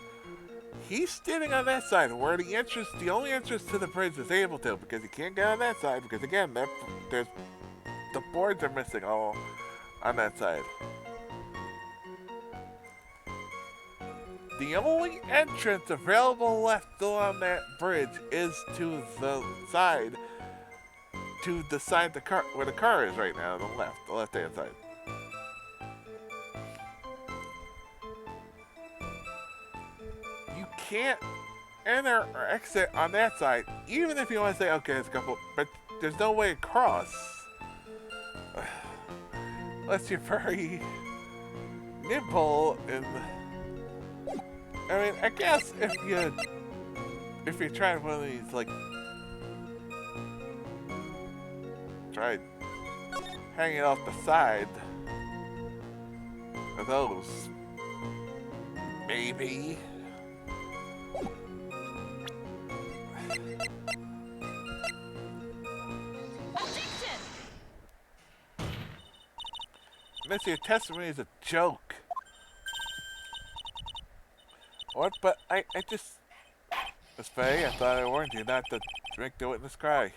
He's standing on that side where the only entrance to the bridge is able to, because he can't get on that side, because again, the boards are missing all on that side. The only entrance available left along that bridge is to the side where the car is right now, the left-hand side. You can't enter or exit on that side, even if you want to say, okay, it's a couple, but there's no way across. Unless you're very nimble and... I mean, I guess if you're trying one of these, like, try hanging off the side of those, maybe. Objection! Unless your testimony is a joke. What? But I just... Miss Faye, I thought I warned you not to make the witness cry.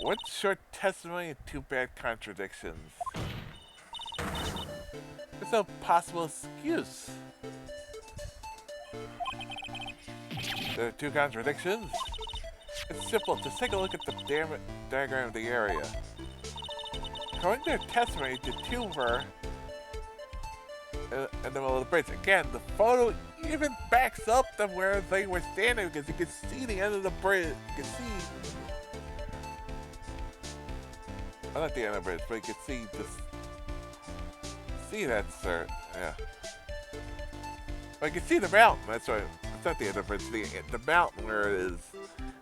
What's short testimony and two bad contradictions? There's no possible excuse. There are two contradictions? It's simple. Just take a look at the diagram of the area. According to their testimony, the two were in the middle of the bridge. Again, the photo even backs up to where they were standing because you can see the end of the bridge. You can see... Well, not the end of the bridge, but you can see this... See that, sir. Yeah. Well, you can see the mountain. That's right. It's not the end of the bridge. The mountain where it is.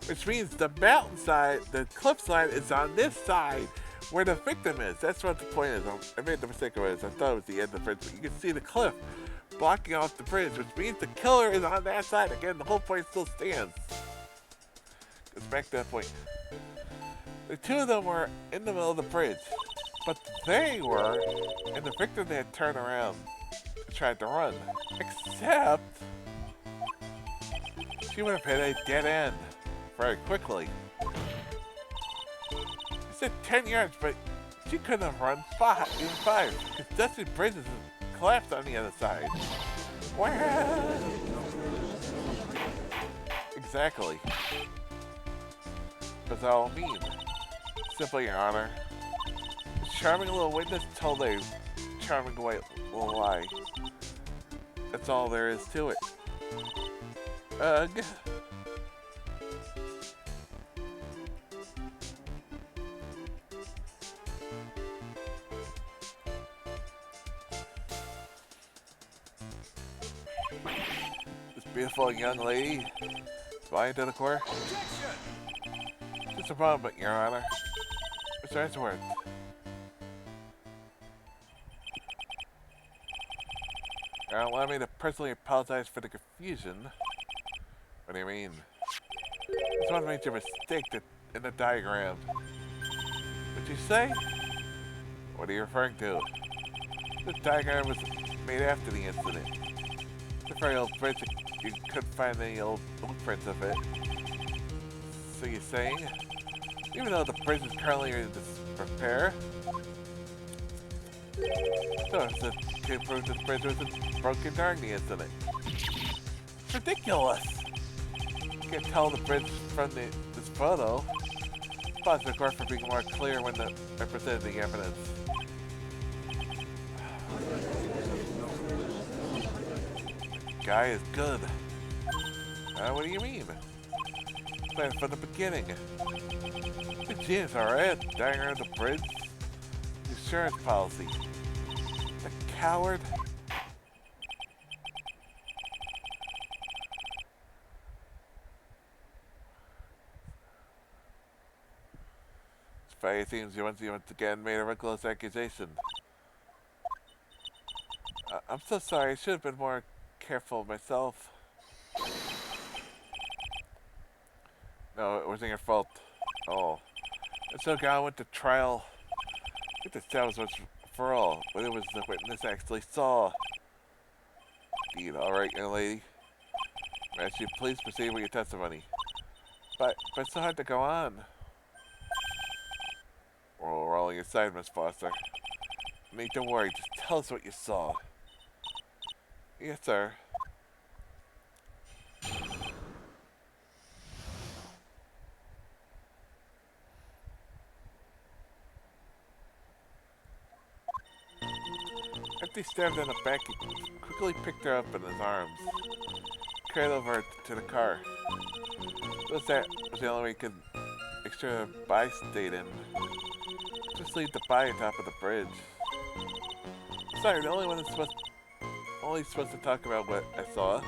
Which means the mountainside, the cliffside is on this side where the victim is. That's what the point is. I made the mistake of it. I thought it was the end of the bridge, but you can see the cliff blocking off the bridge, which means the killer is on that side. Again, the whole point still stands. Goes back to that point. The two of them were in the middle of the bridge, but they were, and the victim had turned around and tried to run. Except, she would have hit a dead end very quickly. Said 10 yards, but She couldn't have run even five, because Dusty Bridges collapsed on the other side. Well, exactly. What does that all mean? Simply, Your Honor. A charming little witness told a charming white little lie. That's all there is to it. Ugh. This beautiful young lady, flying to the court. Objection! Just a moment, Your Honor. Mr. Edgeworth. Now, allow me to personally apologize for the confusion. What do you mean? It's one major mistake in the diagram. What'd you say? What are you referring to? The diagram was made after the incident. It's a very old bridge. You couldn't find any old blueprints of it. So you're saying, even though the bridge is currently in disrepair, so it can prove that the bridge wasn't broken during the incident. It's ridiculous! You can't tell the bridge from this photo. Pause the court for being more clear when I presented the evidence. Guy is good. What do you mean? Planned from the beginning. The genius, alright. Diagram of the bridge. Insurance policy. The coward. It's funny, it seems you once again made a reckless accusation. I'm so sorry. I should have been more careful myself. No, it wasn't your fault. Oh. And so God went to trial. I think the stat was once for all, but it was the witness actually saw. Indeed, alright, young lady. May I ask you please proceed with your testimony. But it's so hard to go on. Oh, we're all on your side, Miss Foster. No need to worry, just tell us what you saw. Yes, sir. After he stabbed her in the back, he quickly picked her up in his arms, carried over to the car. That was the only way he could make sure the body stayed in. Just leave the body on top of the bridge. Sorry, the only one that's supposed to talk about what I saw.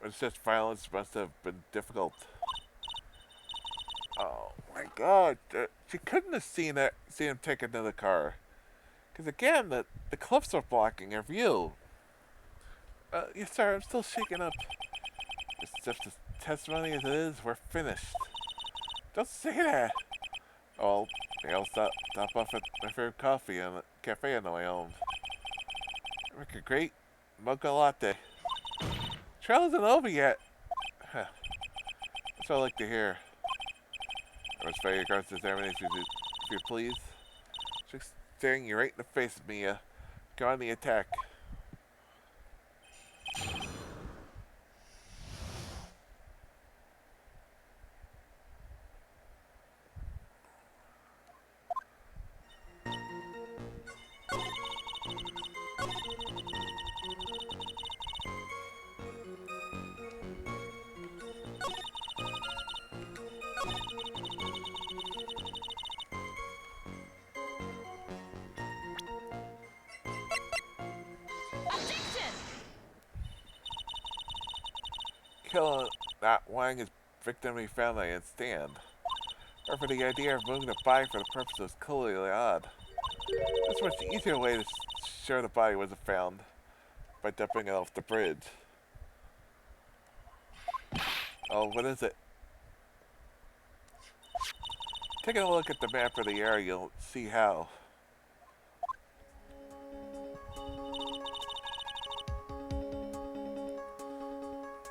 But such violence must have been difficult. Oh my God! She couldn't have seen him take another car, because again, the cliffs are blocking her view. Yes, sir. I'm still shaken up. As just as testimony as it is, we're finished. Don't say that. Oh, maybe I'll stop off at my favorite coffee and cafe on the way home. Make a great mocha latte. Trial isn't over yet. Huh. That's what I like to hear. I must fail your gross examination, if you please. She's staring you right in the face, Mia. Go on the attack. Objection! Killing not wanting his victim to be found, I understand. Or for the idea of moving the body for the purpose was clearly odd. This was the easier way to show the body wasn't found, by dumping it off the bridge. Oh, what is it? Taking a look at the map of the area, you'll see how.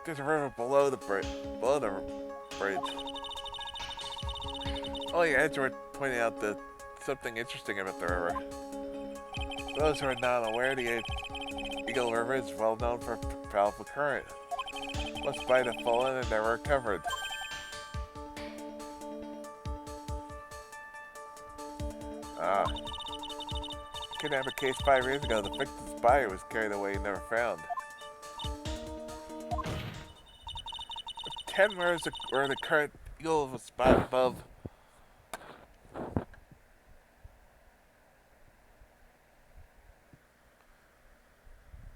There's a river below the bridge. Oh yeah, Edgeworth pointed out that something interesting about the river. For those who are not aware, the Eagle River is well known for powerful current. Most might have fallen and never recovered. Kidnapping case 5 years ago, the victim's body was carried away and never found. 10 mirrors where the current Eagle was spot above.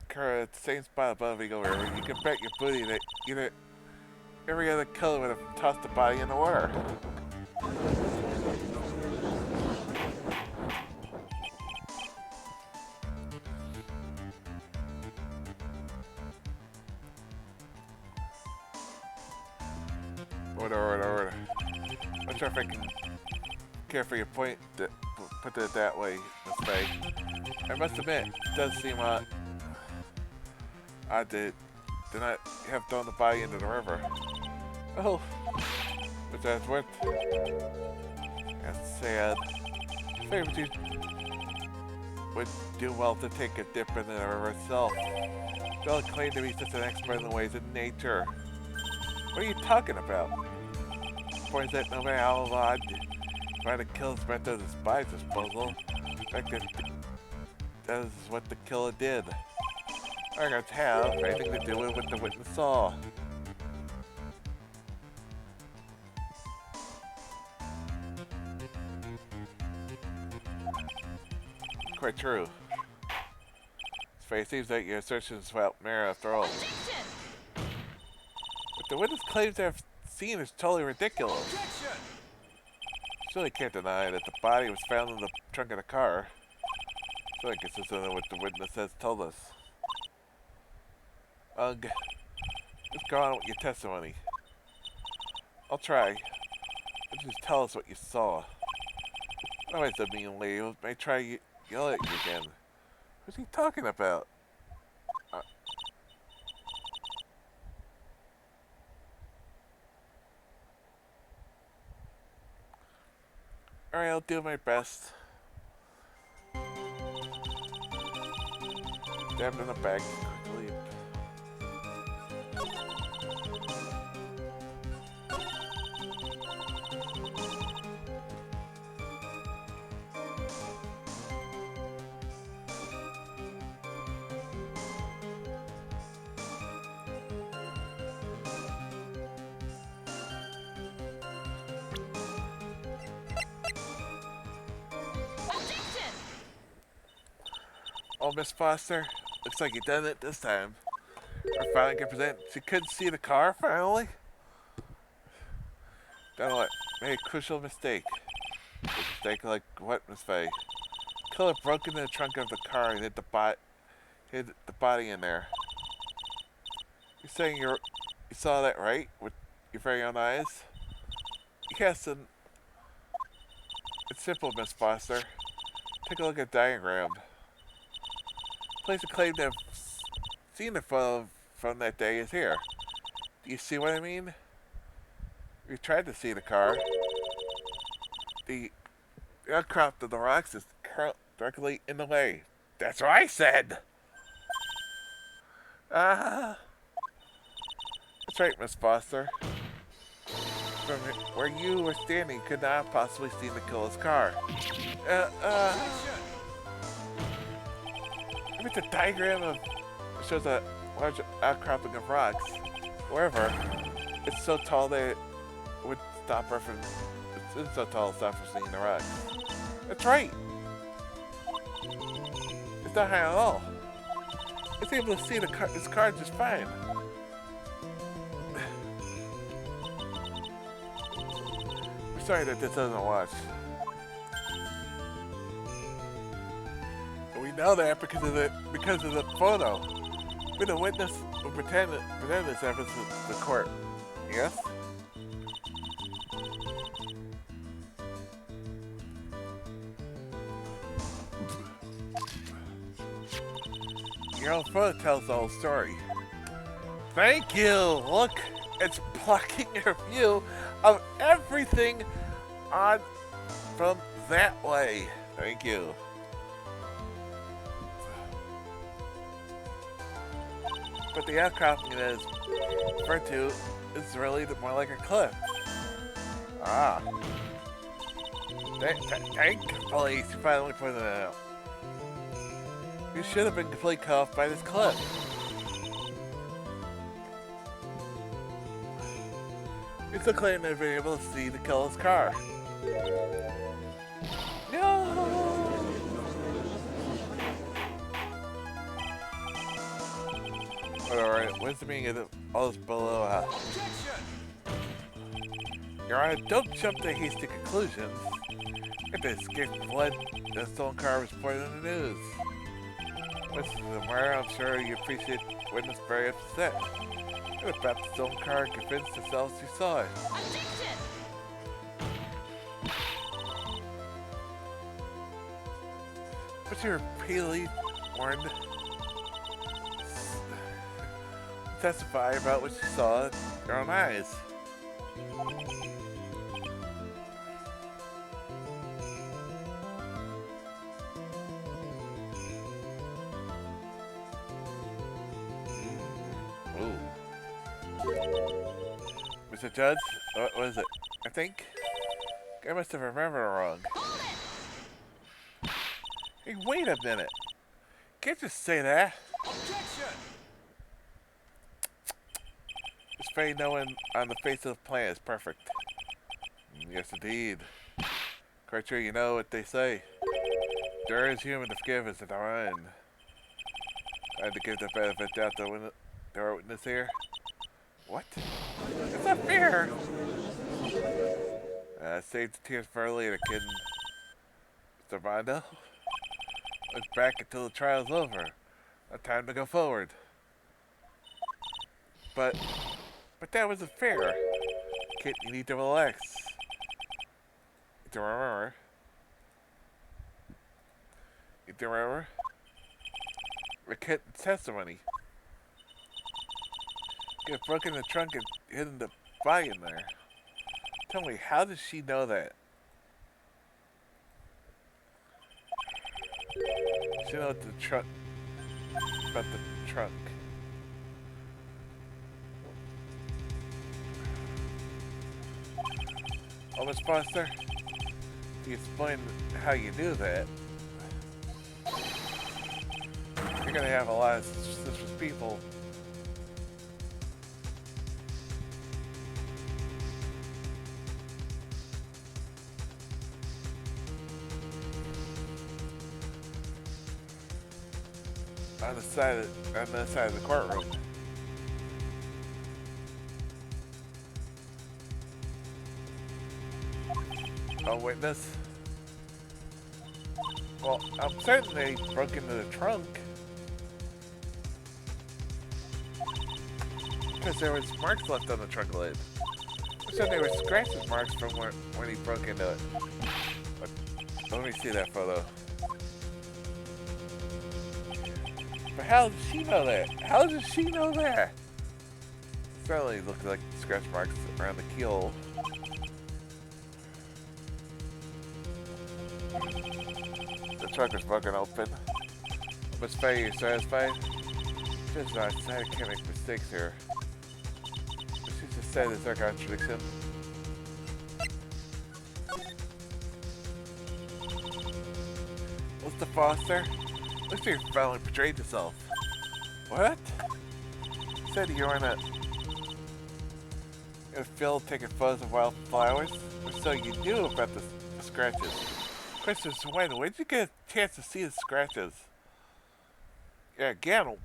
Current same spot above Eagle River. You can bet your booty that either every other killer would have tossed the body in the water. Order. I'm not sure if I can care for your point that put it that way, Miss Faye. I must admit, it does seem odd to not have thrown the body into the river. Oh, but that's what. That's sad. Faye would do well to take a dip in the river itself. Don't claim to be such an expert in the ways of nature. What are you talking about? Points that no matter how odd trying to kill his method is by disposal. In fact, that is what the killer did. Arguments have anything to do with what the witness saw. Quite true. It seems like your assertions about Mara after all. Objection! What the witness claims to have seen is totally ridiculous. Objection! Surely can't deny that the body was found in the trunk of the car. Surely consistent with what the witness has told us. Ugh. Let's go on with your testimony. I'll try. Just tell us what you saw. Otherwise, the mean lady may try yell at you again. What's he talking about? Alright, I'll do my best. Stabbed in the back quickly. Objection! Oh, Miss Foster, looks like you done it this time. Our finally can present. She couldn't see the car, finally? Done what? Made a crucial mistake. A mistake like what, Miss Faye? Killer broke into the trunk of the car and hid the body in there. You're saying you saw that, right? With your very own eyes? Yes, and it's simple, Miss Foster. Take a look at the diagram. Place of claim to have seen the photo from that day is here. Do you see what I mean? You tried to see the car. The outcrop of the rocks is directly in the way. That's what I said! That's right, Miss Foster. From where you were standing, you could not have possibly seen the killer's car. If it's a diagram of it shows a large outcropping of rocks, however, it's so tall that it would stop her from. It's so tall to stop her from seeing the rocks. That's right. It's not high at all. It's able to see this car just fine. We're sorry that this doesn't watch. We know that because of the photo. But the witness will pretend this evidence to the court. Yes? Your own photo tells the whole story. Thank you! Look, it's blocking your view of everything on from that way. Thank you. But the outcropping that is referred to is really more like a cliff. Ah. Thank police, you finally pointed it out. You should have been completely cut off by this cliff. You still claim to have been able to see the killer's car. No! Alright, what's the meaning of all this below? Your Honor, don't jump to hasty conclusions. If the escape from blood, the stolen car was reported in the news. Mr. Zamora, I'm sure you appreciate witness very upset. What about the stolen car and convinced yourselves you saw it? Objection! But you repeatedly warned testify about what you saw with your own eyes. Ooh. Mr. Judge, what was it? I think I must have remembered wrong. Hey, wait a minute. Can't just say that. Objection! This very no one on the face of the planet is perfect. Yes, indeed. Quite sure you know what they say. There is human to forgive is divine. I had to give the benefit of the doubt to our witness here. What? It's not fair! Save the tears for a later, kid. Mr. Bondo? Look back until the trial's over. No time to go forward. But that wasn't fair. Kid, you need to relax. You need to remember. You need to remember. The kid's testimony. Get broken the trunk and hidden the body in there. Tell me, how does she know that? She knows the trunk. About the trunk. Oh, Miss Foster, you explain how you do that. You're gonna have a lot of suspicious people. On the side of the courtroom. A witness? Well, I'm certain they broke into the trunk. Because there was marks left on the trunk lid. So there were scratches marks from when he broke into it. But let me see that photo. But how does she know that? How does she know that? Certainly looked like scratch marks around the keyhole. The trunk was broken open. Miss Faye, you satisfied? Just not I can't make mistakes here. What she just said is there a contradiction. Mr. Foster? Looks like you finally betrayed yourself. What? You said you were in a field taking photos of wildflowers? Or so you knew about the scratches. Question is, when did you get a chance to see the scratches? Yeah, again,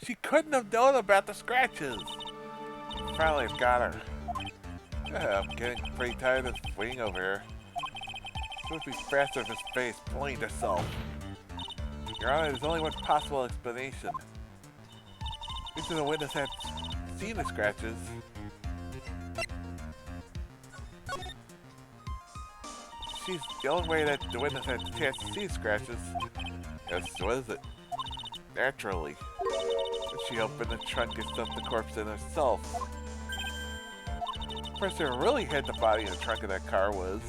she couldn't have known about the scratches. Finally, I've got her. Yeah, I'm getting pretty tired of waiting over here. It would be faster if his face blamed herself. Your Honor, there's only one possible explanation. If the witness had seen the scratches, she's the only way that the witness had the chance to see the scratches. Yes, what is it? Naturally. But she opened the trunk and stuffed the corpse in herself. The person who really hid the body in the trunk of that car was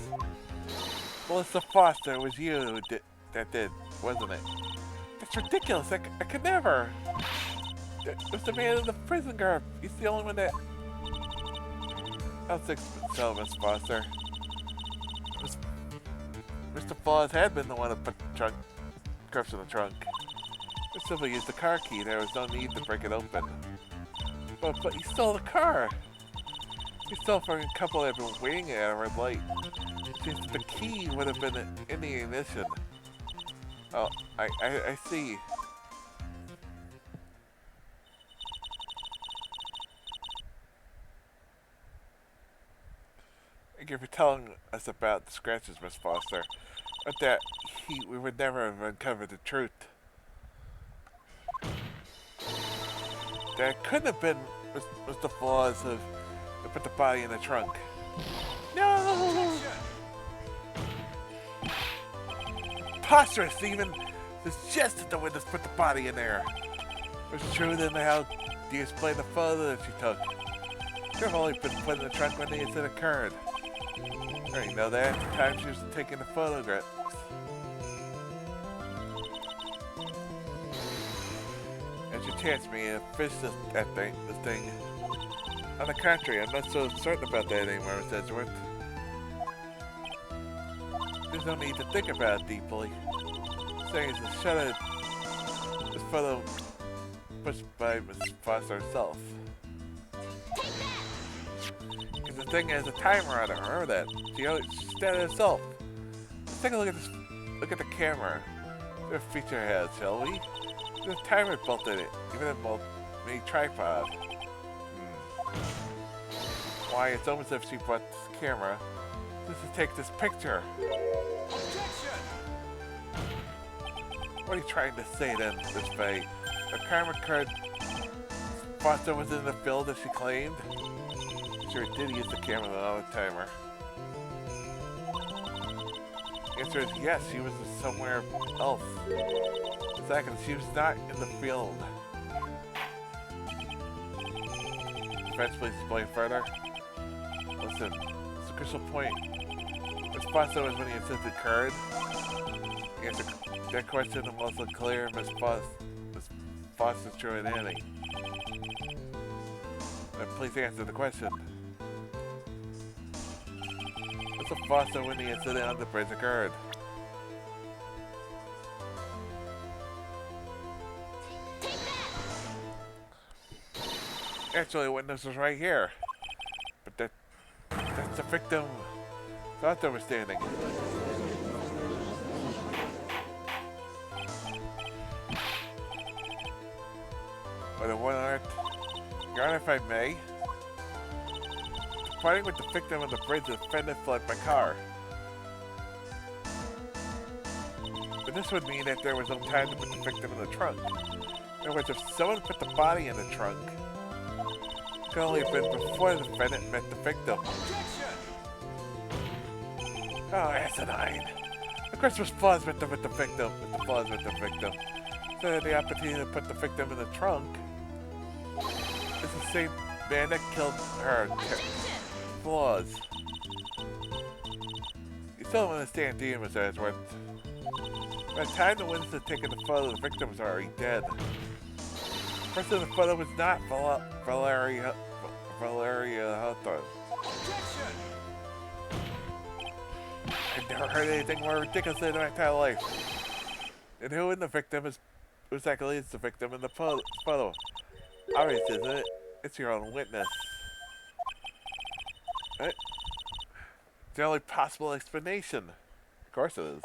Melissa Foster, it was you who that did, wasn't it? That's ridiculous. I could never. It was the man in the prison garb. He's the only one that. I'll think so, Miss Foster. Mr. Flaws had been the one to put the cuffs in the trunk. I simply used the car key. There was no need to break it open. But he stole the car. He stole from a couple that had been waiting at a red light. It seems that the key would have been in the ignition. Oh, I see. Thank you for telling us about the scratches, Miss Foster. But that we would never have uncovered the truth. That couldn't have been Mr. Flaws who put the body in the trunk. No! Preposterous, even suggested the witness put the body in there. It was true then how do you explain the photo that she took? Should have only been put in the trunk when the incident occurred. You know that at the time she was taking the photographs. There's your chance, me to finish this thing. On the contrary, I'm not so certain about that anymore, Miss Edgeworth. There's no need to think about it deeply. Saying it's a shut of this photo pushed by Miss Foster herself. Because the thing has a timer on it, remember that? She did it herself. Let's take a look at this. Look at the camera. What feature it has, shall we? There's a timer built in it, even in a mini tripod. Why, it's almost as if she brought this camera just to take this picture. Objection! What are you trying to say then, Miss Faye? The crime occurred. Foster was in the field as she claimed. Sure did use the camera without a timer. The answer is yes, she was somewhere else. Exactly, she was not in the field. Defense, please explain further. Listen, it's a crucial point. Miss Foster was when the incident occurred. The answer to that question is also clear. Miss Foster's true identity. Then please answer the question. Mr. Foster when the incident on the bridge occurred. Actually, the witness was right here. But that's the victim thought they were standing. But in one art, Your Honor, if I may, fighting with the victim on the bridge, the defendant fled my car. But this would mean that there was no time to put the victim in the trunk. In other words, if someone put the body in the trunk, it could only have been before the defendant met the victim. Oh, asinine. Of course, Miss Flaws met the victim. Mr. Flaws met the victim. So they had the opportunity to put the victim in the trunk. It's the same man that killed her. Flaws. You still don't understand, do you, Miss Edgeworth? By the time the witness had taken the photo, the victim was already dead. First of the photo was not Valeria Hawthorne. I've never heard anything more ridiculous in my entire life. And who in the victim is who exactly is the victim in the photo? Obvious, isn't it? It's your own witness. Right? It's the only possible explanation. Of course it is.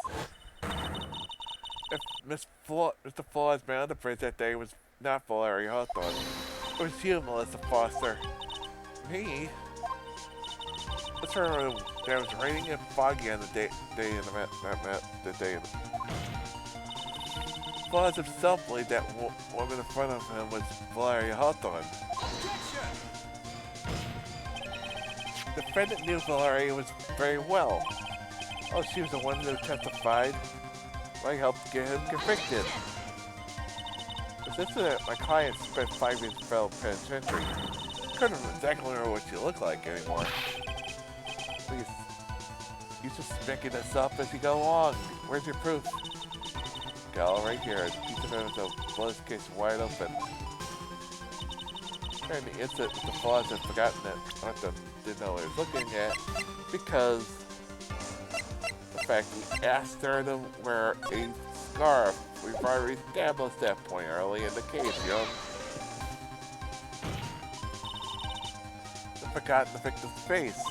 If Mr. Flaws man on the bridge that day was not Valeria Hawthorne, it was you, Melissa Foster. Me? Let's remember that it was raining and foggy on the day in the day. Flaws himself believed that woman in front of him was Valeria Hawthorne. The defendant knew Valeria was very well. Oh, she was the one who testified. I helped get him convicted. With this incident, my client spent 5 years in federal penitentiary. Couldn't exactly remember what she looked like anymore. Please. You're just making this up as you go along. Where's your proof? Got all right here. Piece of evidence that blows this case wide open. During the instant, the flaws had forgotten that Arthur didn't know what he was looking at because the fact he asked her to wear a scarf. We've already established that point early in the case, young. I've forgotten the victim's face.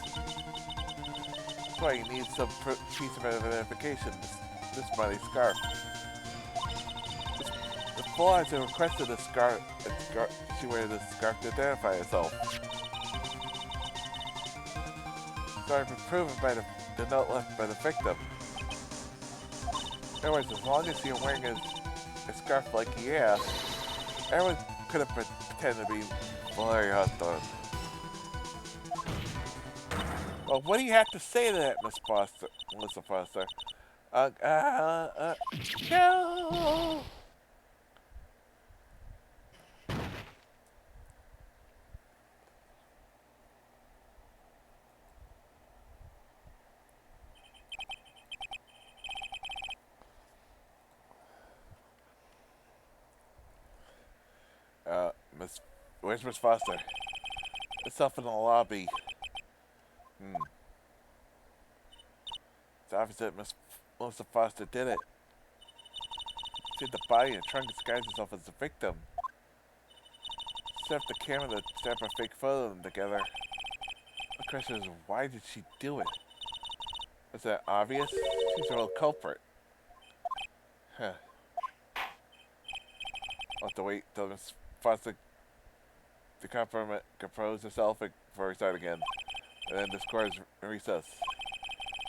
That's why you need some piece of identification. This bloody scarf. The flaws had requested a scarf. She wears this scarf to identify herself. So I've been proven by the note left by the victim. In other words, as long as you're wearing a scarf like he asked, everyone could have pretended to be Valerie Hawthorne. Well, what do you have to say to that, Melissa Foster? No! Where's Miss Foster? It's up in the lobby. It's obvious that Miss Melissa Foster did it. She hid the body in the trunk and disguised herself as the victim. Set up the camera to snap a fake photo of them together. The question is, why did she do it? Was that obvious? She's a real culprit. Huh. I'll have to wait till Miss Foster to compose herself before we start again. And then this court is in recess.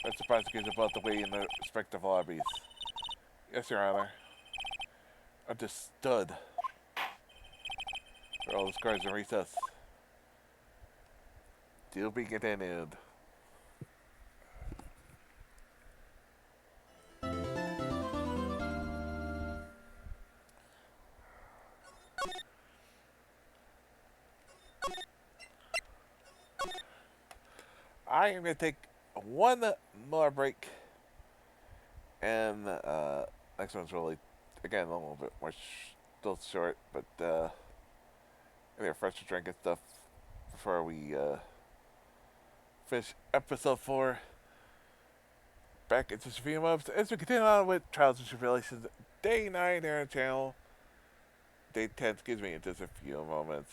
That's the prosecutors about to wait in the respective lobbies. Yes, Your Honor. Understood. For all the scores in recess. To be continued. I am going to take one more break. And next one's really, again, a little bit more still short, but maybe a fresher drink and stuff before we finish episode 4. Back in just a few moments as we continue on with Trials and Tribulations, Day 9 here on the channel. Day 10, excuse me, in just a few moments.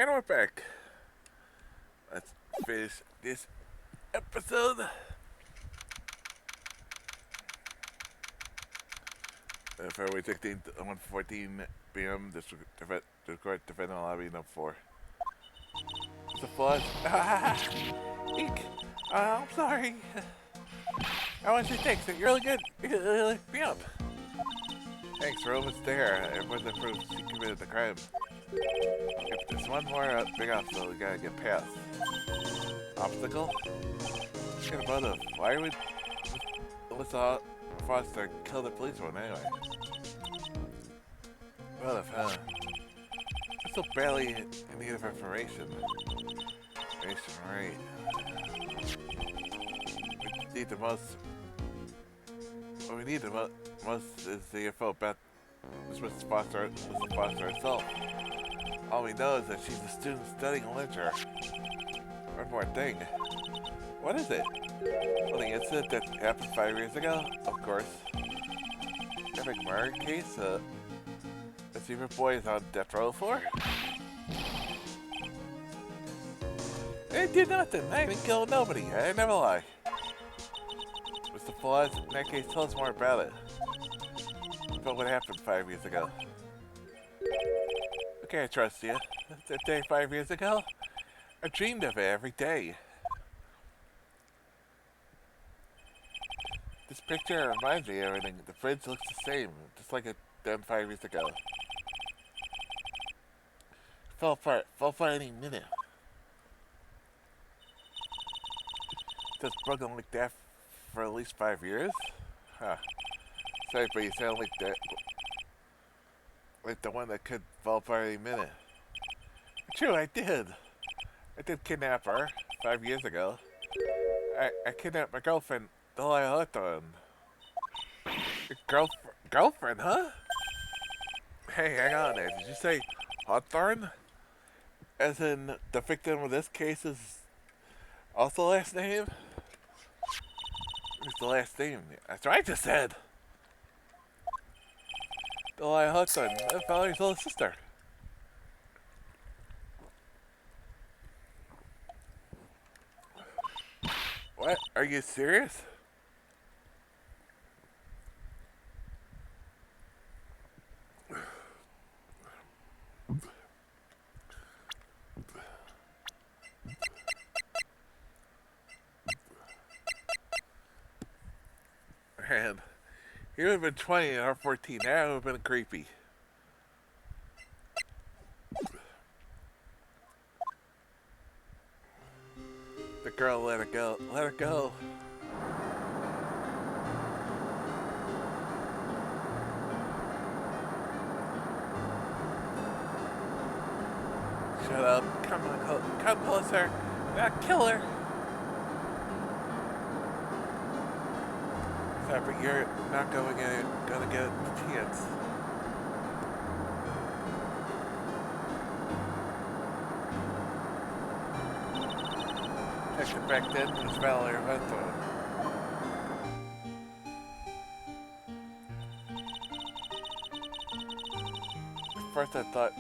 And we're back. Let's finish this episode. February 16th, 1:14 p.m. Discord defendant lobby no 4. It's a flood. Eek. I'm sorry. I want you to thanks. You're really good. You really lift me up. Thanks, we're almost there. Everyone's approved she committed the crime. If there's one more big obstacle, we gotta get past. Obstacle? Get a motive. Why would Alyssa Foster kill the policeman anyway? Motive, huh? We're still barely in need of information. Information, right. We need the most... What we need the most is the info about Mrs. Foster herself. All we know is that she's a student studying literature. One more thing. What is it? Well, the incident that happened 5 years ago? Of course. Epic murder case? The secret boy is on death row for? I did nothing. I didn't kill nobody. I never lie. Mr. Flaws, in that case, tell us more about it. About what happened 5 years ago. Okay, I trust you. That day 5 years ago? I dreamed of it every day. This picture reminds me of everything. The bridge looks the same, just like it done 5 years ago. Fell apart any minute. Just broken like that for at least 5 years? Huh. Sorry, but you sound like that. Like the one that could fall apart any minute. True, I did. I did kidnap her 5 years ago. I kidnapped my girlfriend, Delia Hawthorne. Your girlfriend, huh? Hey, hang on there. Did you say Hawthorne? As in, the victim of this case is also last name? It's the last name. That's what I just said. Delia Hawthorne, Valerie's little sister. What? Are you serious? Man, he would have been 20 and her 14. That would have been creepy. The girl let it go. Let her go. Shut up. Come closer. Not kill her. Sorry, but you're not gonna get a chance. Check it back then, it's Valerie Hawthorne. At first I thought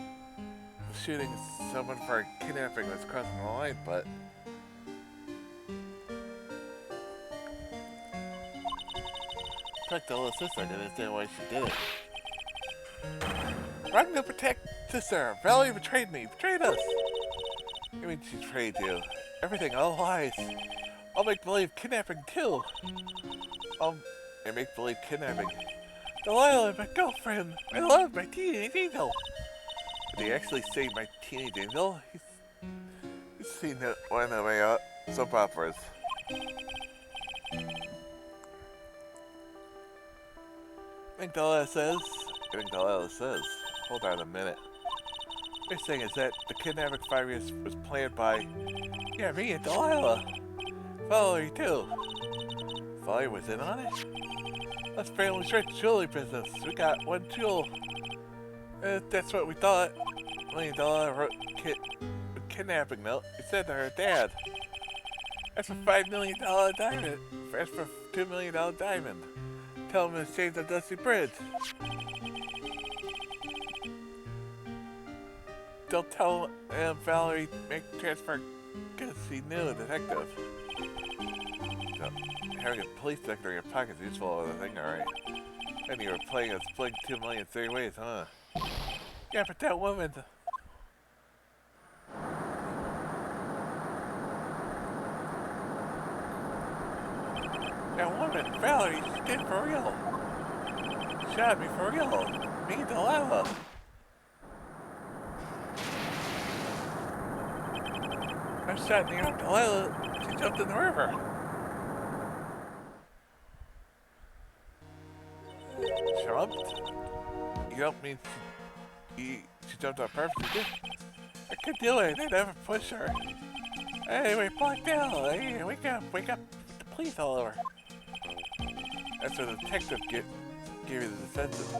shooting someone for kidnapping was crossing the line, but protect the little sister, I didn't understand why she did it. Run to protect sister! Valerie betrayed me! Betrayed us! I mean, she betrayed you. Everything, all lies. I'll make believe kidnapping too. And make believe kidnapping. Delilah, my girlfriend! I love my teenage angel! Did he actually say my teenage angel? He's seen one of my soap operas. I think Delilah says. Hold on a minute. What you're saying is that the kidnapping 5 years was planned by, yeah, me and Delilah. Valerie too. Valerie was in on it? That's family's rich jewelry business. We got one jewel. That's what we thought. When Delilah wrote kidnapping note, it said to her dad. That's for $5 million diamond. That's for $2 million diamond. Tell him to exchange the Dusty Bridge. They'll tell Valerie make transfer because he knew a detective. So, having a police detector in your pocket is useful with a thing, alright. And you were playing us playing 2 million 3 ways, huh? Yeah, but that woman... That woman, Valerie, she did for real. She shot me for real. Me and Delilah. I shot near Delilah. She jumped in the river. Jumped? You don't mean she jumped on purpose, did you? I could do it. I never push her. Hey, we blocked out. Hey, wake up. Wake up. The police all over. That's what the detective gave you the defensive.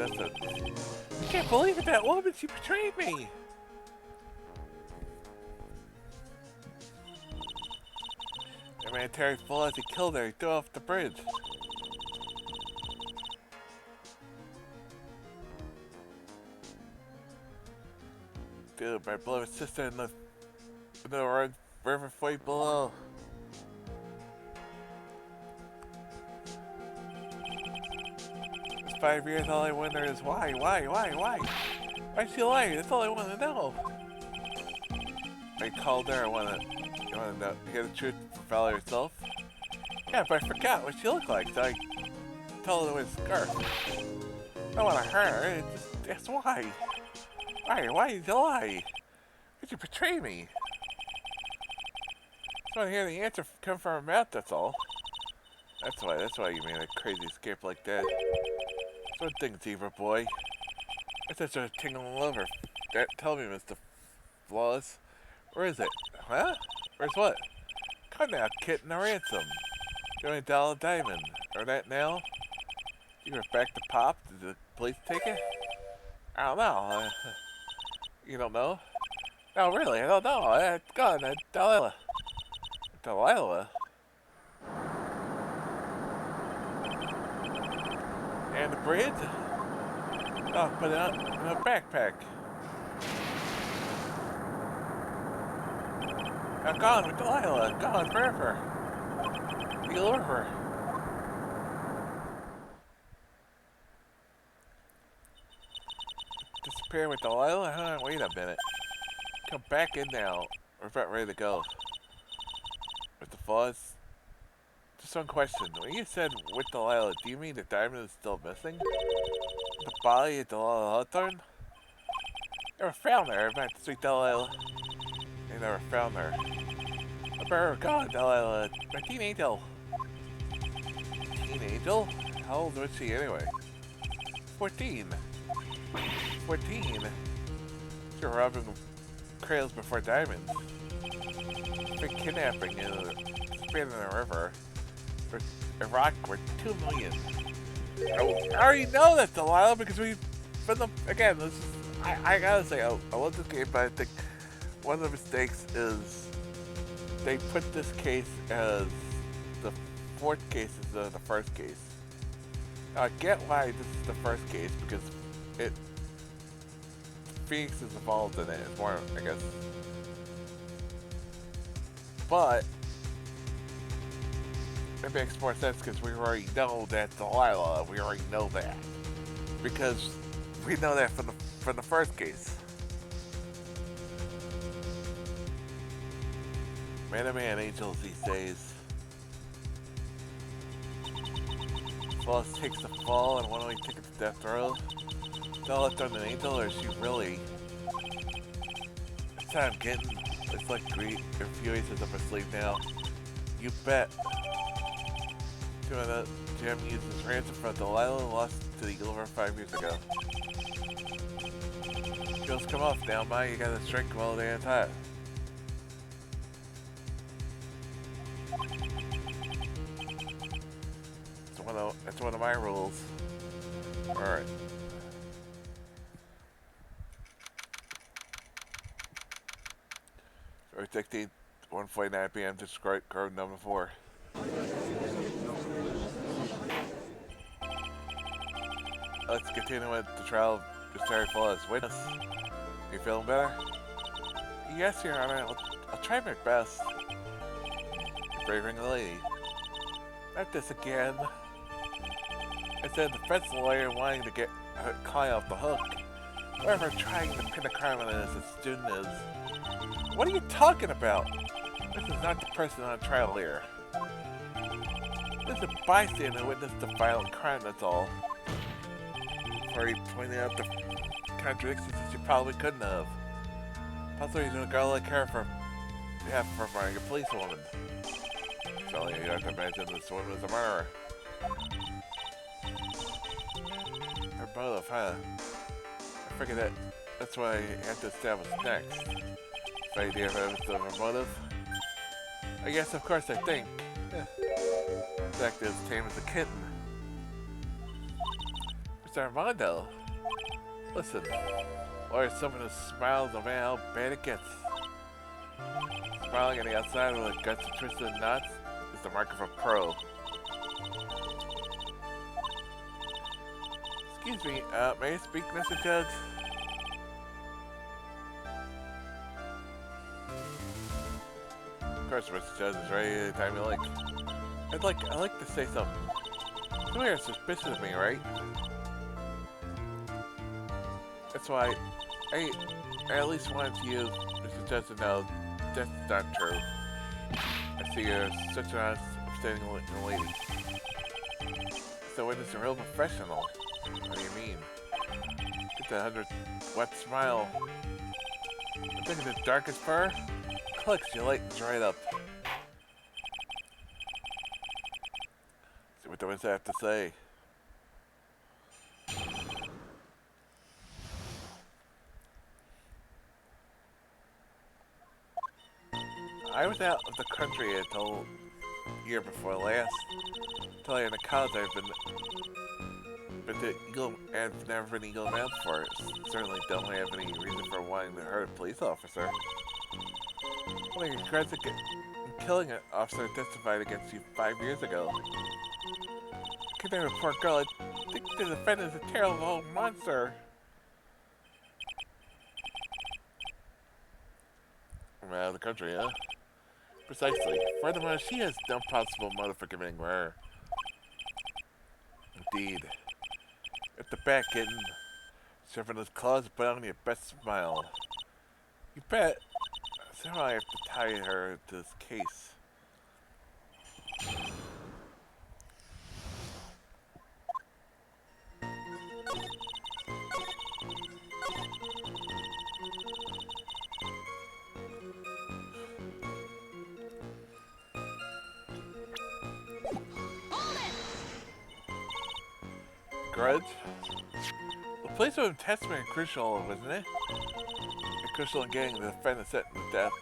I can't believe it, that woman, she betrayed me! The man Terry full as he killed her, he threw her off the bridge. Dude, my beloved sister in the river fight below. 5 years, all I wonder is why? Why'd she lie? That's all I want to know. I called her, you wanna know, hear the truth for Valerie herself? Yeah, but I forgot what she looked like, so I told her it was a scarf. I don't want to hurt her, that's why. Why did you lie? Why'd you betray me? I just want to hear the answer come from her mouth, that's all. That's why you made a crazy escape like that. One thing, Zebra boy. I such a tingle all over. Tell me, Mr. Flawless. Where is it? Huh? Where's what? Come now, kitten, a ransom. $20 diamond. Or that now? You were back to Pop? Did the police take it? I don't know. You don't know? No, really, I don't know. It's gone. Delilah. Delilah? And the bridge? Oh, put it in a backpack. I'm gone with Delilah. Gone forever. You lure her. Disappear with Delilah? Huh? Wait a minute. Come back in now. We're about ready to go. With the flaws? Just one question. When you said with Delilah, do you mean the diamond is still missing? The body of Delilah Hawthorne? Never found her, but sweet Delilah. They never found her. I better gone, Delilah. My teen angel. Teen angel? How old was she anyway? 14. 14? You're robbing cradles before diamonds. Big kidnapping and spinning in the river. For Iraq, we're 2 million. I already know that, Delilah, because again, this is, I gotta say, I love this game, but I think one of the mistakes is they put this case as the 4th case instead of the 1st case. Now, I get why this is the 1st case, because Phoenix is involved in it. It's more, I guess. But it makes more sense because we already know that Delilah. We already know that because we know that from the 1st case. Man, angels these days. Flawless takes the fall and one way ticket to death row. Delilah turned an angel, or is she really? That's how I'm getting. It's like greed. Her fury is up her sleeve now. You bet. Jim used his ransom from Delilah lost to the Eagle over 5 years ago. Skills come off down by, you gotta strike while they untie it. That's one of my rules. Alright. February 16th, 1:49 p.m. District Road number 4. Let's continue with the trial of Mr. Terry Flawless. Witness. You feeling better? Yes, Your Honor. I'll try my best. Braving the lady. Not this again. Instead of the defense lawyer wanting to get her client off the hook, whoever trying to pin a crime on an innocent student is. What are you talking about? This is not the person on trial here. This is a bystander who witnessed a violent crime, that's all. Already pointed out the contradictions that you probably couldn't have. Possibly using a girl like her for firing a policewoman. So you have to imagine this woman is a murderer. Her motive, huh? I figured that's what I have to establish next. The idea of evidence of her motive? I guess, of course, I think. Exactly as tame as a kitten. Mr. Armando, listen. Or someone who smiles no matter how bad it gets. Smiling on the outside with the guts and twisted knots is the mark of a pro. Excuse me, may I speak, Mr. Judge? Of course, Mr. Judge is ready anytime you like. I'd like to say something. You are suspicious of me, right? That's why I at least wanted you, Mr. Judge, to know that's not true. I see you're such an honest, upstanding lady. So witness a real professional. What do you mean? Get that 100 smile. I think the darkest fur clicks, you lightens right up. See what the ones have to say. I was out of the country until year before last. Until I in college, I've never been Eagle Mountain before. Certainly don't have any reason for wanting to hurt a police officer. Only regrets in killing an officer testified against you 5 years ago. Condemn a poor girl. I think the defendant is a terrible old monster. I'm out of the country, huh? Precisely. Furthermore, she has no possible motive for committing murder. Indeed. At the back, kitten. Sharpen those claws and put on your best smile. You bet. Somehow I have to tie her to this case. Grudge? The police would have testimony crucial, wasn't it? And crucial in getting the defendant sentenced to death.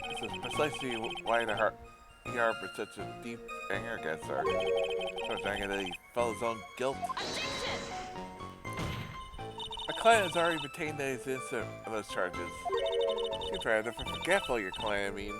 This is precisely why he harbored such a deep anger against her. Such anger that he felt his own guilt. Objection! My client has already maintained that he's innocent of those charges. Seems rather forgetful, your client, I mean.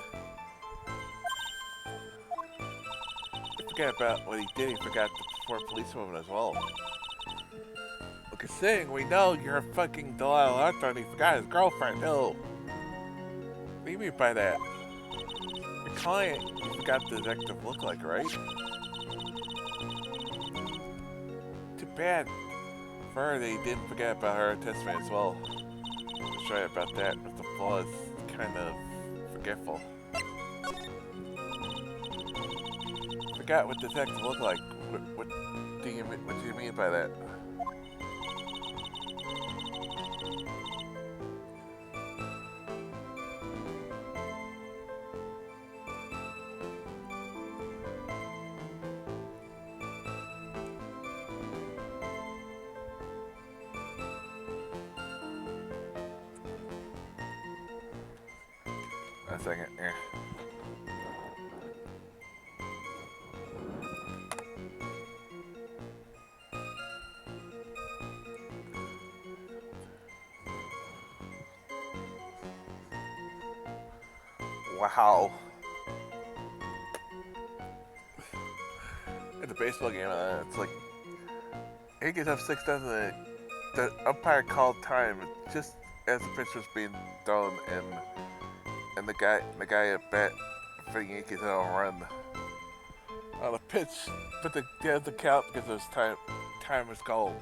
He forgot about what he did, he forgot the poor policewoman as well. Well, considering we know you're a fucking Delilah Arthur and he forgot his girlfriend, too. What do you mean by that? Your client, you forgot the detective look like, right? Too bad for her that he didn't forget about her testimony as well. That's right about that, but the flaw is kind of forgetful. Forgot what detective looked like. What do you mean by that? A second here. Wow. At the baseball game, it's like he gets up 6 times and the umpire called time just as the pitch was being thrown, and the guy at bat for the Yankees had a run on the pitch, but they had the count because it was time was called.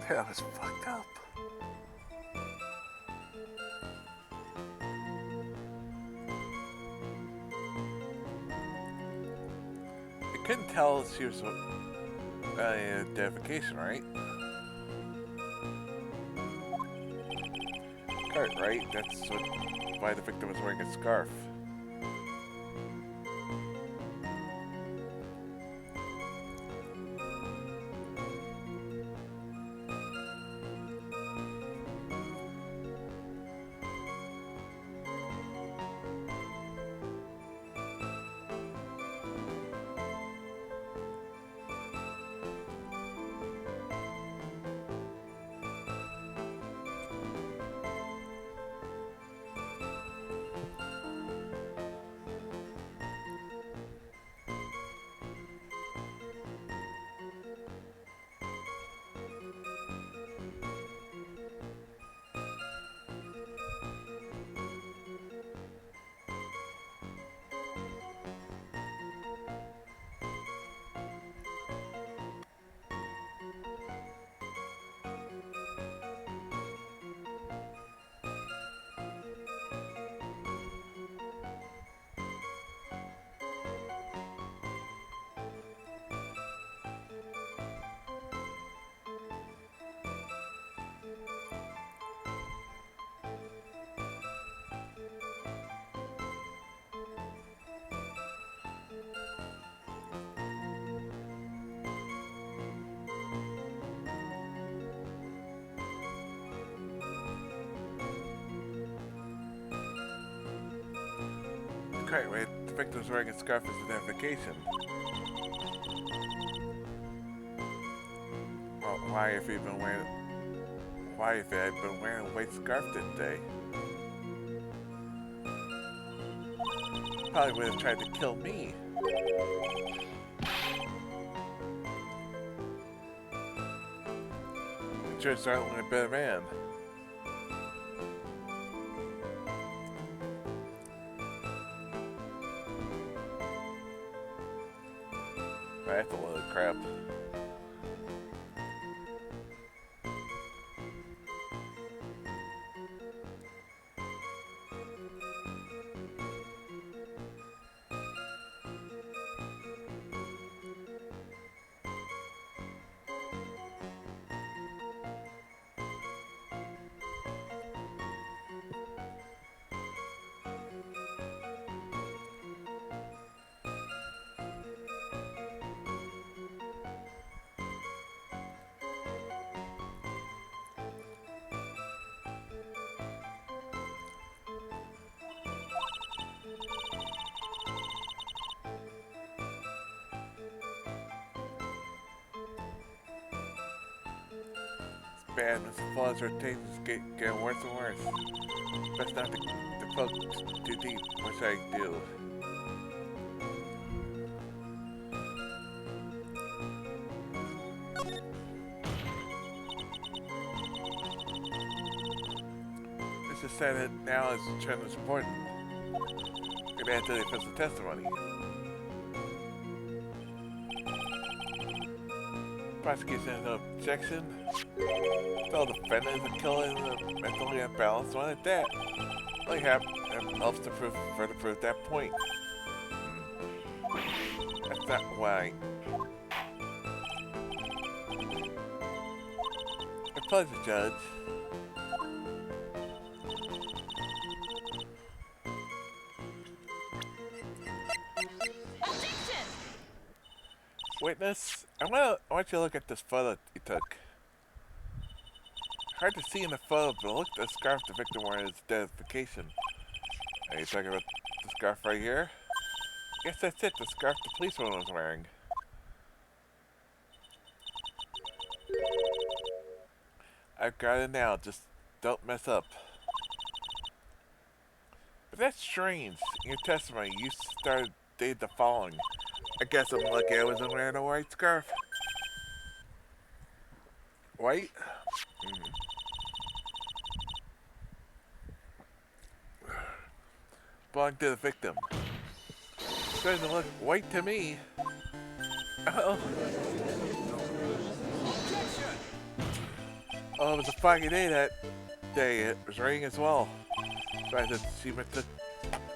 That was fucked up. You couldn't tell she was identification, right? Right? That's why the victim was wearing a scarf. Correct, right? The victim's wearing a scarf as identification. Well, why if he been wearing? Why if I had been wearing a white scarf that day? Probably would have tried to kill me. The judge certainly a better man. That's a load of crap. Bad, Mr. Flaws rotation is getting worse and worse. Best not to poke too deep, which I do. This is said that now is the trend that's important. Gonna add to the official testimony. Prosecution has no objection. Tell the defendant is a killer and a mentally unbalanced one at that. Only helps to further prove that point. That's not why. A pleasure, Judge. Objection! Witness, I want you to look at this photo you took. Hard to see in the photo, but look at the scarf the victim wore as identification. Are you talking about the scarf right here? Yes, that's it, the scarf the policeman was wearing. I've got it now, just don't mess up. But that's strange. In your testimony, you started dating the following. I guess I'm lucky I wasn't wearing a white scarf. White? belonged to the victim. Starting to look white to me. Oh, oh, it was a foggy day that day. It was raining as well. So I said, she took.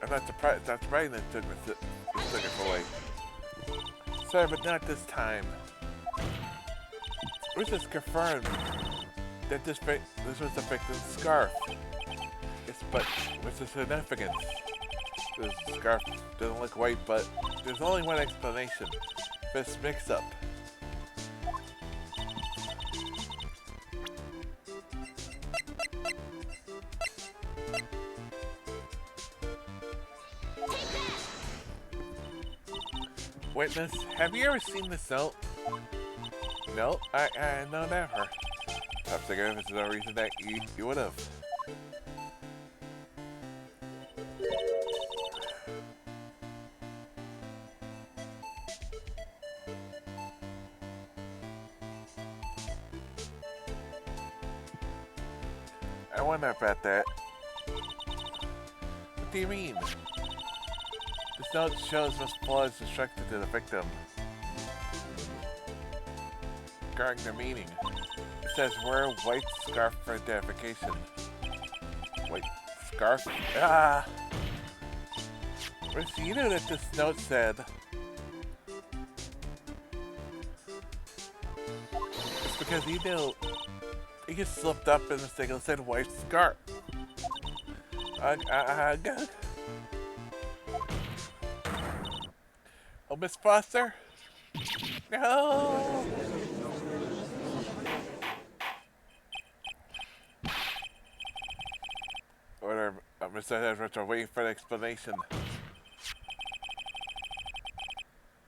I'm not surprised. Not surprising that it took it for away. Sorry, but not this time. This is confirmed that this was the victim's scarf. But what's the significance? This scarf doesn't look white, but there's only one explanation. This mix-up. Witness, have you ever seen this note? No, no, never. I'm thinking this is no reason that you would have. I wonder about that. What do you mean? This note shows Miss Flaws instructed to the victim. Regarding the meaning, it says wear a white scarf for identification. White scarf? Ah! Rissy, you knew that this note said. It's because he knew. He just slipped up in mistake and said white scarf. Oh, Miss Foster? No! Order, Mr. Edwards, are waiting for an explanation.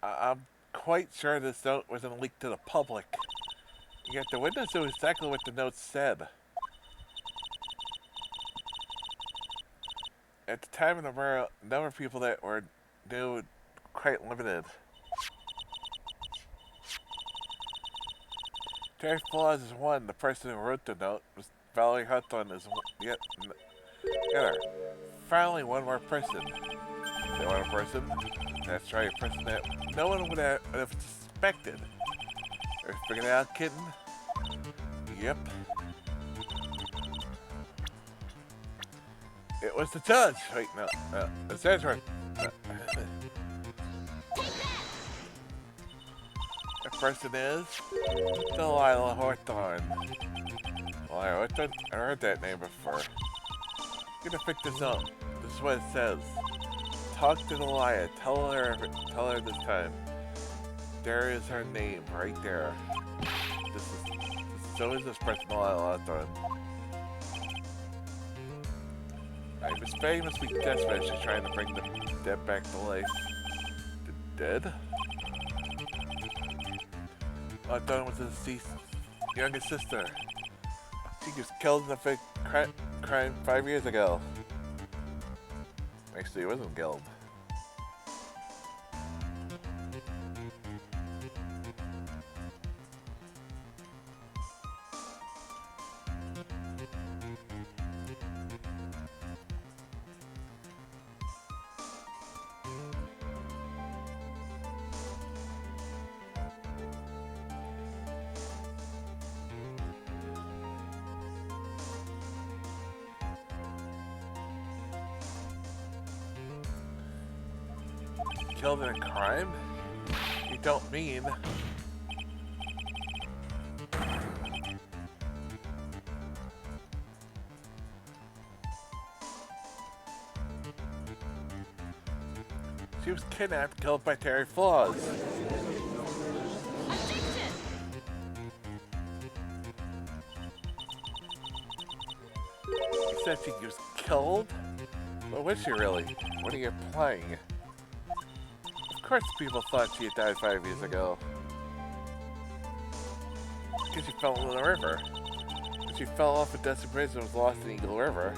I'm quite sure this note wasn't leaked to the public. Yet the witness knew exactly what the note said. At the time of the murder, the number of people that were knew quite limited. Terry Flaws is one. The person who wrote the note was Valerie Hawthorne is yet another. Finally, one more person. Is that one person? That's right, a person that no one would have suspected. Are you figuring it out, kitten? Yep. It was the judge. Wait, no. The judge right. The person is Delilah Hawthorne. Delilah Hawthorne? I heard that name before. I'm gonna pick this up. This is what it says. Talk to Delilah. Tell her this time. There is her name right there. So is this person Delilah Hawthorne. Right, Miss Faye must be desperate. She's trying to bring the dead back to life. The dead? Hawthorne was his deceased youngest sister. She was killed in a fake crime 5 years ago. Actually, it wasn't killed. Killed in a crime? You don't mean... She was kidnapped, killed by Terry Flaws. You said she was killed? What was she really? What are you implying? Of course people thought she had died 5 years ago. Because she fell into the river. She fell off a desert bridge and was lost in Eagle River.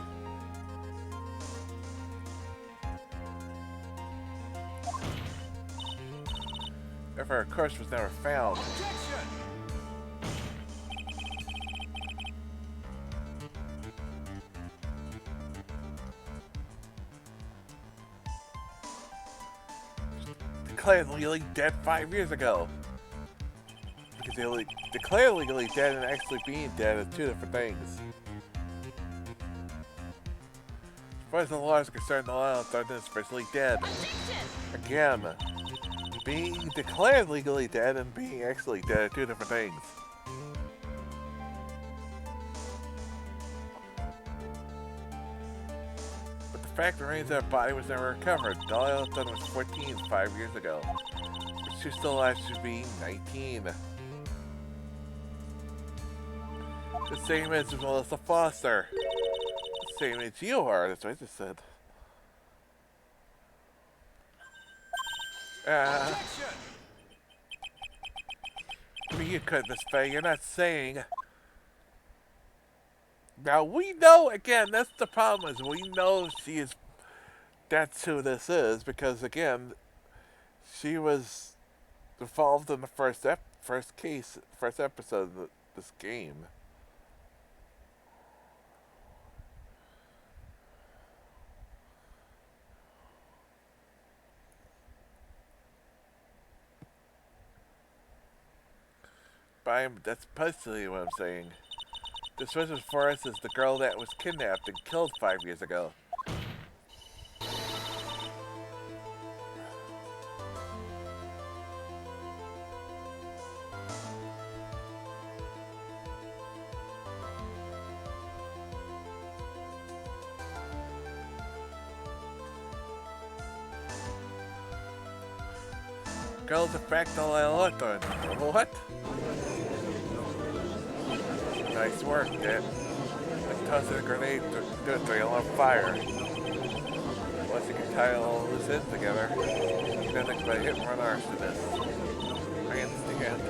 Therefore, her corpse was never found. declared legally dead 5 years ago. Because they declared legally dead and actually being dead are two different things. As far as the law is concerned, the law of Thornton is officially dead. Again, being declared legally dead and being actually dead are two different things. But the fact remains that her body was never recovered. Dahlia Thornton was 14 5 years ago. But she's still alive to be 19. The same age as Melissa Foster. The same age you are, that's what I just said. Objection! I mean, you could, Miss Faye, you're not saying. Now, we know, again, that's the problem, is we know she is, that's who this is, because, again, she was involved in the first episode of this game. That's personally what I'm saying. This Wizard Forest is the girl that was kidnapped and killed 5 years ago. Girl's a fractal electron. What? Nice work, Dad. Like tossing a grenade to do it to you on fire. Once you can tie all this in together, you don't think about hit and run arsonist. I understand.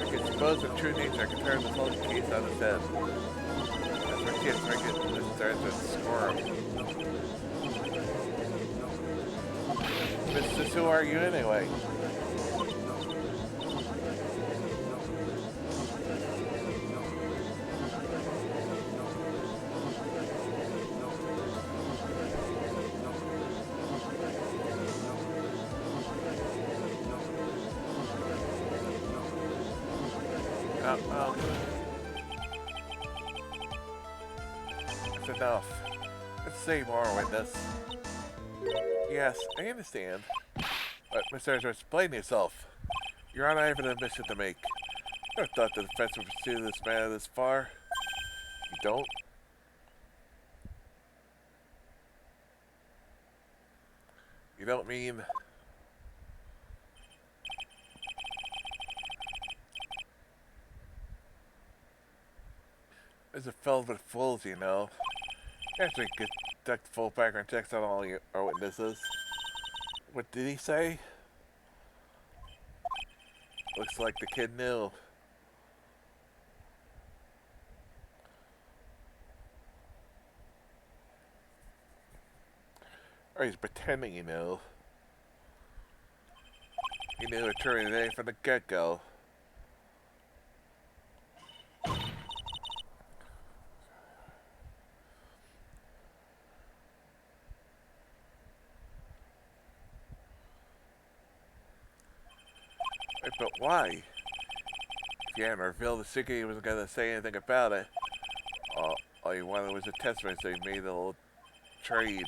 I can suppose in true nature I can turn this whole case on its head. That's where kids make it this starts to squirm. But who are you anyway? That's enough. Let's say more, witness. Yes, I understand. But, Mr. Ezra, explain yourself. Your Honor, I have an admission to make. I never thought the defense would pursue this matter this far. You don't? You don't mean... This is filled with fools, you know. After we conduct full background checks on all our witnesses. What did he say? Looks like the kid knew. Or he's pretending he knew. He knew Attorney today from the get-go. But why? If you hadn't revealed the secret, he wasn't going to say anything about it. All you wanted was a testimony, so he made a little trade.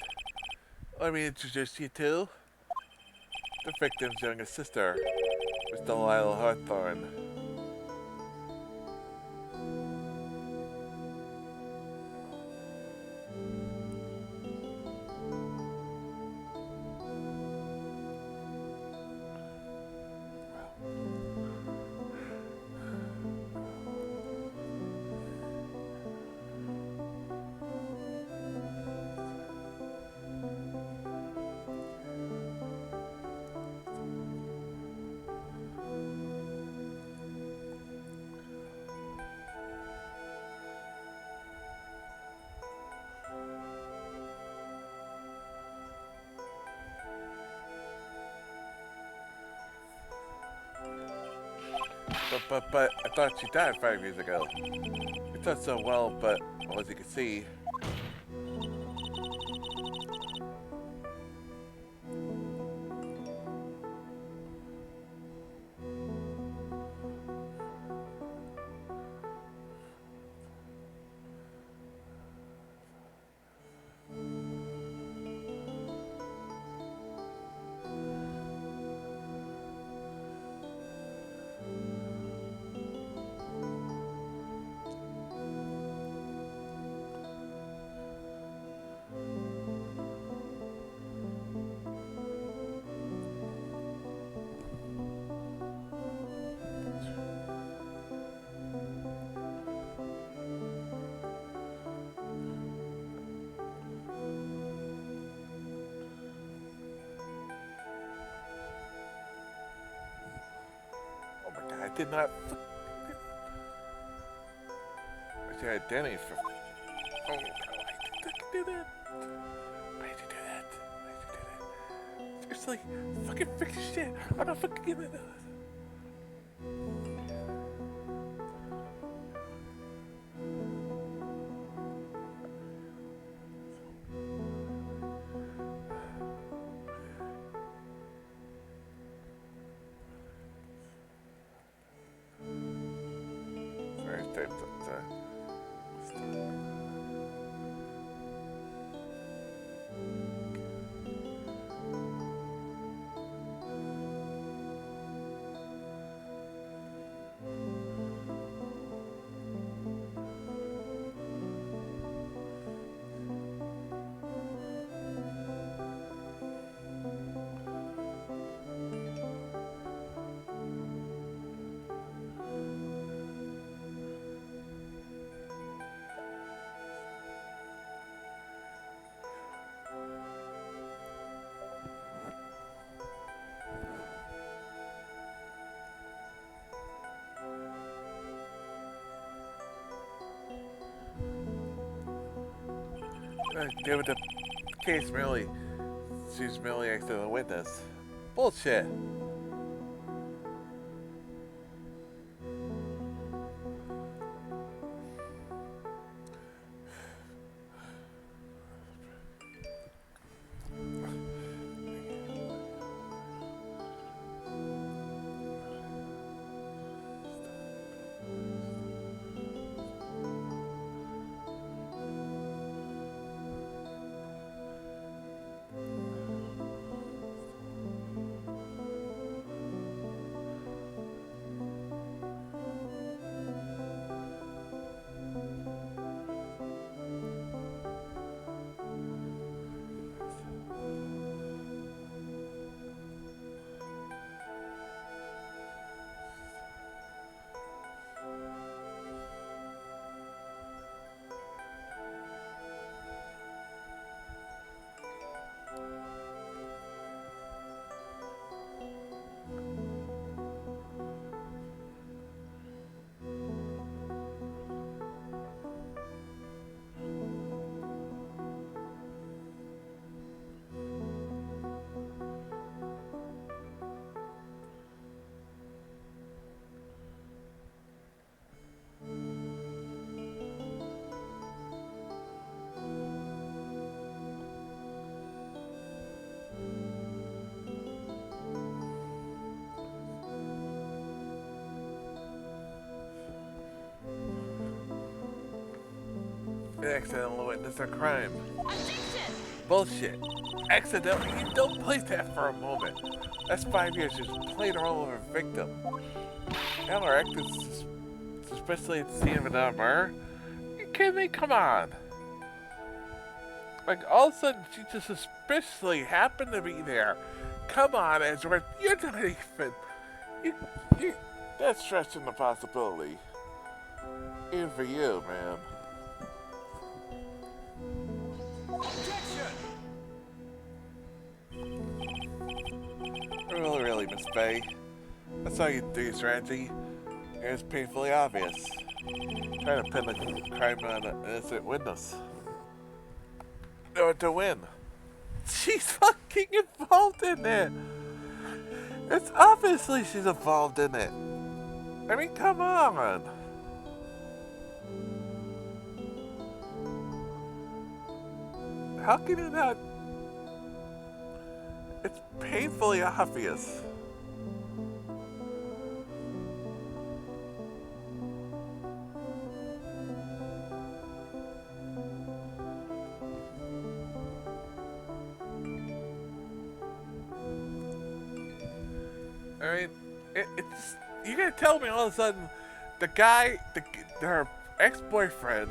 Let me introduce you to the victim's younger sister, Miss Delilah Hawthorne. But I thought she died 5 years ago. We thought so well, but as you can see, did not. What's your identity for? Oh, no, why did you do that? Why did you do that? Why did you do that? Seriously, fucking fix your shit. I'm not fucking giving it. Deal with the case merely. She's merely acting as a witness. Bullshit. Accidental witness a crime. Objection! Bullshit. Accidental. You don't place that for a moment. That's 5 years just playing a role of a victim. Eller acted suspiciously at the scene of another murder? You kidding me? Come on. Like all of a sudden she just suspiciously happened to be there. Come on, Ezra. You're not even. You. That's stretching the possibility. Even for you, man. Objection! Really, Miss Faye. That's all you do, your strategy. It's painfully obvious. Trying to pin the crime on an innocent witness. Or to win. She's fucking involved in it. It's obviously she's involved in it. I mean, come on. How can you not? It's painfully obvious. I mean, it's you're gonna tell me all of a sudden the guy, her ex-boyfriend,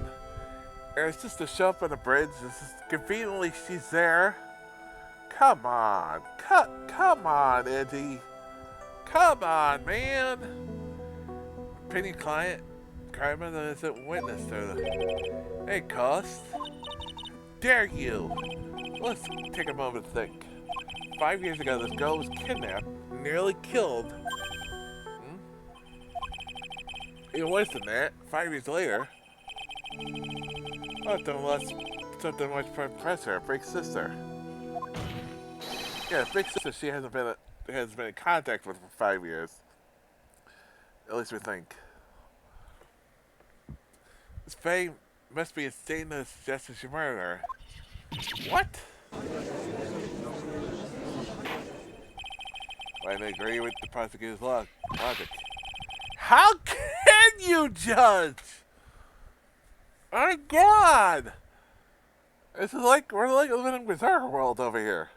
it's just to show up on the bridge. This is conveniently she's there. Come on, come on, Eddie. Come on, man. Penny client, crime as an innocent witness to the. Hey, Cost. Dare you? Let's take a moment to think. 5 years ago, this girl was kidnapped, nearly killed. Even worse than that, 5 years later, something much more impressive, her big sister. Yeah, big sister she has been in contact with for 5 years. At least we think. This Faye must be insane to suggest that she murdered her. What? I agree with the prosecutor's logic. How can you judge? Oh my God! This is like we're like living in bizarre world over here.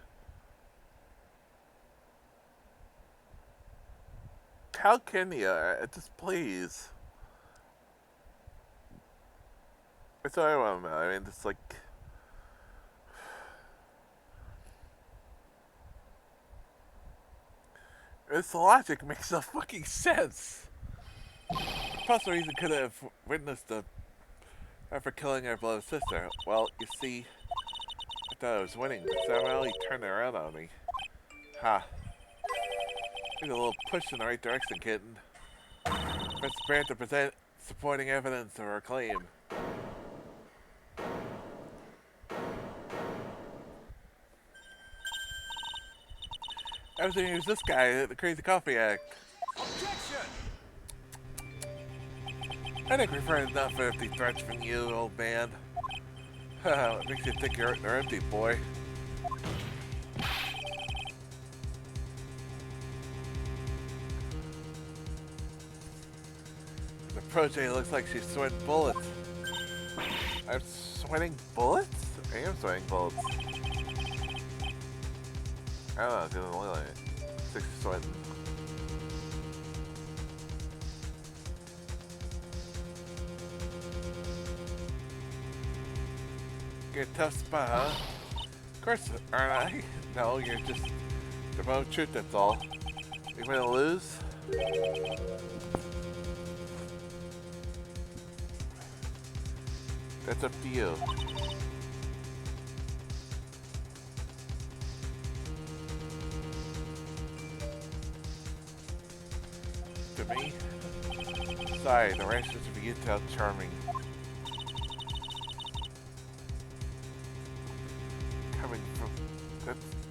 How can you? Just please. That's all I want to know. I mean, it's like. This logic makes no fucking sense. Plus, the reason could have witnessed her for killing her beloved sister. Well, you see, I thought I was winning, but somehow he turned around on me. Ha. Here's a little push in the right direction, kitten. Press prepared to present supporting evidence of her claim. I was going to use this guy, the Crazy Coffee Act. Objection! I think we've heard enough empty threats from you, old man. It makes you think they're empty, boy. The protege looks like she's sweating bullets. I'm sweating bullets? I am sweating bullets. I don't know, it doesn't look like it. Looks like she's sweating. Get a tough spot, huh? Of course, aren't I? No, you're just the moment of truth, that's all. You gonna lose? That's up to you. To me? Sorry, the rest is for you to how charming.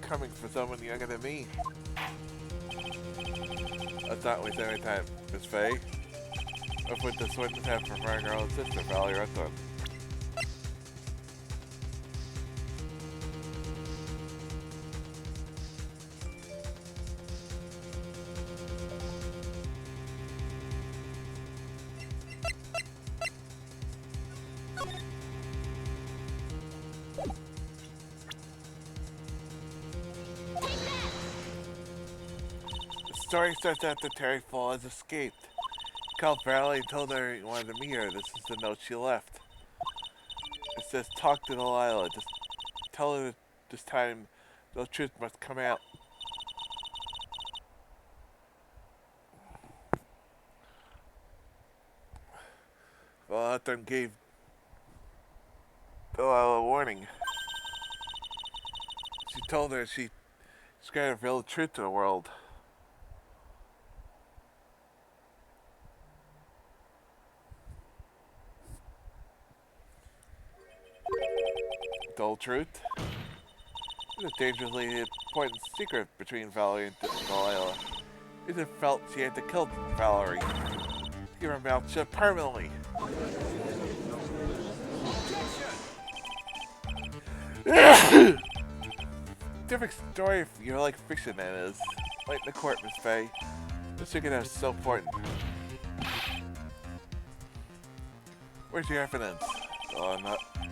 Coming from someone younger than me. Let's not waste any time, Miss Faye. What would this witness have for murdering her own sister, Valerie Rutten? The story starts after Terry Fall has escaped. He called Valerie and told her he wanted to meet her. This is the note she left. It says, talk to Delilah. Just tell her that this time the truth must come out. Well, Hawthorne gave Delilah a warning. She told her she's got to reveal the truth to the world. The whole truth? It's a dangerously important secret between Valerie and Delilah. Ethan felt she had to kill Valerie. Keep her mouth shut permanently. Different story if you like fiction, that is. Like the court, Miss Faye. This secret is so important. Where's your evidence?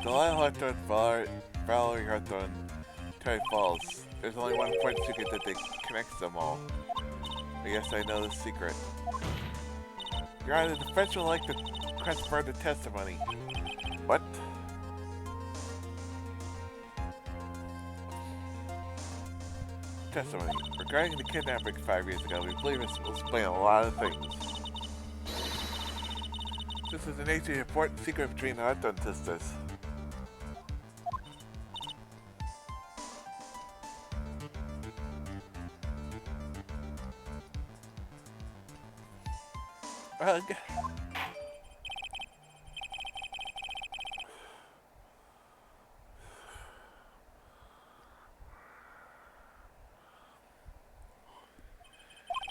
Delilah Hawthorne, Valerie Hawthorne, Terry Falls. There's only one important secret that connects them all. I guess I know the secret. Your Honor, the defense would like to request further testimony. What? Testimony. Regarding the kidnapping 5 years ago, we believe this will explain a lot of things. This is the nature of the important secret between the Hawthorne sisters.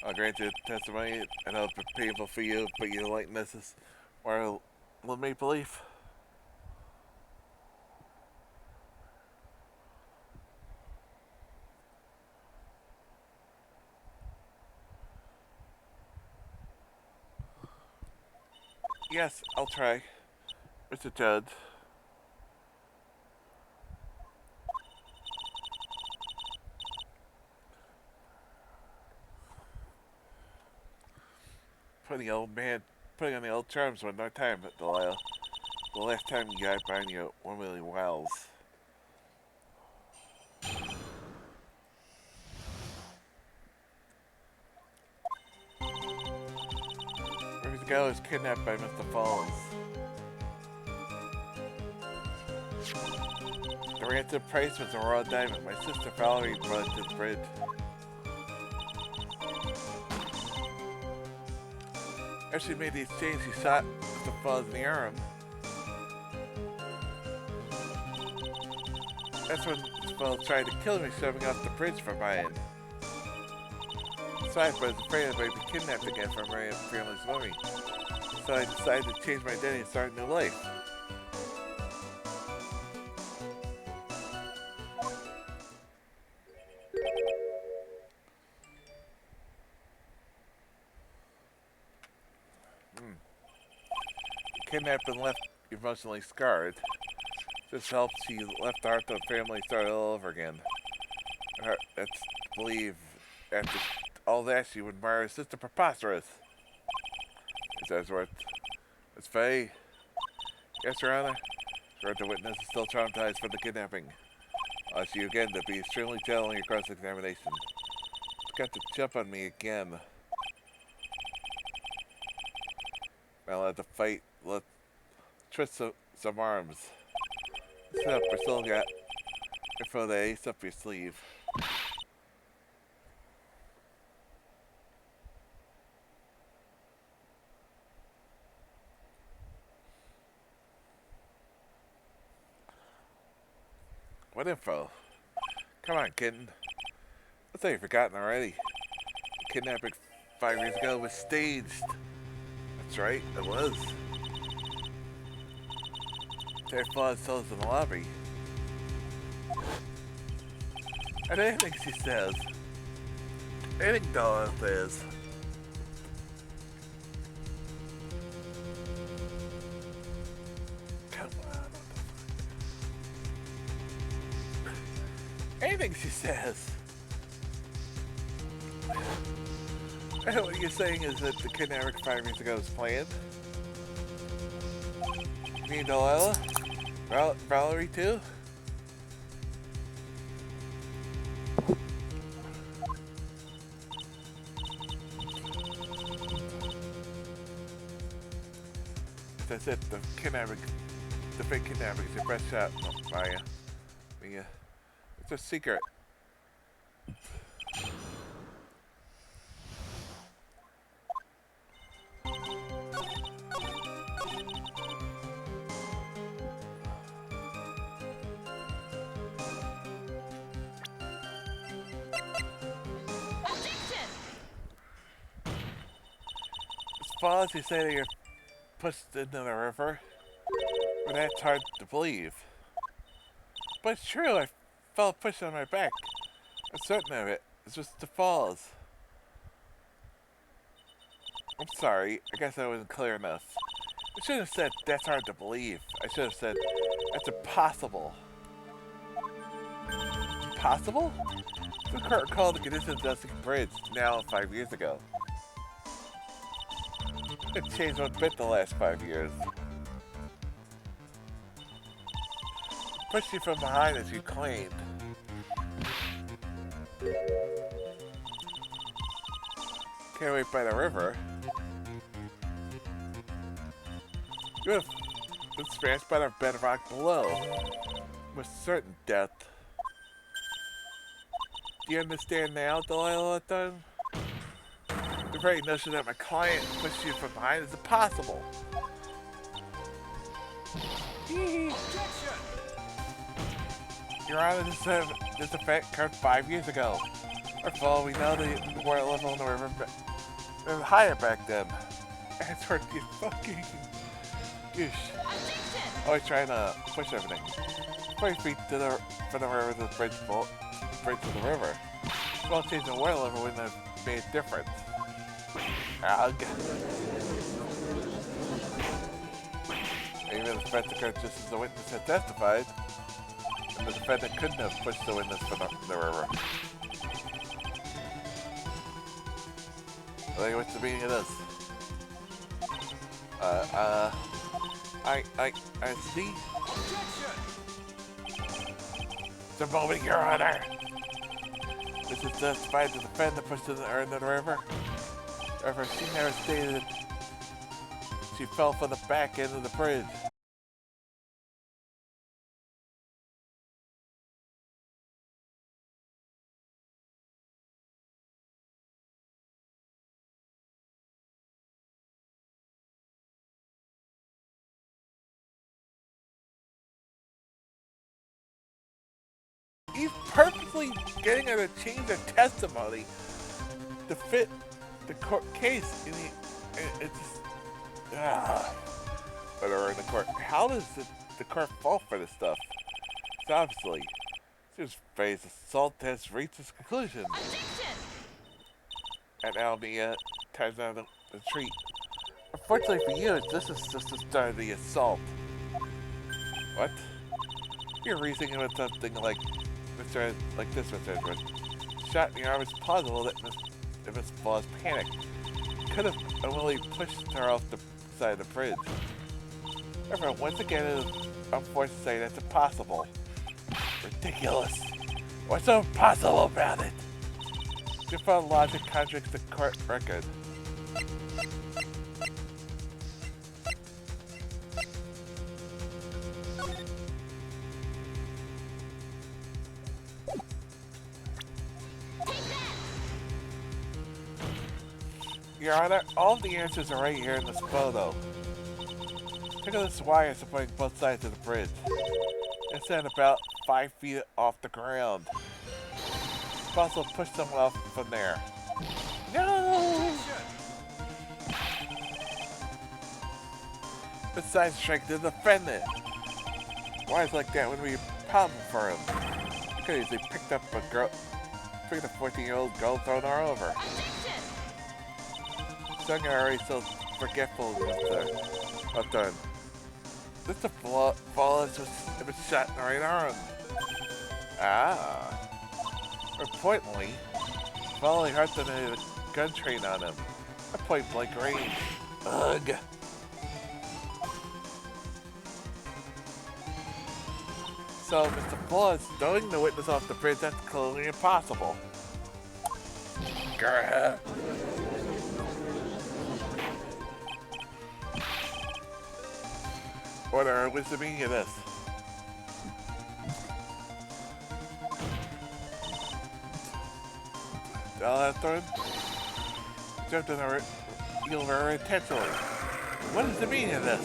I'll grant you testimony. I know it's painful for you, but your likeness is where I will make belief. Yes, I'll try. Mr. Judd. Putting on the old charms one more time, Delilah. The last time you got behind you at 1,000,000 wells. Years ago, I was kidnapped by Mr. Falls. The ransom price was a raw diamond. My sister Valerie brought it to the bridge. As she made the exchange, she shot Mr. Falls in the arm. That's when Mr. Falls tried to kill me, shoving off the bridge from my end. Besides, I was afraid I might be kidnapped again for my family's money. So I decided to change my identity and start a new life. Kidnapped and left emotionally scarred. This helped. She left the heart of the family, started all over again. That's to believe after all that she would marry her sister. Preposterous. Is Edgeworth? It's Faye. Yes, Your Honor. The witness is still traumatized from the kidnapping. I'll ask you again to be extremely gentle in your cross-examination. It's got to jump on me again. Now let the fight. Let's twist some arms. Sit up, Priscilla got info the ace up your sleeve. What info? Come on, kitten. I thought you've forgotten already. The kidnapping 5 years ago was staged. That's right, it was. Terry Flaws told us in the lobby. And anything she says, anything Donna says, come on. Anything she says. What you're saying is that the kidnapping 5 years ago was planned? Me and Delilah? Valerie too? That's it, the fake kidnapping is your best shot, Maya. It's a secret. Falls, you say that you're pushed into the river? Well, that's hard to believe. But it's true, I felt pushed on my back. I'm certain of it. It's just the falls. I'm sorry, I guess I wasn't clear enough. I should have said that's hard to believe. I should have said that's impossible. Possible? The court called the conditions of the bridge now 5 years ago. It changed one bit the last 5 years. Pushed you from behind as you claimed. Can't wait by the river. You would have been smashed by the bedrock below. With certain death. Do you understand now, Delilah Dunn? The very notion that my client pushed you from behind is impossible. Your Honor, this effect occurred 5 years ago. First of all, we know the water level in the river was higher back then. That's where you fucking douche. Always trying to push everything. 20 feet to the, from the river to the bridge to the river. Well, changing the water level wouldn't have made a difference. Ugh. Even the defense could just as the witness had testified, and the defendant couldn't have pushed the witness from the river. Like, what's the meaning of this? I see. The moment, Your Honor. This is justified to defend the person in the river. However, she never stated that she fell from the back end of the bridge. He's perfectly getting her to change her testimony to fit the court case. It's just, whatever in the court. How does the court fall for this stuff? So obviously, this phase assault has reached its conclusion. And now the time's down the retreat. Unfortunately for you, this is just the start of the assault. What? You're reasoning with something like this, Mr. Edward. Shot in the arm is plausible that Miss Claus panicked. Could have only pushed her off the side of the bridge. However, once again, I'm forced to say that's impossible. Ridiculous. What's so impossible about it? Your phone logic contradicts the court record. Your Honor, all the answers are right here in this photo. Look at this wire supporting both sides of the bridge. It's at about 5 feet off the ground. You can also push someone off from there. No! Besides, strike the defendant. Wires like that wouldn't be a problem for him. He could easily picked up a 14-year-old girl and thrown her over. Young are already so forgetful with well done. Just a flawless it was shot in the right arm. Ah. Importantly, following heart detonated a gun train on him. At point blank range. Ugh. So, Mr. Flawless, throwing the witness off the bridge, that's clearly impossible. Grr. What's the meaning of this? Thorn jumped in the heel very intentionally. What is the meaning of this?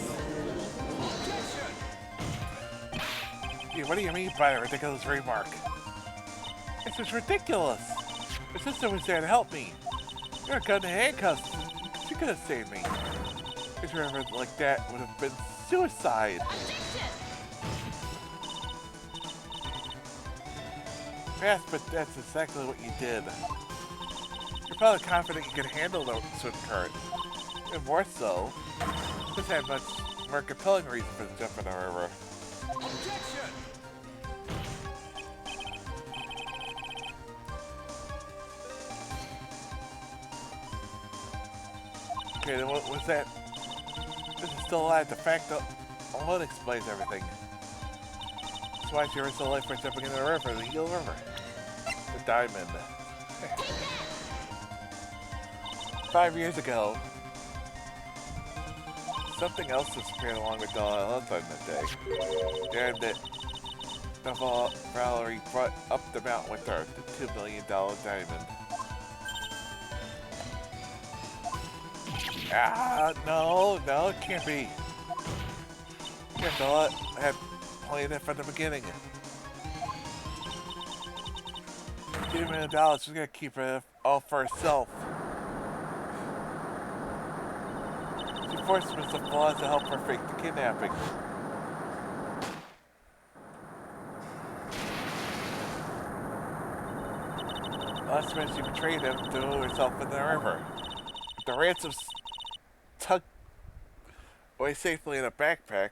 Yeah, what do you mean by a ridiculous remark? This is ridiculous. My sister was there to help me. You're gun and handcuffs. She could have saved me. If you ever like that would have been suicide. Yes, but that's exactly what you did. You're probably confident you can handle the swift current. And more so, this had much more compelling reason for the jump in the river. Objection! Okay, then what was that? This is still alive. The fact alone explains everything. That's why she risked her life by jumping into the river, the Heel River. The diamond. 5 years ago, something else disappeared along with Donna on that day. And that Valerie brought up the mountain with her, the $2 million diamond. No, it can't be. Kendall had planned it from the beginning. $2 million. She's gonna keep it all for herself. She forced Mr. Flaws to help her fake the kidnapping. Last minute she betrayed him and threw herself in the river. The ransom tucked away safely in a backpack.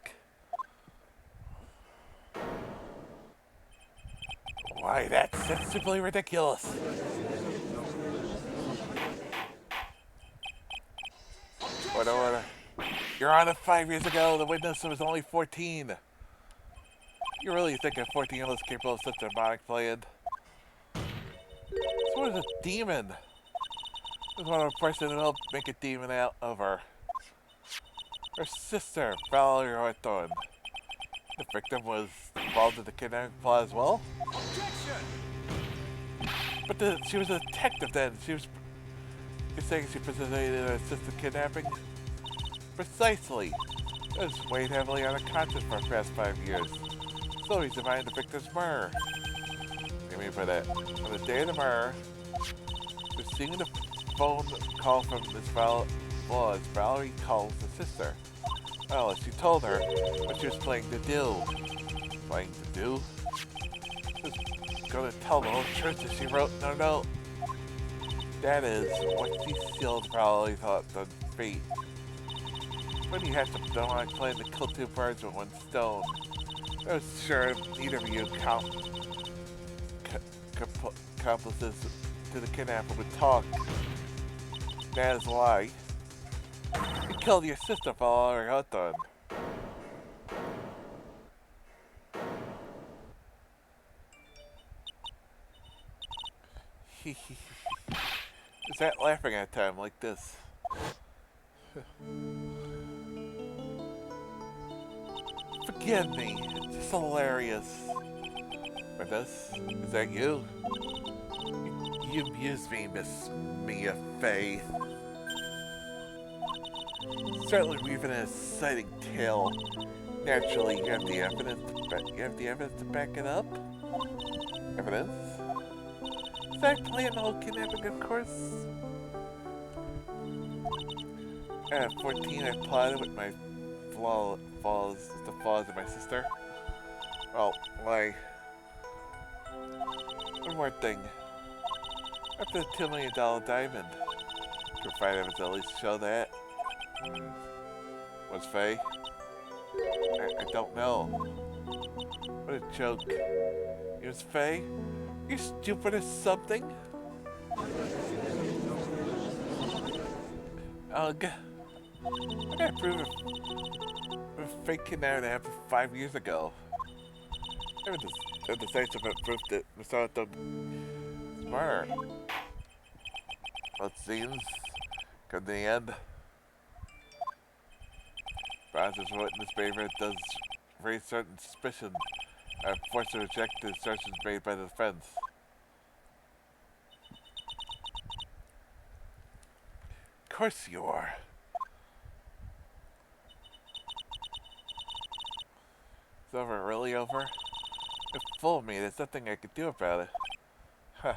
Why, that's simply ridiculous. Order. Your Honor, 5 years ago, the witness was only 14. You really think a 14-year-old is capable of such a demonic plan? This was a demon. This one of a person who helped make a demon out of her. Her sister, Valerie Hawthorne. The victim was involved in the kidnapping plot as well? Objection! But she was a detective then. You're saying she participated in assisted kidnapping? Precisely. It was weighed heavily on her conscience for the past 5 years. So he's dividing the victim's murder. What do you mean by that? On the day of the murder, receiving the phone call from Miss Flaws, Valerie calls the sister. Well, she told her what she was planning to do. Planning to do? She was going to tell the whole truth that she wrote in her note. That is what she sealed Valerie thought the fate. When you had some demonic plan to kill two birds with one stone. I was sure neither of you accomplices to the kidnapper would talk. That is why you killed your sister, Valerie Hawthorne. Is that laughing at a time like this? Forgive me, it's just hilarious. Witness, is that you? You amuse me, Miss Mia Faye. Certainly weaving an exciting tale. Naturally, you have the evidence to back it up? Evidence? Is I plan the whole kidnapping, of course? At 14, I plotted with my the flaws of my sister. Well, why? One more thing. After the $2 million diamond, can find evidence to at least show that. Was Faye? I don't know. What a joke. It was Faye? You stupid as something? Ugh. I gotta prove a fake kidnapping happened 5 years ago. The decisive proof that Mr. Hawthorne's murder. Well, it seems, come to the end. Bowser's witness behavior does raise certain suspicion. I'm forced to reject the assertions made by the defense. Of course you are. It's over, really over? It fooled me, there's nothing I could do about it. Huh.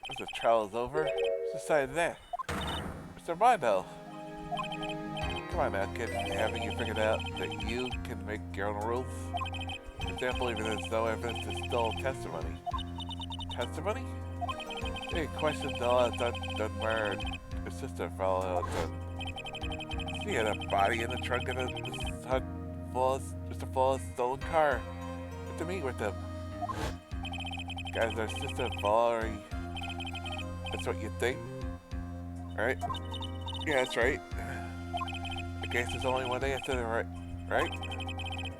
Once the trial is over, who's decided that? Mr. Mondo. Come on now, kid. Haven't you figured out that you can make your own rules? For example, even if there's no evidence, there's still testimony. Testimony? Hey, question Della done murdered her sister followed out done. She had a body in the trunk of Mr. Flaw's stolen car. Went to meet with them. Guys, our sister Valerie. That's what you think? Right? Yeah, that's right. I guess there's only one answer, right?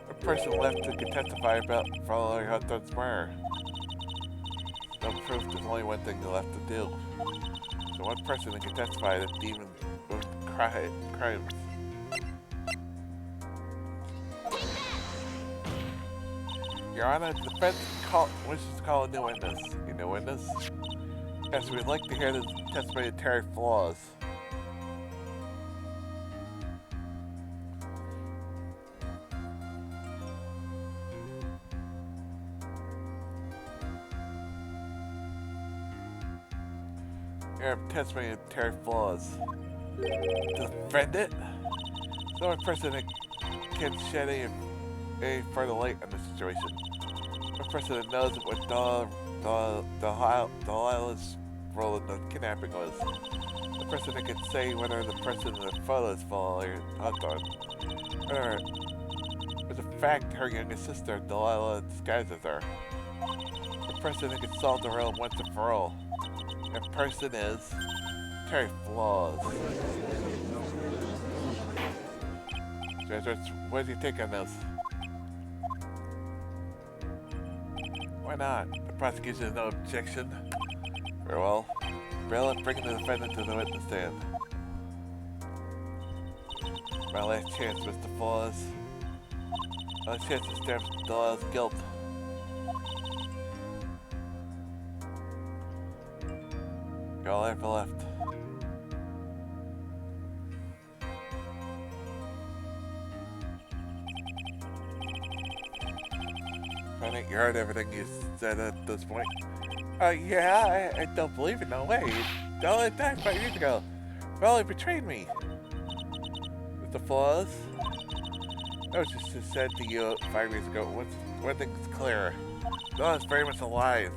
A person left who could testify about Valerie Hawthorne's murder. No proof, there's only one thing left to do. So one person who can testify that demon with crimes. Your Honor, the defense wishes to call a new witness. A new witness? Yes, we'd like to hear the testimony of Terry Flaws. Your testimony of Terry flaws. Defend it? The only person that can shed any further light on the situation. The person that knows what Delilah's role in the kidnapping was. The person that can say whether the person in the photo is Paul or Hawthorne. Or was in fact her youngest sister, Delilah, disguised as her. The person that can solve the riddle once and for all. That person is Terry Flaws. What do you think on this? Why not? The prosecution has no objection. Very well. Bailiff, bring the defendant to the witness stand. My last chance, Mr. Flaws. My last chance to establish Delilah's guilt. You're all I have left. I think you heard everything you said at this point. Yeah, I don't believe it, no way. Delilah died 5 years ago. Well, betrayed me. Mr. Flaws? That was just said to you 5 years ago. One thing's clear. Delilah's very much alive.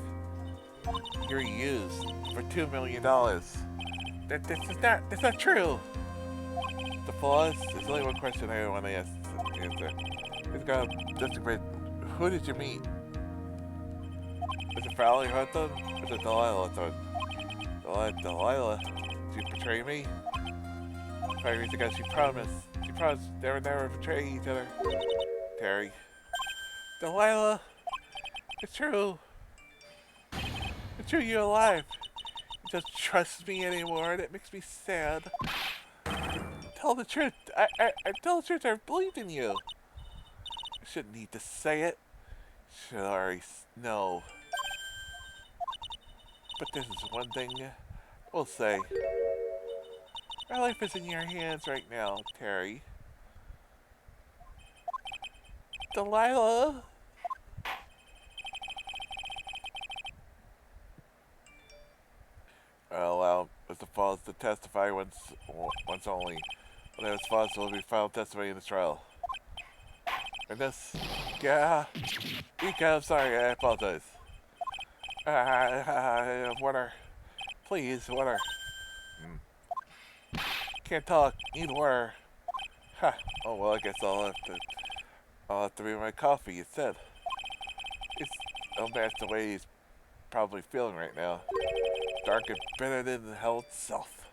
You were used for $2 million. That's not true. The Flaws? There's only one question I want to answer. It's got disagree. Who did you meet? Was it Fowler Hawthorne? Was it Delilah Hawthorne? Delilah? Did you betray me? 5 years ago she promised they would never betray each other. Terry. Delilah! It's true. It's true you're alive. You don't trust me anymore. That makes me sad. Tell the truth. I tell the truth. I believed in you. I shouldn't need to say it. Should already know. But this is one thing we'll say. My life is in your hands right now, Terry. Delilah? I'll allow Mr. Falls to testify once only. When it's possible to be final testimony in this trial. And this... Yeah... Ika, I'm sorry, I apologize. Water. Please, water. Can't talk, need water. Ha. Oh well, I guess I'll have to read my coffee instead. Don't match the way he's probably feeling right now. Dark and bitter than hell itself.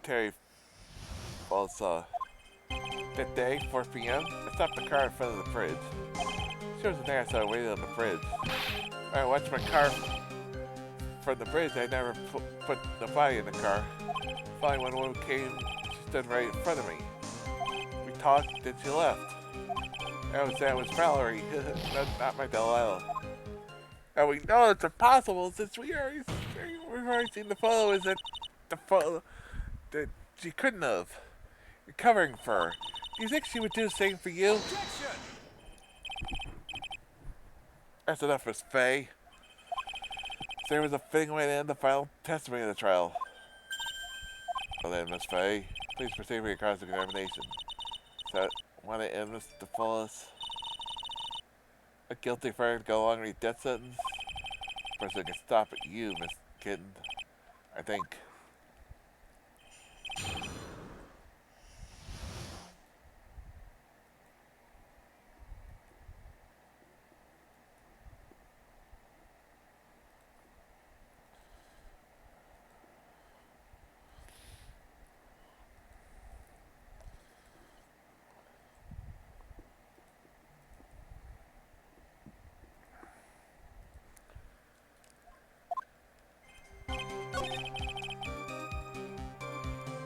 Terry Falls that day, 4 p.m., I stopped the car in front of the fridge. She wasn't there, so I waited on the fridge. I watched my car from the bridge. I never put the body in the car. Finally, when a woman came, she stood right in front of me. We talked, then she left. That was Valerie, not my Delilah. And we know it's impossible since we've already seen the photo. Is that the photo that she couldn't have? You're covering for her. Do you think she would do the same for you? Objection! That's enough, Miss Faye. So there was a fitting way to end the final testimony of the trial. Well then, Miss Faye, please proceed with your cross-examination. So, want to end Mr. Falls? A guilty for to go along with your death sentence? Person can stop at you, Miss Kitten. I think.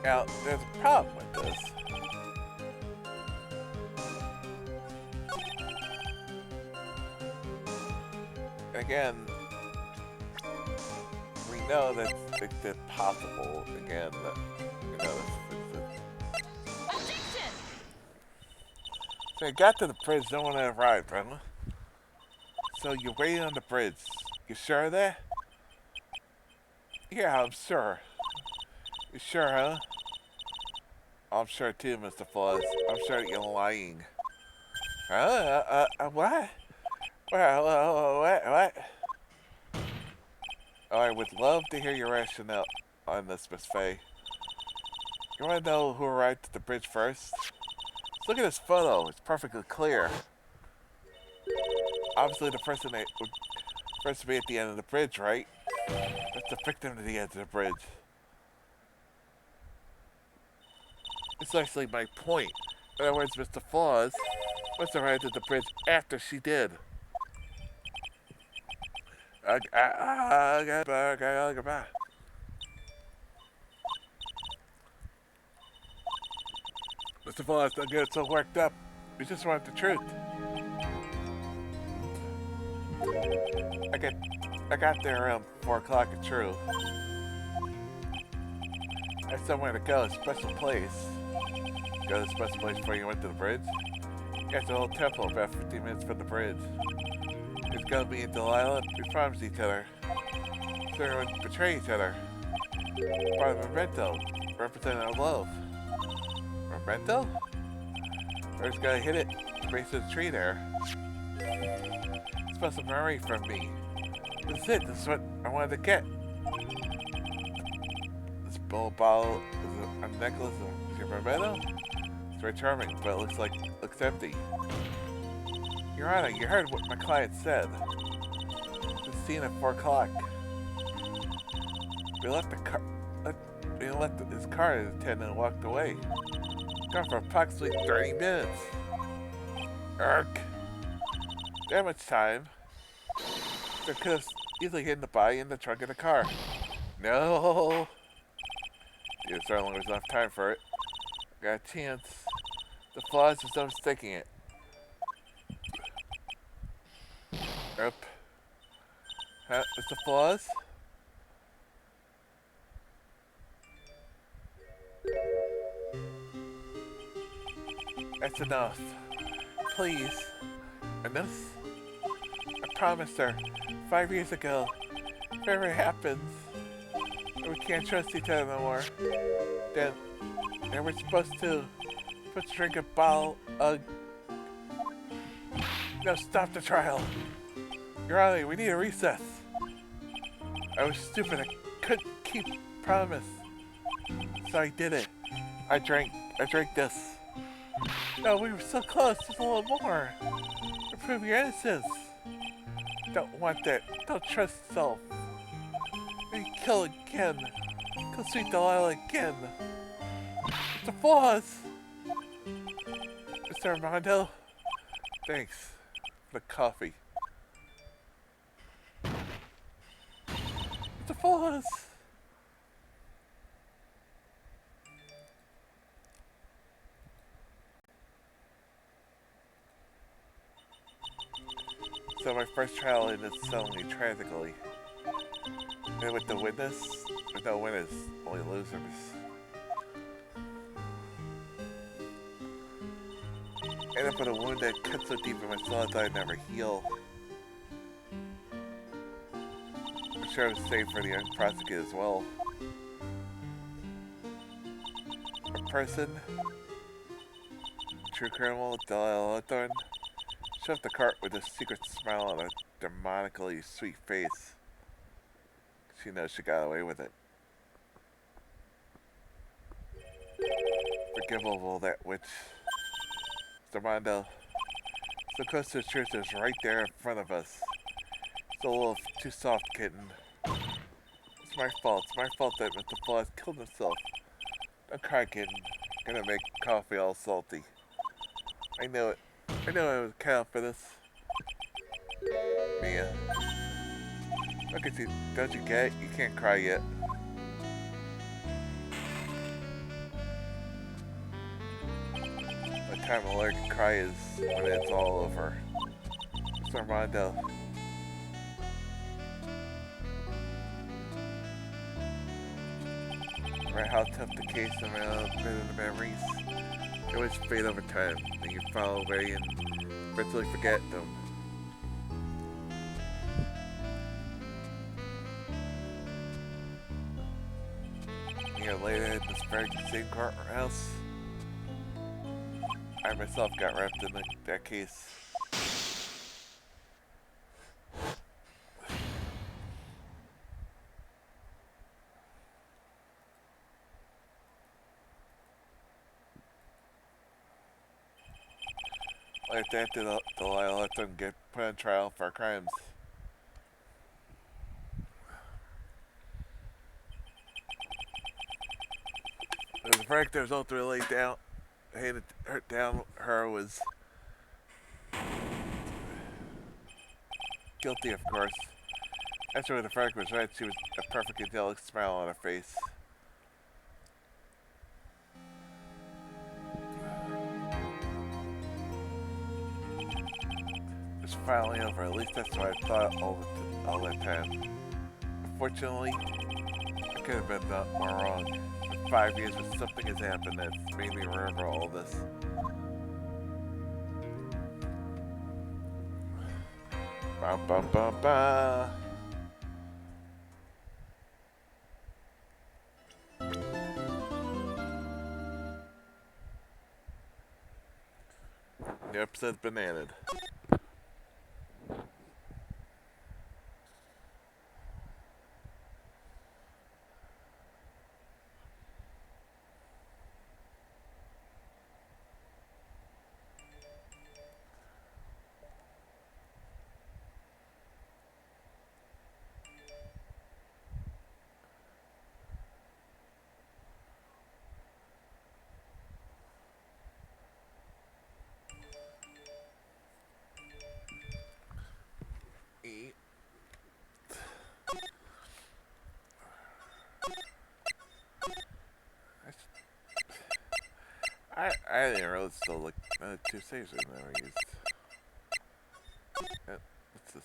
Now, there's a problem with this. Again, we know that it's possible, again, that, you know, Objection! So I got to the bridge, no one had arrived, Brenda. So you're waiting on the bridge. You sure of that? Yeah, I'm sure. You sure, huh? I'm sure too, Mr. Fuzz. I'm sure you're lying. What? What? Oh, I would love to hear your rationale on this, Miss Faye. You want to know who arrived at the bridge first? Let's look at this photo. It's perfectly clear. Obviously, the person that would first be at the end of the bridge, right? That's the victim to the end of the bridge. It's actually my point. In other words, Mr. Flaws must have arrived at the bridge after she did. Mr. Flaws, don't get so worked up. We just want the truth. I got there around 4 o'clock, it's true. I have somewhere to go, a special place. Go to a special place before you went to the bridge? Yeah, it's a little temple about 15 minutes from the bridge. It's gonna be in Delilah. We promised each other. So we wouldn't betray each other. Part of a memento, representing our love. Memento? We're just gonna hit it, base of the tree there. Special memory from me. This is it, this is what I wanted to get. This little bottle is a necklace of your memento? It's very charming, but it looks empty. Your Honor, you heard what my client said. The scene at 4 o'clock. We left his car attendant and walked away. Gone for approximately 30 minutes. Ark. That much time. They could have easily hidden the body in the trunk of the car. No. There certainly was enough time for it. Got a chance. The Flaws is overthinking it. Up. Huh? It's the Flaws? That's enough. Please. Enough? I promised her 5 years ago. If whatever happens, we can't trust each other no more. Then we're supposed to drink a bottle of... No, stop the trial. Your Honor, we need a recess. I was stupid. I couldn't keep promise. So I did it. I drank this. No, we were so close. Just a little more. To prove your innocence. Don't want that. Don't trust yourself. Maybe kill again. Kill sweet Delilah again. Mr. Flaws! Mr. Armando? Thanks for the coffee. Mr. Flaws! So my first trial ended suddenly tragically. And with no winners, only losers. Ended up with a wound that cut so deep in my soul that I'd never heal. I'm sure it was safe for the unprosecuted as well. A person, true criminal, Delilah Hawthorne, shoved the cart with a secret smile on a demonically sweet face. She knows she got away with it. Forgivable, that witch. Mr. Mondo, so close to the truth is right there in front of us. It's a little too soft, kitten. It's my fault. It's my fault that Mr. Flaws killed himself. Don't cry, kitten. I'm gonna make coffee all salty. I know it. I know I was count for this. Mia. Look at you. Don't you get it? You can't cry yet. The time a lawyer can cry is when it's all over. Mr. Armando. Right, how tough the case and the memories. They always fade over time, and you fall away and eventually forget them. year later in this very same courthouse, I myself got wrapped in that case. Like that, Delilah let them get put on trial for crimes. The verdict that was ultimately handed down her was guilty, of course. After the verdict was read, she was a perfect angelic smile on her face. It's finally over. At least that's what I thought all that time. Unfortunately, I could have been more wrong. In 5 years, but something has happened that's made me remember all this. Ba ba ba ba. The episode's been ended. I didn't really still look two saves I never used. What's this?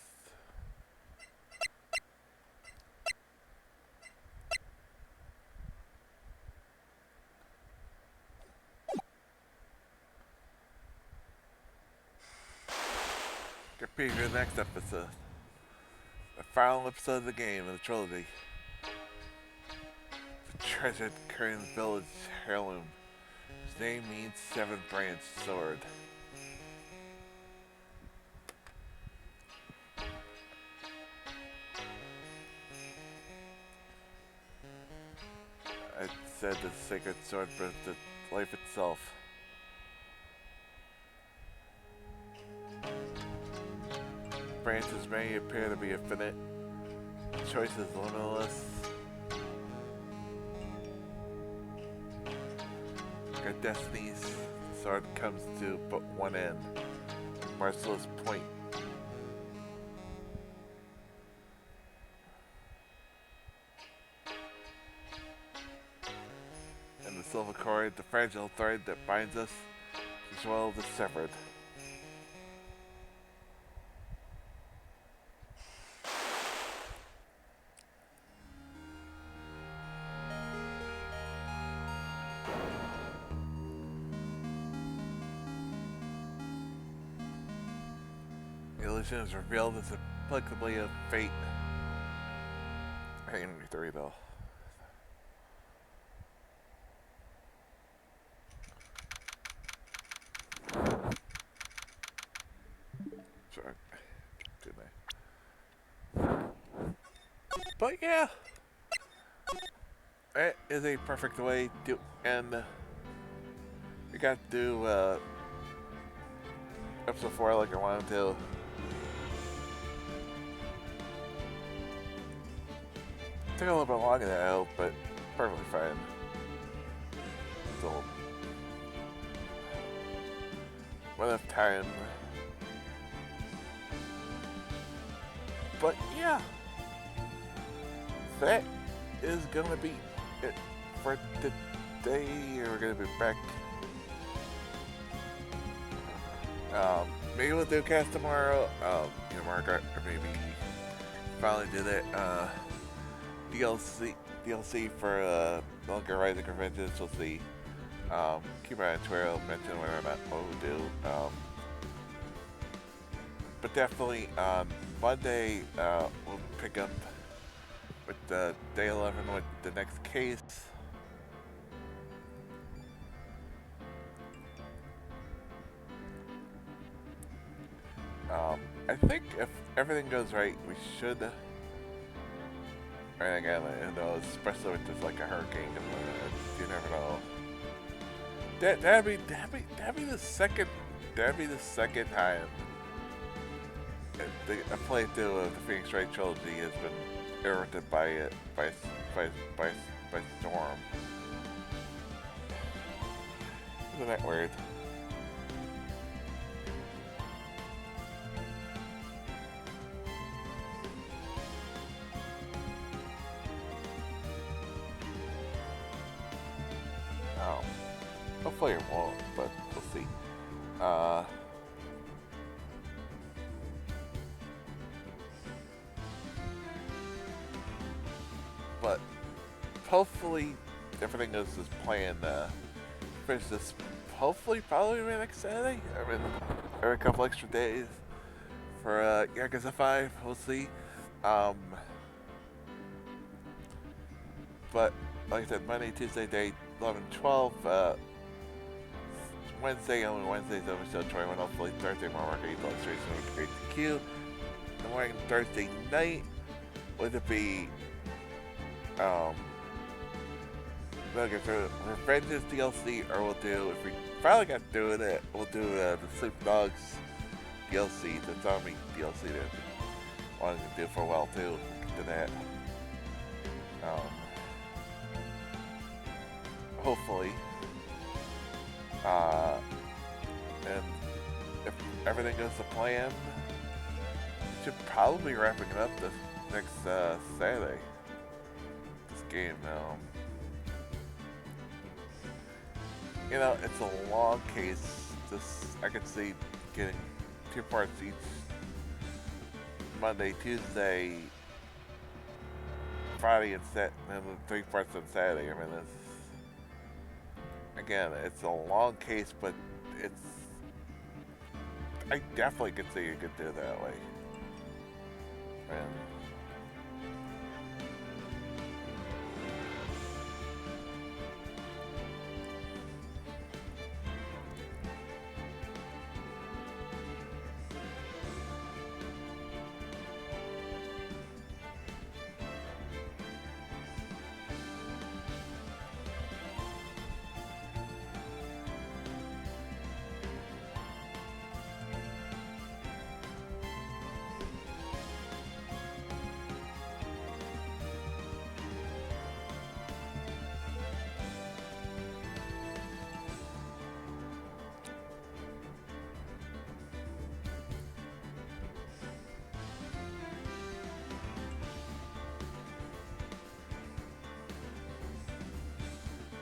Get preview for the next episode. The final episode of the game of the trilogy. The treasured Korean village heirloom. His name means seven branched sword. I said the sacred sword, but the life itself. Branches may appear to be infinite. Choice is limitless. Our destinies, the sword comes to but one end. Merciless point. And the silver cord, the fragile thread that binds us, as well as severed. The illusion is revealed as applicably of fate. I ain't gonna three though. Sorry. Didn't I? But yeah. It is a perfect way to end. We got to do episode 4 like I wanted to. Took a little bit longer than I hoped, but perfectly fine. Still enough time. But yeah, that is gonna be it for today. We're gonna be back. Maybe we'll do a cast tomorrow. Margaret, or maybe finally do that DLC for Longer Rising Conventions. We'll see. Keep an eye on Twitter. I'll mention whether or not what we'll do. But definitely on Monday we'll pick up with day 11 with the next case. think if everything goes right, we should. And again, who knows, especially with just like a hurricane, you never know. That'd be the second time a playthrough of the Phoenix Wright trilogy has been interrupted by storm. Isn't that weird? Oh. Hopefully it won't, but we'll see. But hopefully everything goes as planned. Finish this hopefully probably by next Saturday. I mean, or a couple extra days for Yakuza 5. We'll see. But like I said, Monday, Tuesday, day 11, 12. Wednesdays over still trying one. Hopefully Thursday more work. Like series and create the queue. The morning Thursday night. Would it be looking for Revengeance DLC, or we'll do, if we finally got doing it, we'll do the Sleep Dogs DLC, the zombie DLC that we wanted to do for a while too. We'll get to that. Hopefully. And if everything goes to plan, we should probably be wrapping it up this next Saturday. This game, you know, it's a long case. I could see getting 2 parts each Monday, Tuesday, Friday, and then 3 parts on Saturday. I mean, it's a long case, but I definitely could see you could do it that way.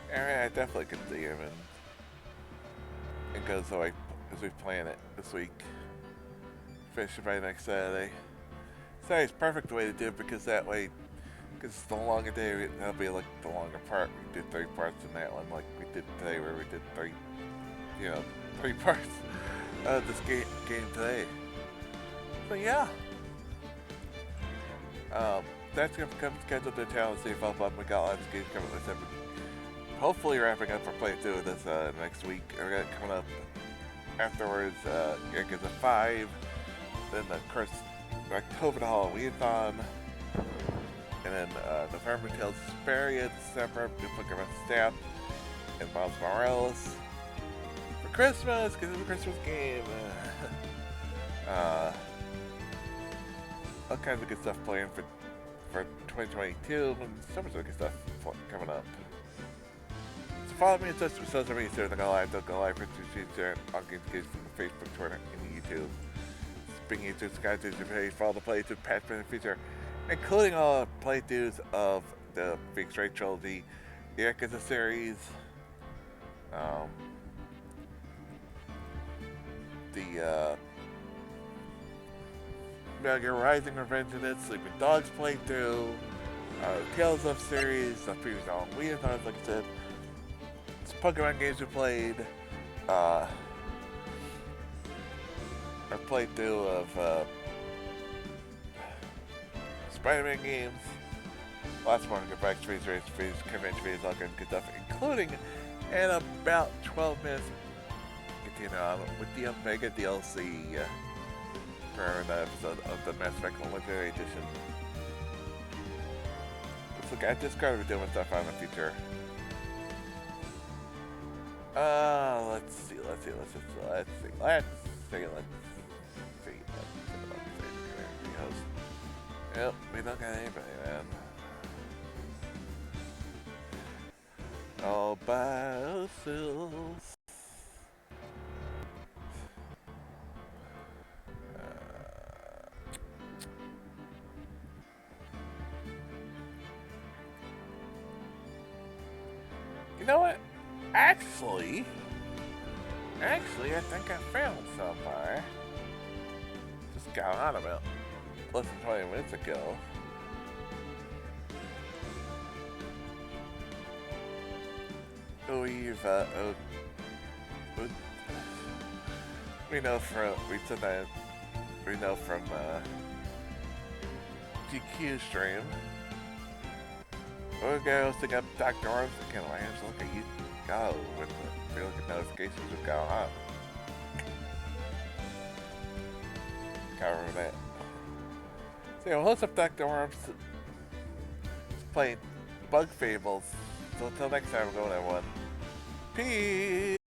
And I definitely could see him, and it goes the way as we plan it this week. Finish it by next Saturday. Saturday's perfect way to do it because that way, because it's the longer day, that'll be like the longer part. We did 3 parts in that one, like we did today, where we did 3 parts of this game today. So yeah. That's going to come scheduled to town and see if I'll up. We got lots of games coming this episode. Hopefully wrapping up our playthrough of this next week. We got it coming up afterwards, Yakuza 5, then of course October the Halloween-thon, and then November Tales of Vesperia, December New Pokemon Snap, and Miles Morales for Christmas, because it's a Christmas game. All kinds of good stuff planned for 2022, and so much other good stuff coming up. Follow me on social media, don't go live, for Tuesday, on Games from Facebook, Twitter, and YouTube. Speaking of subscribe to the page, follow the playthrough, past and future, including all the playthroughs of the Phoenix Wright trilogy, the Yakuza series, the Metal Gear Rising Revengeance, Sleeping Dogs playthrough, Tales of series, the previous Halloween-thons, like I said. Pokemon games we played, our playthrough of Spider-Man games, lots more to get back to Phoenix convention videos, all kinds of good stuff, including in about 12 minutes, continue on with the Omega DLC for the episode of the Mass Effect Legendary Edition. Look, I just gotta be doing stuff on the future. Let's see. Yep, we don't got anybody, man. All by ourselves. You know what? Actually, I think I found somewhere. Just got on about less than 20 minutes ago. We know from GQ stream. We're gonna stick up Dr. Arms and Lance. Look at you go with the looking notifications of going on. Cover that. So yeah, what's up, Dr. Arms? Playing Bug Fables. So until next time, we're going at one. Peace.